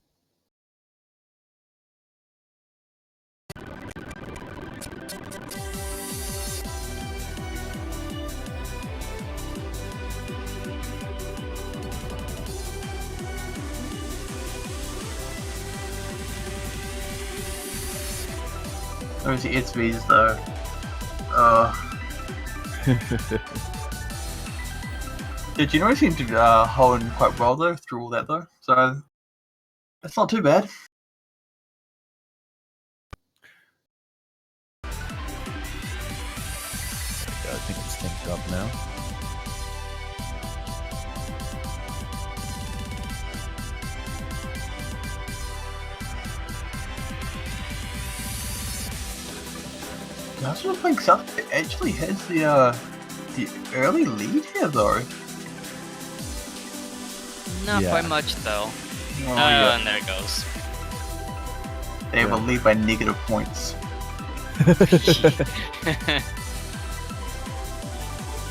Speaker 2: Obviously, it's V's though. Did you know he seemed to hold in quite well though through all that though? So that's not too bad.
Speaker 3: I think it's synced up now.
Speaker 2: I also think South actually has the early lead here though.
Speaker 4: Not
Speaker 3: Yeah.
Speaker 4: by much though.
Speaker 2: Oh,
Speaker 4: Oh,
Speaker 2: yeah.
Speaker 4: and there it goes.
Speaker 2: They have a lead by negative points.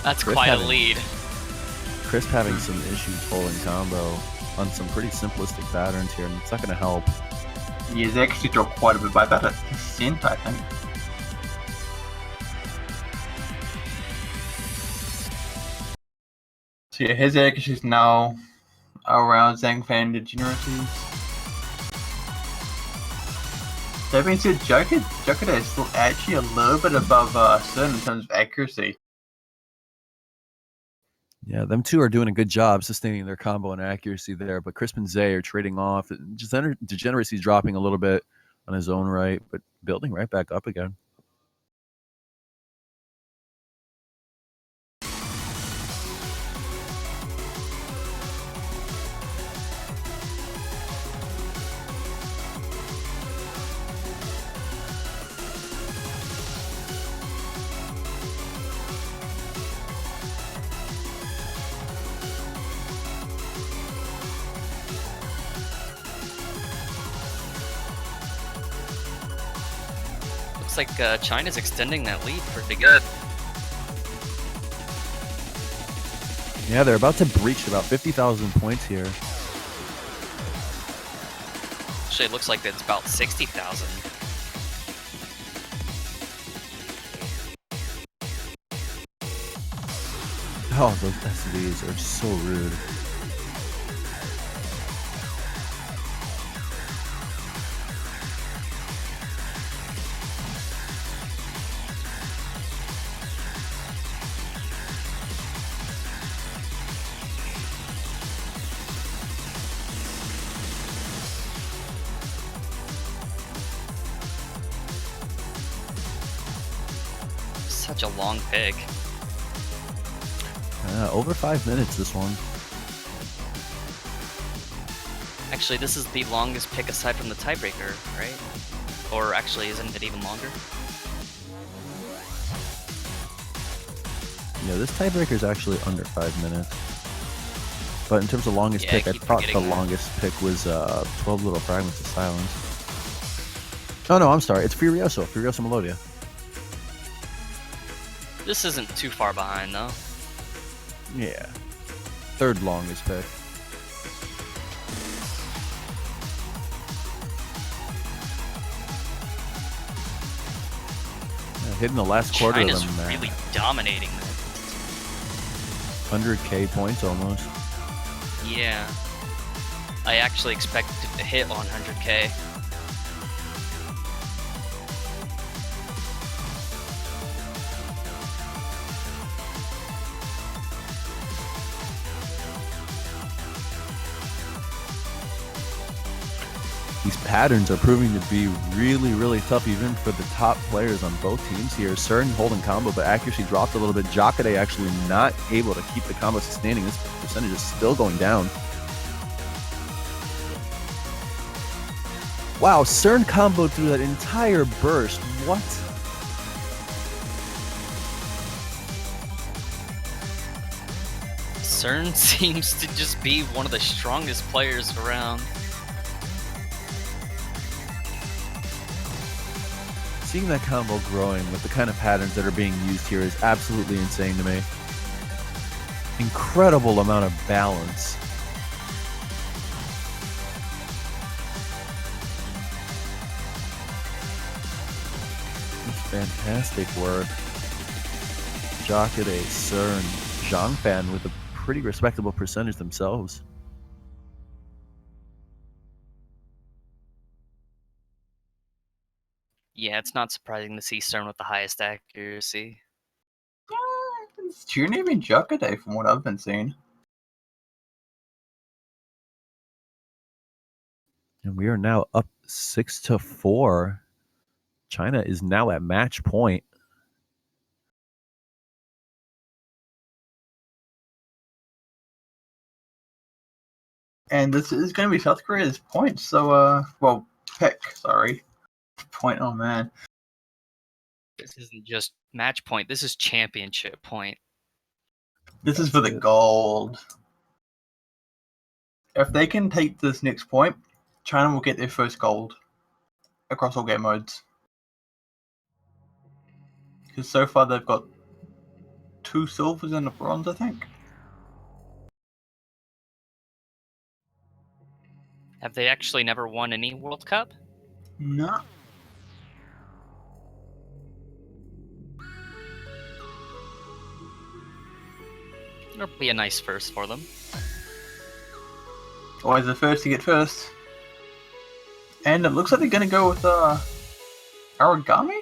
Speaker 4: That's
Speaker 3: Chris
Speaker 4: quite a
Speaker 3: having-
Speaker 4: lead.
Speaker 3: Crisp having some issues holding combo on some pretty simplistic patterns here, and it's not going to help.
Speaker 2: Yeah, they actually dropped quite a bit by about a percent, I think. So yeah, his egg is now around Zhang Fan degeneracies. That being said, Joker is still actually a little bit above Sin in terms of accuracy.
Speaker 3: Yeah, them two are doing a good job sustaining their combo and accuracy there, but Crisp and Zay are trading off. Degeneracy's dropping a little bit on his own right, but building right back up again.
Speaker 4: Looks like China's extending that lead pretty good.
Speaker 3: Yeah, they're about to breach about 50,000 points here.
Speaker 4: Actually, it looks like it's about 60,000.
Speaker 3: Oh, those SVs are so rude.
Speaker 4: Such a long pick.
Speaker 3: Over 5 minutes, this one.
Speaker 4: Actually, this is the longest pick aside from the tiebreaker, right? Or actually, isn't it even longer?
Speaker 3: Yeah, this tiebreaker is actually under 5 minutes. But in terms of longest
Speaker 4: Yeah,
Speaker 3: pick,
Speaker 4: I
Speaker 3: I
Speaker 4: keep
Speaker 3: thought the
Speaker 4: forgetting that.
Speaker 3: longest pick was 12 Little Fragments of Silence. Oh no, I'm sorry, it's Furioso Melodia.
Speaker 4: This isn't too far behind, though.
Speaker 3: Yeah. Third longest pick. Yeah, hitting the last quarter
Speaker 4: China's
Speaker 3: of them.
Speaker 4: really dominating this.
Speaker 3: 100k points almost.
Speaker 4: Yeah. I actually expected to hit 100k.
Speaker 3: These patterns are proving to be really, really tough even for the top players on both teams here. CERN holding combo, but accuracy dropped a little bit. Jacare actually not able to keep the combo sustaining. This percentage is still going down. Wow, CERN comboed through that entire burst. What?
Speaker 4: CERN seems to just be one of the strongest players around.
Speaker 3: Seeing that combo growing with the kind of patterns that are being used here is absolutely insane to me. Incredible amount of balance. Fantastic work. Jacare, CERN, Zhangfan with a pretty respectable percentage themselves.
Speaker 4: Yeah, it's not surprising to see CERN with the highest accuracy.
Speaker 2: It's Tuniv and Jacare from what I've been seeing.
Speaker 3: And we are now up 6-4. China is now at match point.
Speaker 2: And this is going to be South Korea's point, so, well, pick, sorry. Point, oh man.
Speaker 4: This isn't just match point, this is championship point.
Speaker 2: This is for the gold. If they can take this next point, China will get their first gold across all game modes. Because so far they've got 2 silvers and a bronze, I think.
Speaker 4: Have they actually never won any World Cup?
Speaker 2: No.
Speaker 4: It'll be a nice first for them.
Speaker 2: Always the first to get first. And it looks like they're going to go with Origami?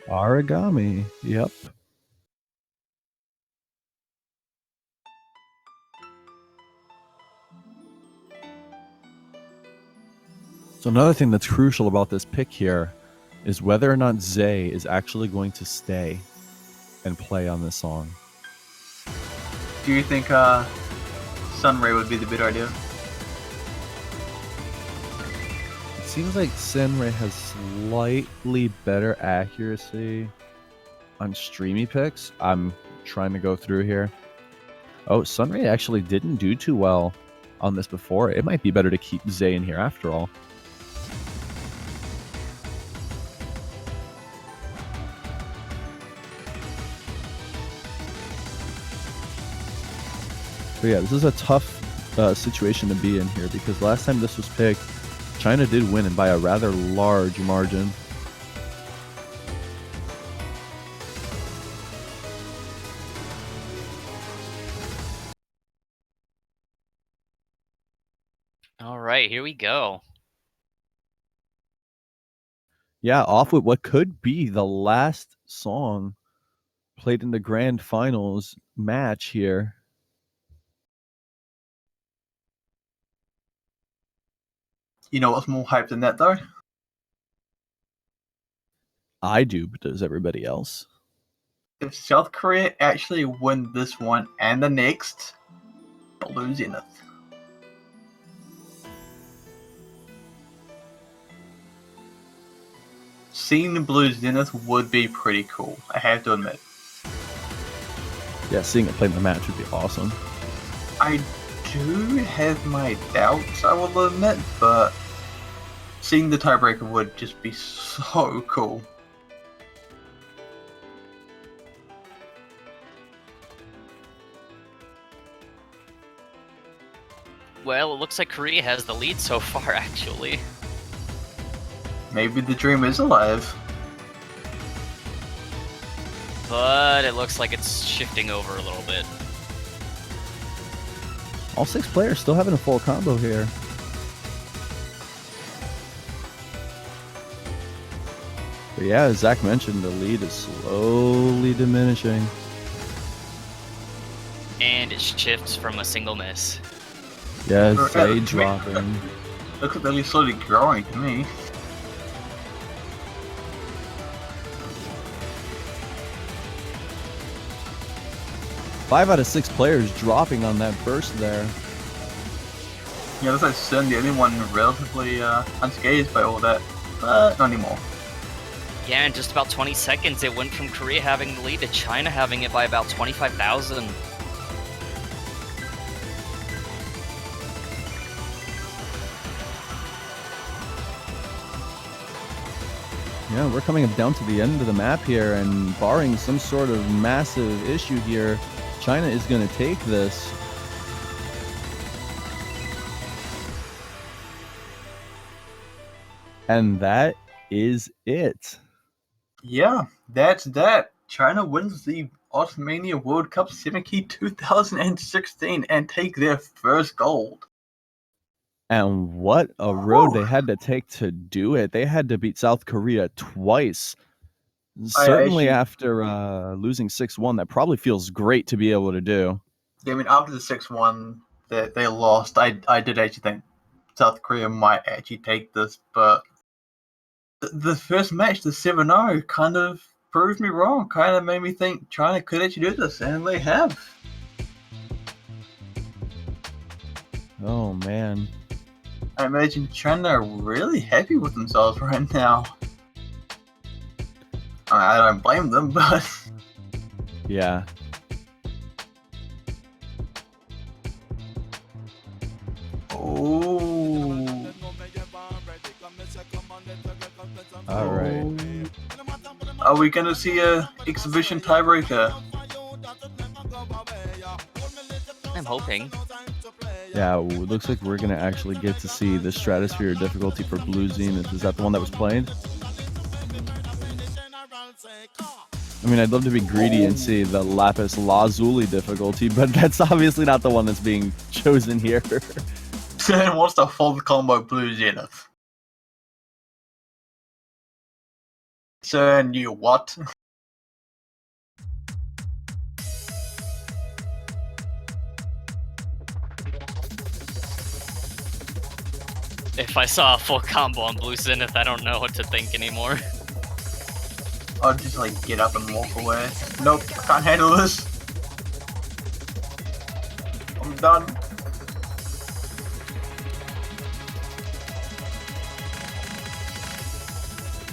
Speaker 3: Origami. Yep. So another thing that's crucial about this pick here is whether or not Zay is actually going to stay and play on this song.
Speaker 2: Do you think Sunray would be the better idea?
Speaker 3: It seems like Senray has slightly better accuracy on streamy picks. I'm trying to go through here. Oh, Sunray actually didn't do too well on this before. It might be better to keep Zay in here after all. But yeah, this is a tough situation to be in here because last time this was picked, China did win and by a rather large margin.
Speaker 4: All right, here we go.
Speaker 3: Yeah, off with what could be the last song played in the grand finals match here.
Speaker 2: You know what's more hype than that, though?
Speaker 3: I do, but does everybody else?
Speaker 2: If South Korea actually win this one and the next, Blue Zenith. Seeing the Blue Zenith would be pretty cool, I have to admit.
Speaker 3: Yeah, seeing it played in the match would be awesome.
Speaker 2: I do have my doubts, I will admit, but seeing the tiebreaker would just be so cool.
Speaker 4: Well, it looks like Korea has the lead so far, actually.
Speaker 2: Maybe the dream is alive.
Speaker 4: But it looks like it's shifting over a little bit.
Speaker 3: All 6 players still having a full combo here. But yeah, as Zach mentioned, the lead is slowly diminishing.
Speaker 4: And it shifts from a single miss.
Speaker 3: Yeah, Zay dropping.
Speaker 2: Looks like they're slowly growing to me.
Speaker 3: Five out of 6 players dropping on that burst there.
Speaker 2: Yeah, looks like Sun, the only one relatively unscathed by all that, but not anymore.
Speaker 4: Yeah, in just about 20 seconds, it went from Korea having the lead to China having it by about 25,000.
Speaker 3: Yeah, we're coming down to the end of the map here, and barring some sort of massive issue here, China is going to take this. And that is it.
Speaker 2: Yeah, that's that. China wins the Osmania World Cup 7 Key 2016 and take their first gold.
Speaker 3: And what a road they had to take to do it. They had to beat South Korea twice. Certainly after losing 6-1, that probably feels great to be able to do.
Speaker 2: Yeah, I mean, after the 6-1 that they lost, I did actually think South Korea might actually take this, but the first match, the 7-0, kind of proved me wrong. Kind of made me think China could actually do this, and they have.
Speaker 3: Oh, man.
Speaker 2: I imagine China are really happy with themselves right now. I don't blame them, but...
Speaker 3: Yeah.
Speaker 2: Oh.
Speaker 3: All right.
Speaker 2: Are we gonna see a exhibition tiebreaker?
Speaker 4: I'm hoping.
Speaker 3: Yeah, it looks like we're going to actually get to see the Stratosphere difficulty for Blue Zenith. Is that the one that was played? I mean, I'd love to be greedy and see the Lapis Lazuli difficulty, but that's obviously not the one that's being chosen here.
Speaker 2: What's the full combo Blue Zenith? CERN, you what?
Speaker 4: If I saw a full combo on Blue Zenith, I don't know what to think anymore.
Speaker 2: I'll just like get up and walk away. Nope, I can't handle this. I'm done.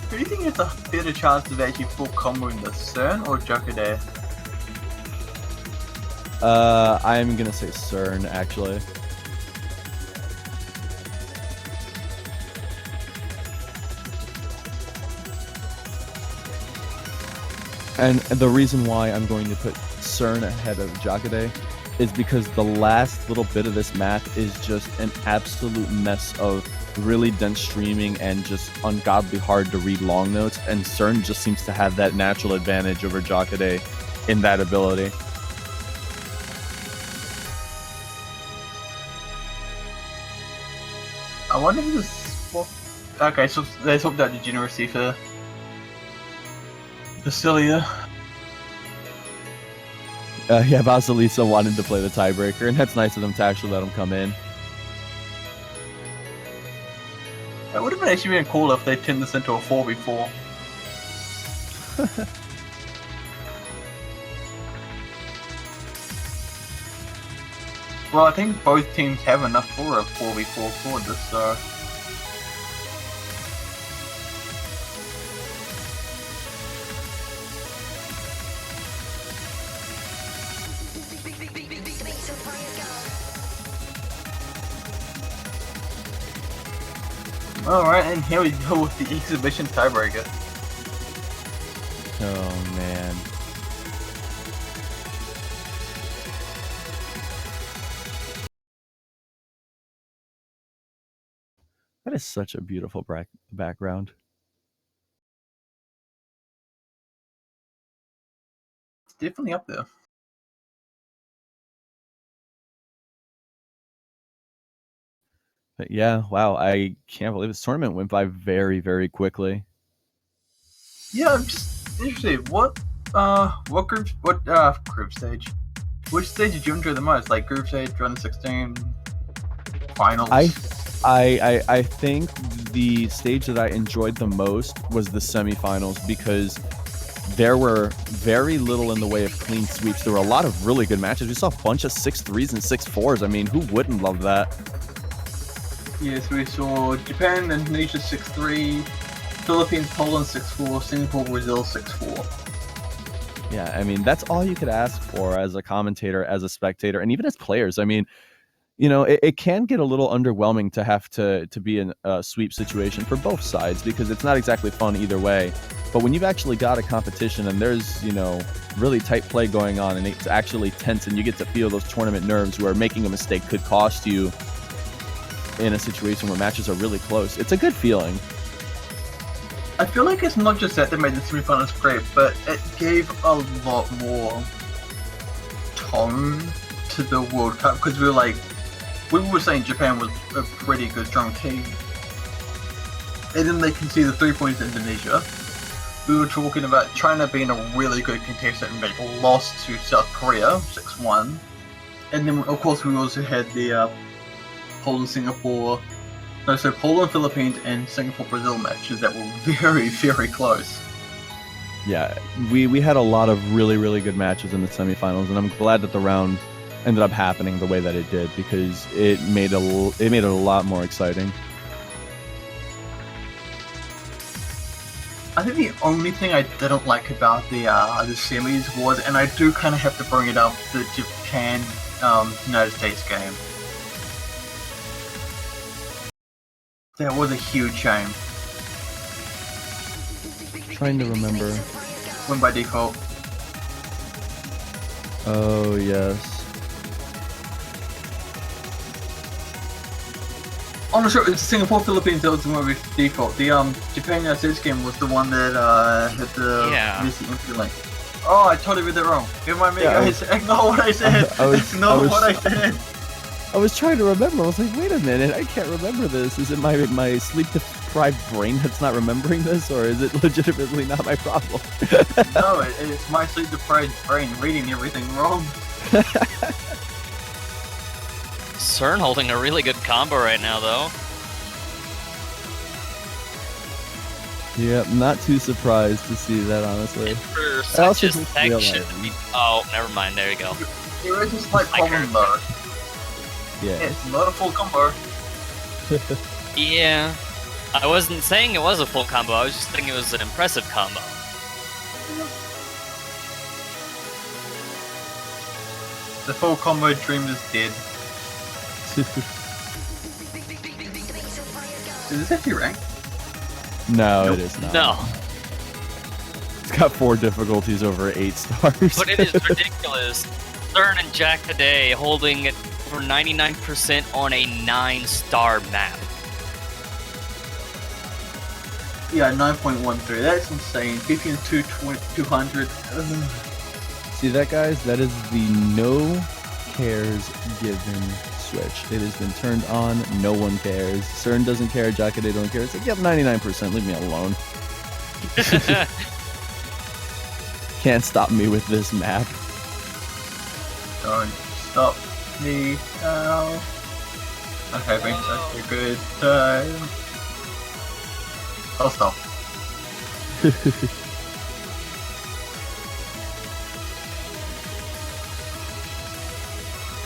Speaker 2: Who do you think has a better chance of actually full comboing the CERN or Jokade?
Speaker 3: I'm gonna say CERN, actually. And the reason why I'm going to put CERN ahead of Jokade is because the last little bit of this map is just an absolute mess of really dense streaming and just ungodly hard to read long notes, and CERN just seems to have that natural advantage over Jokade in that ability.
Speaker 2: I wonder if this. Well, okay, so let's hope that degeneracy for Basilia.
Speaker 3: Yeah, Vasilisa wanted to play the tiebreaker, and that's nice of them to actually let him come in.
Speaker 2: It would have been actually been cool if they turned this into a 4v4. Well, I think both teams have enough for a 4v4 for this, so... Alright, and here we go with the exhibition tiebreaker.
Speaker 3: Oh, man. That is such a beautiful background.
Speaker 2: It's definitely up there.
Speaker 3: But yeah, wow, I can't believe this tournament went by very, very quickly.
Speaker 2: Yeah, I'm just interested. What group stage? Which stage did you enjoy the most? Like group stage, round of 16, finals?
Speaker 3: I think the stage that I enjoyed the most was the semifinals, because there were very little in the way of clean sweeps. There were a lot of really good matches. We saw a bunch of 6-3s and 6-4s. I mean, who wouldn't love that?
Speaker 2: Yes, we saw Japan, Indonesia 6-3, Philippines, Poland 6-4, Singapore, Brazil 6-4.
Speaker 3: Yeah, I mean, that's all you could ask for as a commentator, as a spectator, and even as players. I mean, you know, it can get a little underwhelming to have to be in a sweep situation for both sides, because it's not exactly fun either way. But when you've actually got a competition and there's, you know, really tight play going on and it's actually tense and you get to feel those tournament nerves where making a mistake could cost you in a situation where matches are really close, it's a good feeling.
Speaker 2: I feel like it's not just that made the semifinals great, but it gave a lot more tone to the World Cup, because we were saying Japan was a pretty good, strong team, and then they conceded 3 points to Indonesia. We were talking about China being a really good contestant, and they lost to South Korea 6-1, and then of course we also had the Poland, Philippines, and Singapore, Brazil matches that were very, very close.
Speaker 3: Yeah, we had a lot of really, really good matches in the semifinals, and I'm glad that the round ended up happening the way that it did, because it made it a lot more exciting.
Speaker 2: I think the only thing I didn't like about the semis was, and I do kind of have to bring it up, the Japan United States game. That was a huge shame.
Speaker 3: Trying to remember.
Speaker 2: Win by default.
Speaker 3: Oh, yes.
Speaker 2: Oh no, sure, it's Singapore, Philippines, that was the one with default. The Japan United States game was the one that had the missing input link. Oh, I totally read that wrong. Never mind me, guys. Ignore what I said. Ignore what I said.
Speaker 3: I was trying to remember. I was like, wait a minute, I can't remember this. Is it my sleep deprived brain that's not remembering this, or is it legitimately not my problem?
Speaker 2: No, it's my sleep deprived brain reading everything wrong.
Speaker 4: CERN holding a really good combo right now, though.
Speaker 3: Yeah, not too surprised to see that, honestly.
Speaker 4: And for
Speaker 3: I
Speaker 4: such
Speaker 3: also
Speaker 4: a
Speaker 3: just
Speaker 4: section.
Speaker 3: realized-
Speaker 4: Oh, never mind. There you go.
Speaker 2: There is a slight
Speaker 4: Like
Speaker 2: problem
Speaker 4: her.
Speaker 2: though.
Speaker 3: Yeah.
Speaker 2: It's not a full combo.
Speaker 4: Yeah. I wasn't saying it was a full combo. I was just saying it was an impressive combo.
Speaker 2: The full combo dream is dead. Is this actually ranked?
Speaker 3: No, it is not.
Speaker 4: No,
Speaker 3: It's got 4 difficulties over 8 stars.
Speaker 4: but it is ridiculous. CERN and Jack today holding it for 99% on a 9-star map.
Speaker 2: Yeah, 9.13. That's insane. PPM 200.
Speaker 3: See that, guys? That is the no cares given switch. It has been turned on. No one cares. CERN doesn't care. Jackaday don't care. It's like, yep, 99%. Leave me alone. Can't stop me with this map.
Speaker 2: Don't stop me now. I'm having such a good time. I'll stop.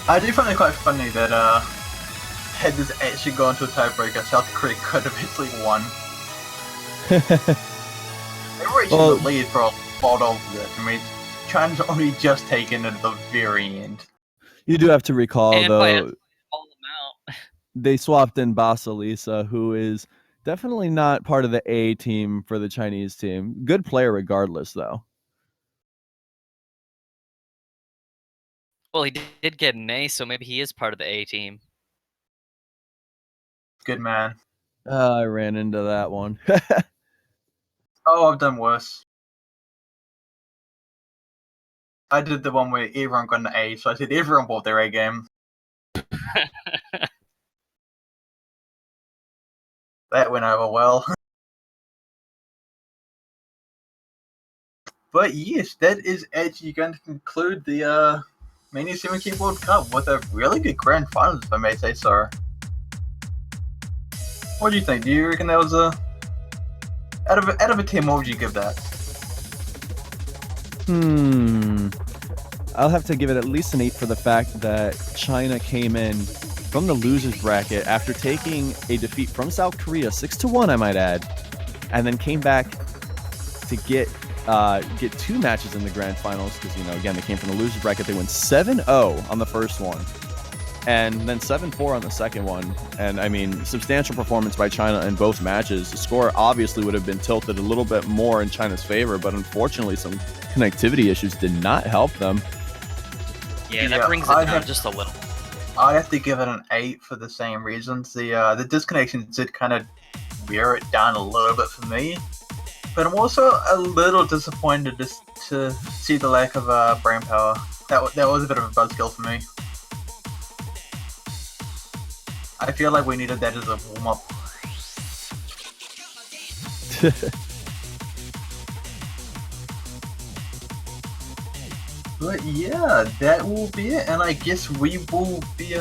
Speaker 2: I do find it quite funny that had this actually gone to a tiebreaker, South Korea could have easily won. They were actually
Speaker 3: Well-
Speaker 2: in the lead for a lot of this. I mean, China's only just taken it at the very end.
Speaker 3: You do have to recall,
Speaker 4: And by
Speaker 3: though,
Speaker 4: all them out.
Speaker 3: they swapped in Basilisa, who is definitely not part of the A team for the Chinese team. Good player regardless, though.
Speaker 4: Well, he did get an A, so maybe he is part of the A team.
Speaker 2: Good man.
Speaker 3: I ran into that one.
Speaker 2: Oh, I've done worse. I did the one where everyone got an A, so I said everyone bought their A game. That went over well. But yes, that is actually going to conclude the Mania 17 World Cup with a really good grand final, if I may say so. What do you think? Do you reckon that was a... Out of a 10, what would you give that?
Speaker 3: I'll have to give it at least an 8 for the fact that China came in from the losers bracket after taking a defeat from South Korea, 6-1, I might add, and then came back to get 2 matches in the grand finals because, again, they came from the losers bracket. They went 7-0 on the first one and then 7-4 on the second one. And I mean, substantial performance by China in both matches. The score obviously would have been tilted a little bit more in China's favor, but unfortunately some connectivity issues did not help them.
Speaker 4: Yeah, that
Speaker 2: Yeah,
Speaker 4: brings it
Speaker 2: I
Speaker 4: down
Speaker 2: have-
Speaker 4: just a little.
Speaker 2: I have to give it an 8 for the same reasons. The disconnections did kind of wear it down a little bit for me. But I'm also a little disappointed just to see the lack of brain power. That was a bit of a buzzkill for me. I feel like we needed that as a warm-up. But yeah, that will be it, and I guess we will be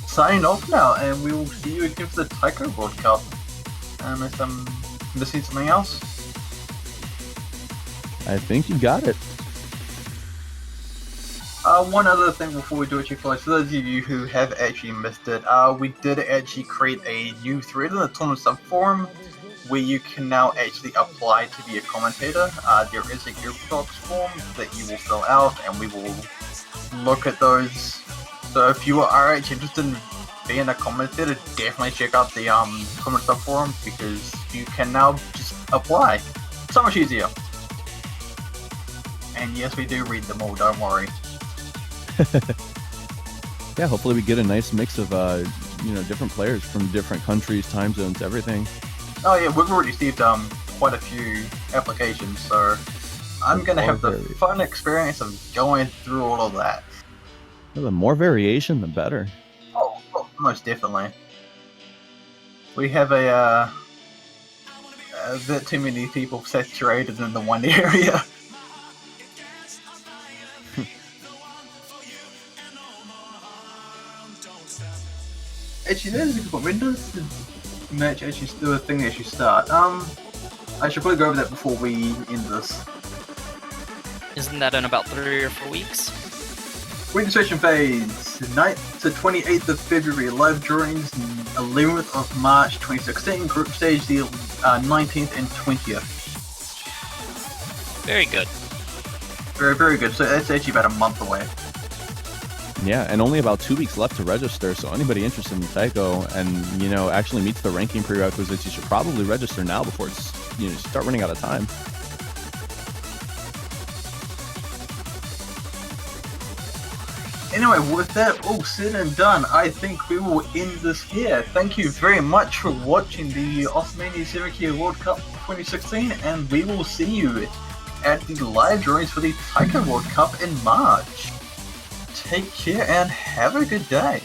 Speaker 2: signing off now, and we will see you again for the Taiko World Cup. Unless I'm missing something else.
Speaker 3: I think you got it.
Speaker 2: One other thing before we do it, for those of you who have actually missed it, we did actually create a new thread in the tournament subforum where you can now actually apply to be a commentator. There is a Google Docs form that you will fill out, and we will look at those. So if you are actually interested in being a commentator, definitely check out the comment subforum because you can now just apply. So much easier. And yes, we do read them all, don't worry.
Speaker 3: Yeah, hopefully we get a nice mix of different players from different countries, time zones, everything.
Speaker 2: Oh yeah, we've already received quite a few applications, so I'm gonna have the fun experience of going through all of that.
Speaker 3: Well, the more variation, the better.
Speaker 2: Most definitely. We have a bit too many people saturated in the one area. Actually, that is a good point. When does the match actually do a thing actually start? I should probably go over that before we end this.
Speaker 4: Isn't that in about 3 or 4 weeks?
Speaker 2: Registration phase, 9th to 28th of February, live drawings 11th of March 2016, group stage the 19th and 20th.
Speaker 4: Very good.
Speaker 2: Very, very good. So that's actually about a month away.
Speaker 3: Yeah, and only about 2 weeks left to register, so anybody interested in Taiko and, you know, actually meets the ranking prerequisites, you should probably register now before it's, you know, start running out of time.
Speaker 2: Anyway, with that all said and done, I think we will end this here. Thank you very much for watching the Osmania 7K World Cup 2016, and we will see you at the live drawings for the Taiko World Cup in March. Take care and have a good day.